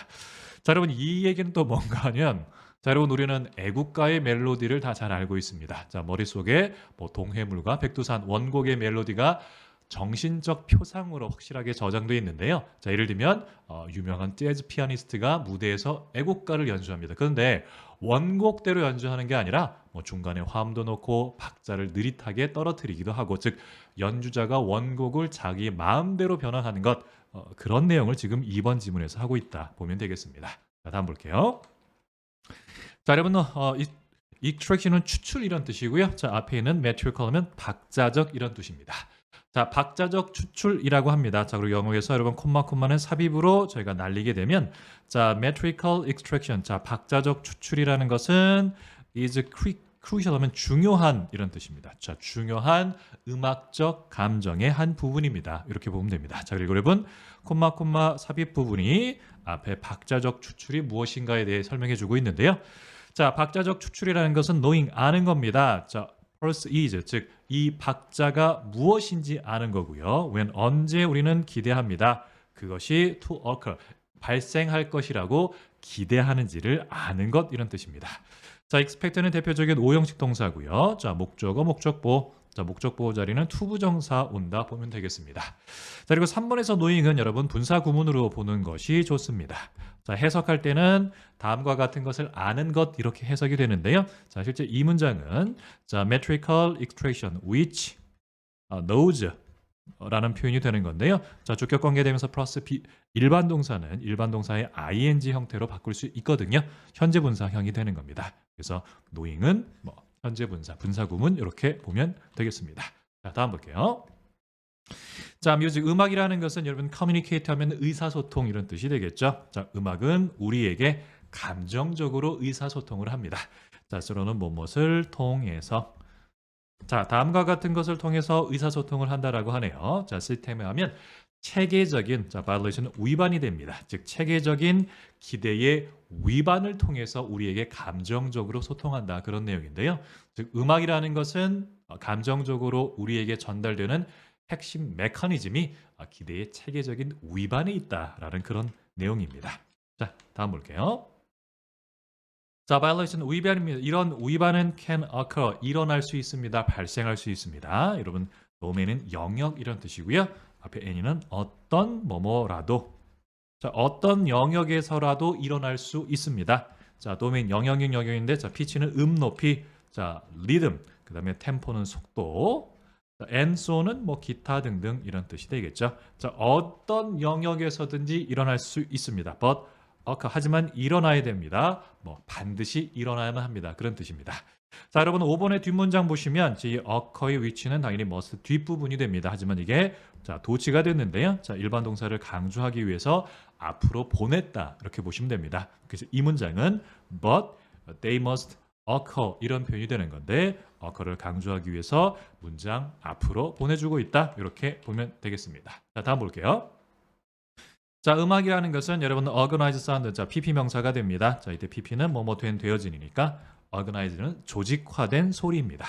자, 여러분 이 얘기는 또 뭔가 하면 자, 여러분 우리는 애국가의 멜로디를 다 잘 알고 있습니다. 자, 머릿속에 뭐 동해물과 백두산 원곡의 멜로디가 정신적 표상으로 확실하게 저장되어 있는데요. 자, 예를 들면 유명한 재즈 피아니스트가 무대에서 애국가를 연주합니다. 그런데 원곡대로 연주하는 게 아니라 뭐 중간에 화음도 넣고 박자를 느릿하게 떨어뜨리기도 하고 즉 연주자가 원곡을 자기 마음대로 변환하는 것 그런 내용을 지금 2번 지문에서 하고 있다 보면 되겠습니다. 자, 다음 볼게요. 자, 여러분 extraction은 추출 이런 뜻이고요. 자, 앞에 있는 metrical 하면 박자적 이런 뜻입니다. 자, 박자적 추출이라고 합니다. 자, 그리고 영어에서 여러분 콤마는 삽입으로 저희가 날리게 되면 자, metrical extraction. 자, 박자적 추출이라는 것은 is crucial 하면 중요한 이런 뜻입니다. 자, 중요한 음악적 감정의 한 부분입니다. 이렇게 보면 됩니다. 자, 그리고 여러분 콤마 삽입 부분이 앞에 박자적 추출이 무엇인가에 대해 설명해 주고 있는데요. 자, 박자적 추출이라는 것은 knowing 아는 겁니다. 자, first is 즉 이 박자가 무엇인지 아는 거고요. when 언제 우리는 기대합니다. 그것이 to occur 발생할 것이라고 기대하는지를 아는 것 이런 뜻입니다. 자, expect는 대표적인 5형식 동사고요. 자, 목적어, 목적보. 자, 목적보호 자리는 투부정사 온다 보면 되겠습니다. 자, 그리고 3번에서 knowing은 여러분 분사 구문으로 보는 것이 좋습니다. 자, 해석할 때는 다음과 같은 것을 아는 것 이렇게 해석이 되는데요. 자, 실제 이 문장은 자, metrical extraction which knows 라는 표현이 되는 건데요. 자, 주격 관계되면서 플러스 일반 동사는 일반 동사의 ing 형태로 바꿀 수 있거든요. 현재 분사형이 되는 겁니다. 그래서 knowing은 뭐 현재 분사, 분사 구문 이렇게 보면 되겠습니다. 자, 다음 볼게요. 자, 뮤직 음악이라는 것은 여러분 커뮤니케이트 하면 의사소통 이런 뜻이 되겠죠. 자, 음악은 우리에게 감정적으로 의사소통을 합니다. 자, 서로는 무엇을 통해서 자, 다음과 같은 것을 통해서 의사소통을 한다라고 하네요. 자, 시스템에 하면 체계적인 자, violation은 위반이 됩니다. 즉 체계적인 기대의 위반을 통해서 우리에게 감정적으로 소통한다 그런 내용인데요. 즉 음악이라는 것은 감정적으로 우리에게 전달되는 핵심 메커니즘이 기대의 체계적인 위반에 있다라는 그런 내용입니다. 자, 다음 볼게요. 자, violation 위반입니다. 이런 위반은 can occur 일어날 수 있습니다. 발생할 수 있습니다. 여러분 domain은 영역 이런 뜻이고요. 앞에 n이는 어떤 뭐뭐라도 자, 어떤 영역에서라도 일어날 수 있습니다. 자, domain 영역인데 자, pitch는 높이 자, 리듬 그다음에 템포는 속도 and 뭐 기타 등등 이런 뜻이 되겠죠. 자, 어떤 영역에서든지 일어날 수 있습니다. but 하지만 일어나야 됩니다. 뭐 반드시 일어나야만 합니다. 그런 뜻입니다. 자, 여러분 5번의 뒷문장 보시면 이 occur의 위치는 당연히 must 뒷부분이 됩니다. 하지만 이게 자, 도치가 됐는데요. 자, 일반 동사를 강조하기 위해서 앞으로 보냈다. 이렇게 보시면 됩니다. 그래서 이 문장은 but they must occur 이런 표현이 되는 건데 occur를 강조하기 위해서 문장 앞으로 보내주고 있다. 이렇게 보면 되겠습니다. 자, 다음 볼게요. 자, 음악이라는 것은 여러분 organize sound, 자, PP 명사가 됩니다. 자, 이때 PP는 뭐뭐 된 되어진이니까 organize는 조직화된 소리입니다.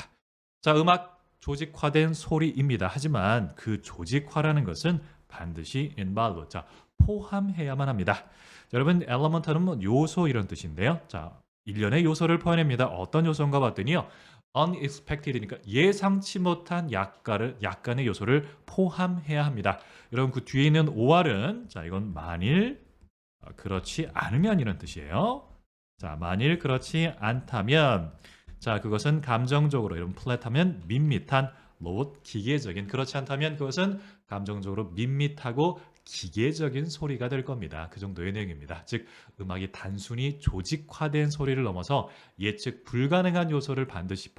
자, 음악 조직화된 소리입니다. 하지만 그 조직화라는 것은 반드시 involve, 자, 포함해야만 합니다. 자, 여러분 element는 뭐 요소 이런 뜻인데요. 자, 일련의 요소를 포함합니다. 어떤 요소인가 봤더니요. unexpected니까 예상치 못한 약간의 요소를 포함해야 합니다. 여러분 그 뒤에 있는 OR은 자, 이건 만일 그렇지 않으면 이런 뜻이에요. 자, 만일 그렇지 않다면 자, 그것은 감정적으로 여러분 플랫하면 밋밋한 로봇 기계적인 그렇지 않다면 그것은 감정적으로 밋밋하고 기계적인 소리가 될 겁니다. 그 정도의 내용입니다. 즉 음악이 단순히 조직화된 소리를 넘어서 예측 불가능한 요소를 반드시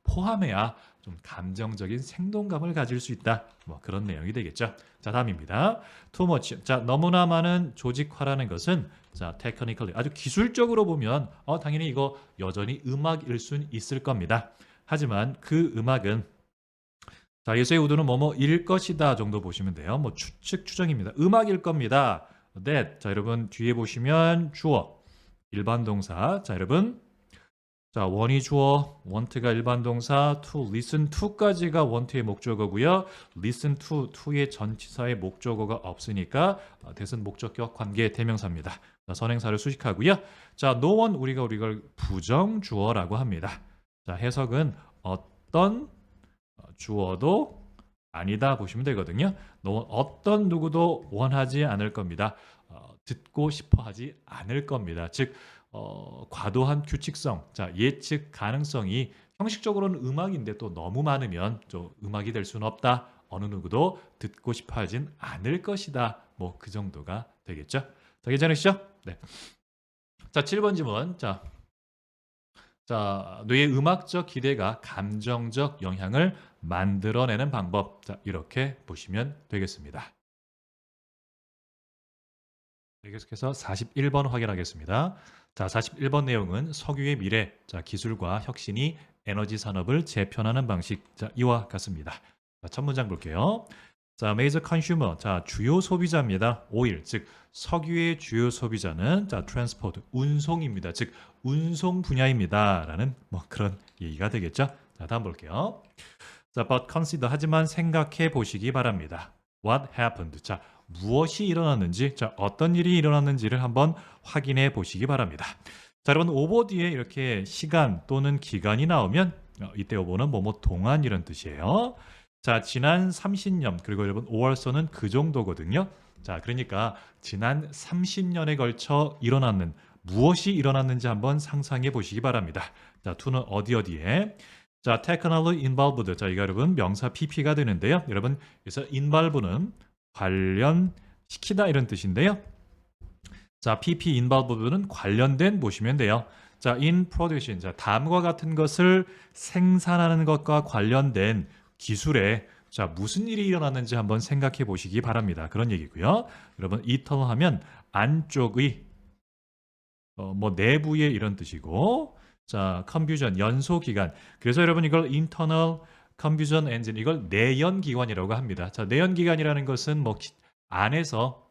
포함해야 좀 감정적인 생동감을 가질 수 있다. 뭐 그런 내용이 되겠죠. 자, 다음입니다. Too much. 자, 너무나 많은 조직화라는 것은 자, technically 아주 기술적으로 보면 당연히 이거 여전히 음악일 수는 있을 겁니다. 하지만 그 음악은 자, 예수의 우도는 뭐뭐일 것이다 정도 보시면 돼요. 뭐 추측 추정입니다. 음악일 겁니다. that. 자, 여러분 뒤에 보시면 주어 일반 동사. 자, 여러분 자, 원이 주어, want가 일반 동사, to, listen to까지가 want의 목적어고요. listen to의 전치사의 목적어가 없으니까 대신 목적격 관계 대명사입니다. 자, 선행사를 수식하고요. 자, no one 우리가 부정 주어라고 합니다. 자, 해석은 어떤 주어도 아니다 보시면 되거든요. 어떤 누구도 원하지 않을 겁니다. 듣고 싶어 하지 않을 겁니다. 즉 과도한 규칙성, 자 예측 가능성이 형식적으로는 음악인데 또 너무 많으면 좀 음악이 될 수는 없다. 어느 누구도 듣고 싶어 하진 않을 것이다. 뭐 그 정도가 되겠죠. 자, 괜찮으시죠? 네. 자, 7번 질문. 자, 뇌의 음악적 기대가 감정적 영향을 만들어내는 방법. 자, 이렇게 보시면 되겠습니다. 계속해서 41번 확인하겠습니다. 자, 41번 내용은 석유의 미래, 자, 기술과 혁신이 에너지 산업을 재편하는 방식. 자, 이와 같습니다. 자, 첫 문장 볼게요. 자, major consumer. 자, 주요 소비자입니다. 오일, 즉 석유의 주요 소비자는 자, transport, 운송입니다. 즉 운송 분야입니다라는 뭐 그런 얘기가 되겠죠. 자, 다음 볼게요. 자, but consider 하지만 생각해 보시기 바랍니다. What happened? 자, 무엇이 일어났는지, 자, 어떤 일이 일어났는지를 한번 확인해 보시기 바랍니다. 자, 여러분 오버 뒤에 이렇게 시간 또는 기간이 나오면 이때 오버는 뭐뭐 동안 이런 뜻이에요. 자, 지난 30년 그리고 여러분 5월서는 그 정도거든요. 자, 그러니까 지난 30년에 걸쳐 일어났는 무엇이 일어났는지 한번 상상해 보시기 바랍니다. 자, to는 어디에 자, technically involved. 자, 이거 여러분 명사 PP가 되는데요. 여러분 그래서 involve는 관련시키다 이런 뜻인데요. 자, PP involved는 관련된 보시면 돼요. 자, in production. 자, 다음과 같은 것을 생산하는 것과 관련된 기술에 자, 무슨 일이 일어났는지 한번 생각해 보시기 바랍니다. 그런 얘기고요. 여러분 internal 하면 안쪽의 뭐 내부의 이런 뜻이고 자, confusion 연소 기간. 그래서 여러분 이걸 internal combustion engine 이걸 내연 기관이라고 합니다. 자, 내연 기관이라는 것은 뭐 안에서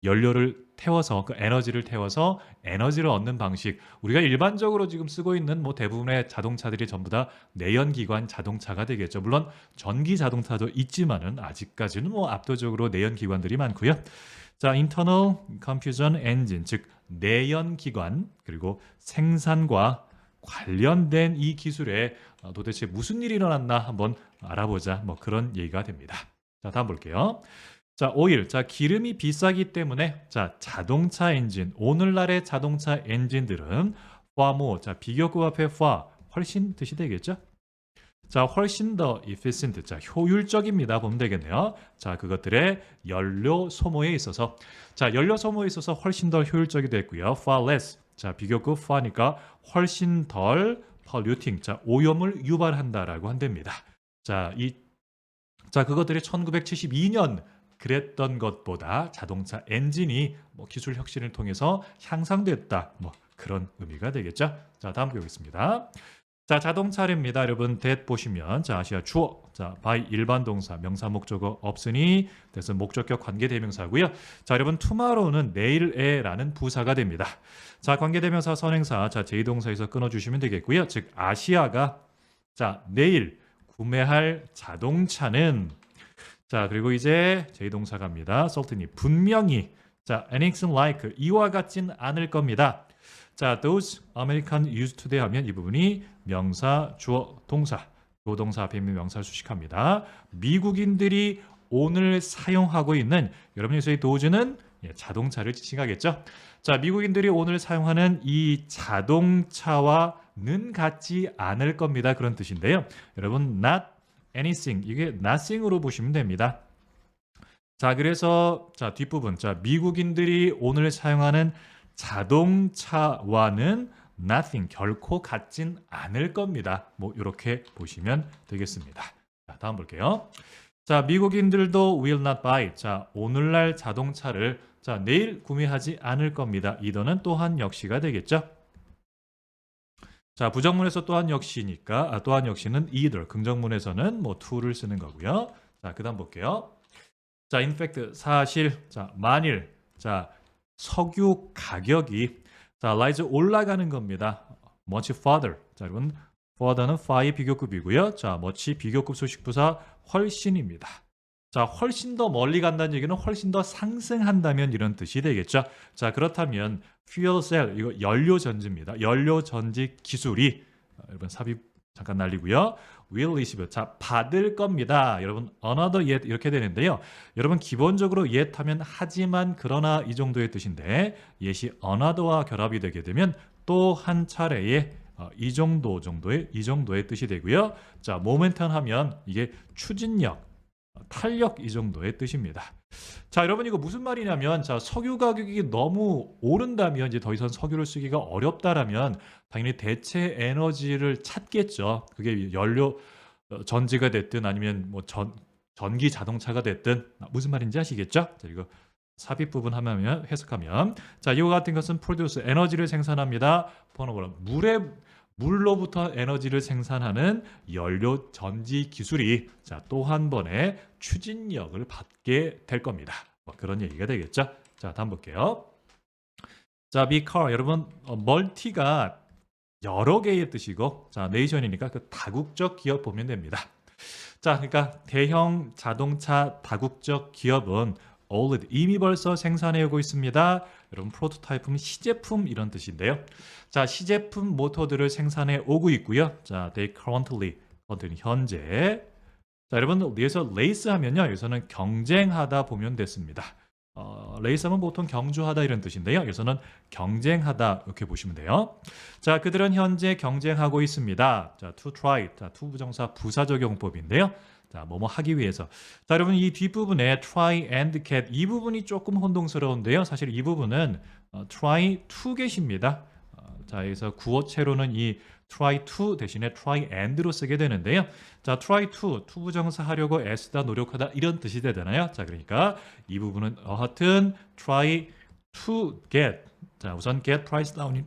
연료를 태워서 그 에너지를 태워서 에너지를 얻는 방식. 우리가 일반적으로 지금 쓰고 있는 뭐 대부분의 자동차들이 전부 다 내연 기관 자동차가 되겠죠. 물론 전기 자동차도 있지만은 아직까지는 뭐 압도적으로 내연 기관들이 많고요. 자, internal combustion engine 즉 내연 기관 그리고 생산과 관련된 이 기술에 도대체 무슨 일이 일어났나 한번 알아보자. 뭐 그런 얘기가 됩니다. 자, 다음 볼게요. 자, 오일. 자, 기름이 비싸기 때문에 자, 자동차 엔진. 오늘날의 자동차 엔진들은 far more. 자, 비교급 앞에 far 훨씬 뜻이 되겠죠? 자, 훨씬 더 efficient. 자, 효율적입니다. 보면 되겠네요. 자, 그것들의 연료 소모에 있어서 자, 연료 소모에 있어서 훨씬 더 효율적이 됐고요. far less. 자, 비교급 far니까 훨씬 덜 polluting. 자, 오염을 유발한다라고 한답니다. 자, 그것들이 1972년 그랬던 것보다 자동차 엔진이 뭐 기술 혁신을 통해서 향상됐다. 뭐 그런 의미가 되겠죠. 자, 다음 보겠습니다. 자, 자동차입니다. 여러분 that 보시면 자, 아시아 주어. 자, by 일반 동사 명사 목적어 없으니 그래서 목적격 관계 대명사고요. 자, 여러분 tomorrow는 내일에라는 부사가 됩니다. 자, 관계 대명사 선행사 자, 제2동사에서 끊어 주시면 되겠고요. 즉 아시아가 자, 내일 구매할 자동차는 자, 그리고 이제 제2동사 갑니다. certainly 분명히 자, anything like 이와 같진 않을 겁니다. 자, those American used today 하면 이 부분이 명사, 주어, 동사, 조동사 앞에 있는 명사를 수식합니다. 미국인들이 오늘 사용하고 있는 여러분의 those는 자동차를 지칭하겠죠. 자, 미국인들이 오늘 사용하는 이 자동차와는 같지 않을 겁니다. 그런 뜻인데요. 여러분 not anything 이게 nothing으로 보시면 됩니다. 자, 그래서 자, 뒷부분. 자, 미국인들이 오늘 사용하는 자동차와는 nothing 결코 같진 않을 겁니다. 뭐 이렇게 보시면 되겠습니다. 자, 다음 볼게요. 자, 미국인들도 will not buy. 자, 오늘날 자동차를 자, 내일 구매하지 않을 겁니다. 이더는 또한 역시가 되겠죠. 자, 부정문에서 또한 역시니까 또한 역시는 either. 긍정문에서는 뭐 to를 쓰는 거고요. 자, 그다음 볼게요. 자, in fact 사실 자, 만일 자, 석유 가격이 자, rise 올라가는 겁니다. much further. 자, 여러분 further는 fur의 비교급이고요. 자, much 비교급 소식부사 훨씬입니다. 자, 훨씬 더 멀리 간다는 얘기는 훨씬 더 상승한다면 이런 뜻이 되겠죠. 자, 그렇다면 fuel cell 이거 연료 전지입니다. 연료 전지 기술이 여러분 삽입 잠깐 날리고요. will receive 자, 받을 겁니다. 여러분 another yet 이렇게 되는데요. 여러분 기본적으로 yet 하면 하지만 그러나 이 정도의 뜻인데 yet이 another와 결합이 되게 되면 또 한 차례의 이 정도의 뜻이 되고요. 자, momentum 하면 이게 추진력 탄력 이 정도의 뜻입니다. 자, 여러분 이거 무슨 말이냐면 자, 석유 가격이 너무 오른다면 이제 더 이상 석유를 쓰기가 어렵다라면 당연히 대체 에너지를 찾겠죠. 그게 연료 전지가 됐든 아니면 뭐 전기 자동차가 됐든 무슨 말인지 아시겠죠? 자, 이거 삽입 부분 하면 해석하면 자, 이와 같은 것은 produce 에너지를 생산합니다. 번호로 물로부터 에너지를 생산하는 연료 전지 기술이 자, 또 한 번의 추진력을 받게 될 겁니다. 뭐 그런 얘기가 되겠죠. 자, 다음 볼게요. 자, 비car 여러분 멀티가 여러 개의 뜻이고 자, 네이션이니까 그 다국적 기업 보면 됩니다. 자, 그러니까 대형 자동차 다국적 기업은 already 이미 벌써 생산해 오고 있습니다. 여러분 프로토타입은 시제품 이런 뜻인데요. 자, 시제품 모터들을 생산해 오고 있고요. 자, they currently 현재. 자, 여러분 여기서 레이스 하면요. 여기서는 경쟁하다 보면 됐습니다. 레이스 하면 보통 경주하다 이런 뜻인데요. 여기서는 경쟁하다 이렇게 보시면 돼요. 자, 그들은 현재 경쟁하고 있습니다. 자, to try. 자, to 부정사 부사적 용법인데요. 자, 뭐뭐 하기 위해서. 자, 여러분 이 뒷부분에 try and get 이 부분이 조금 혼동스러운데요. 사실 이 부분은 try to get입니다. 자, 여기서 구어체로는 이 try to 대신에 try and로 쓰게 되는데요. 자, try to 부정사 하려고 애쓰다 노력하다 이런 뜻이 되잖아요. 자, 그러니까 이 부분은 하여튼 try to get. 자, 우선 get price down이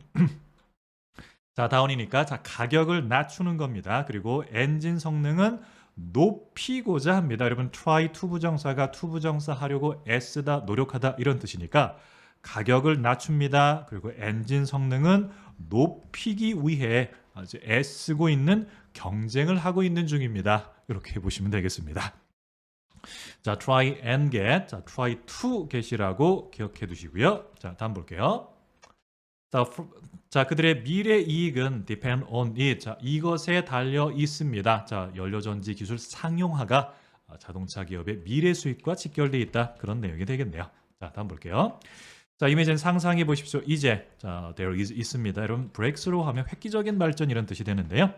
자, 다운이니까 자, 가격을 낮추는 겁니다. 그리고 엔진 성능은 높이고자 합니다. 여러분 try to 부정사가 to 부정사 하려고 애쓰다 노력하다 이런 뜻이니까 가격을 낮춥니다. 그리고 엔진 성능은 높이기 위해 아주 애쓰고 있는 경쟁을 하고 있는 중입니다. 이렇게 보시면 되겠습니다. 자, try and get, 자, try to get이라고 기억해 두시고요. 자, 다음 볼게요. 자, 그들의 미래 이익은 depend on it. 자, 이것에 달려 있습니다. 자, 연료전지 기술 상용화가 자동차 기업의 미래 수익과 직결되어 있다. 그런 내용이 되겠네요. 자, 다음 볼게요. 자, 이미지는 상상해 보십시오. 이제 자, there is 있습니다. 여러분 breakthrough 하면 획기적인 발전 이런 뜻이 되는데요.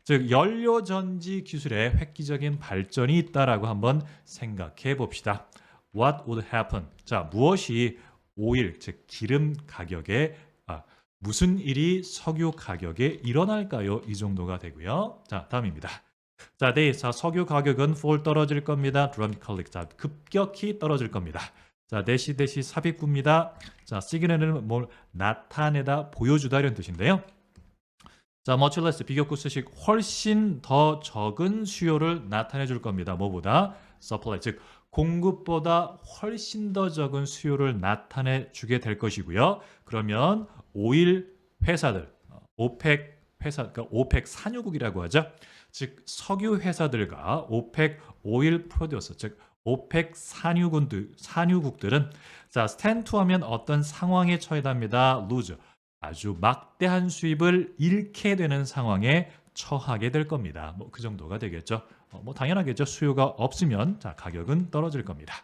즉 연료전지 기술에 획기적인 발전이 있다라고 한번 생각해 봅시다. What would happen? 자, 무엇이 오일 즉 기름 가격에 무슨 일이 석유 가격에 일어날까요? 이 정도가 되고요. 자, 다음입니다. 자, 자, 석유 가격은 fall 떨어질 겁니다. dramatically. 자, 급격히 떨어질 겁니다. 자, 대시 삽입구입니다. 자, 시그널은 뭘 나타내다 보여주다 이런 뜻인데요. 자, much less 비교급 수식 훨씬 더 적은 수요를 나타내 줄 겁니다. 뭐보다? supply 즉 공급보다 훨씬 더 적은 수요를 나타내 주게 될 것이고요. 그러면 오일 회사들, 오펙 회사, 그러니까 오펙 산유국이라고 하죠. 즉 석유 회사들과 오펙 오일 프로듀서, 즉 오펙 산유국들은 자, 스탠투 하면 어떤 상황에 처해답니다. lose 아주 막대한 수입을 잃게 되는 상황에 처하게 될 겁니다. 뭐 그 정도가 되겠죠. 뭐 당연하겠죠. 수요가 없으면 자, 가격은 떨어질 겁니다.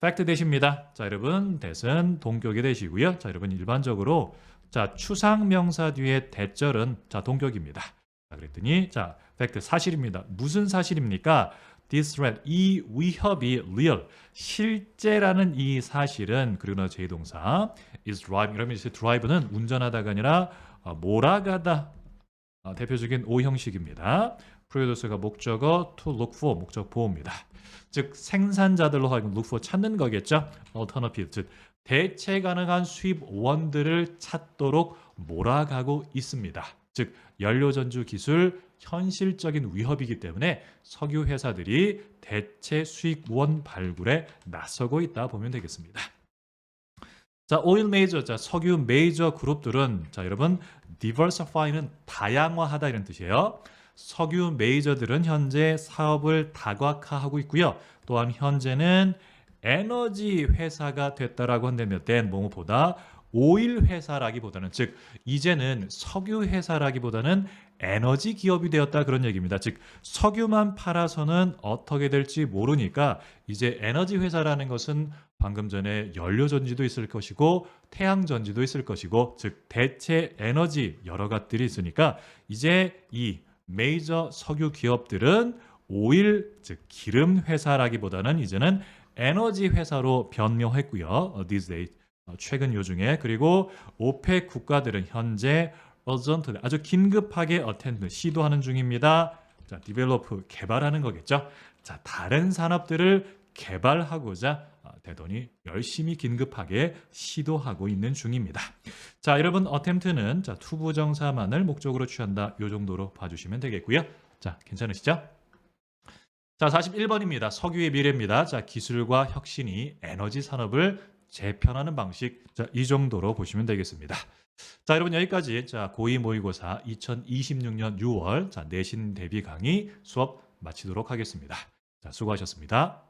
팩트 대시입니다. 자, 여러분 대은 동격이 되시고요. 자, 여러분 일반적으로 자, 추상 명사 뒤에 대절은 자, 동격입니다. 자, 그랬더니 자, 팩트 사실입니다. 무슨 사실입니까? this threat, 이 위협이 real, 실제라는 이 사실은 그리고 나서 제2동사 is driving. 그러면 이제 drive는 운전하다가 아니라 몰아가다 대표적인 오형식입니다. 프로듀서가 목적어 to look for 목적 보호입니다. 즉 생산자들로 하여금 look for 찾는 거겠죠. alternative 즉 대체 가능한 수입원들을 찾도록 몰아가고 있습니다. 즉 연료 전주 기술 현실적인 위협이기 때문에 석유 회사들이 대체 수익원 발굴에 나서고 있다 보면 되겠습니다. 자, 오일 메이저, 자, 석유 메이저 그룹들은 자, 여러분 diversify는 다양화하다 이런 뜻이에요. 석유 메이저들은 현재 사업을 다각화하고 있고요. 또한 현재는 에너지 회사가 됐다라고 한다면 된 뭐뭐보다 오일 회사라기보다는 즉 이제는 석유 회사라기보다는 에너지 기업이 되었다 그런 얘기입니다. 즉 석유만 팔아서는 어떻게 될지 모르니까 이제 에너지 회사라는 것은 방금 전에 연료 전지도 있을 것이고 태양 전지도 있을 것이고 즉 대체 에너지 여러 가지들이 있으니까 이제 이 메이저 석유 기업들은 오일 즉 기름 회사라기보다는 이제는 에너지 회사로 변명했고요. these days 최근 요중에 그리고 오펙 국가들은 현재 urgent 아주 긴급하게 attend 시도하는 중입니다. 자, develop 개발하는 거겠죠. 자, 다른 산업들을 개발하고자 대단히 열심히 긴급하게 시도하고 있는 중입니다. 자, 여러분 attempt는 자, 투부정사만을 목적으로 취한다. 이 정도로 봐주시면 되겠고요. 자, 괜찮으시죠? 자, 41번입니다. 석유의 미래입니다. 자, 기술과 혁신이 에너지 산업을 재편하는 방식. 자, 이 정도로 보시면 되겠습니다. 자, 여러분 여기까지 자, 고2 모의고사 2026년 6월 자, 내신 대비 강의 수업 마치도록 하겠습니다. 자, 수고하셨습니다.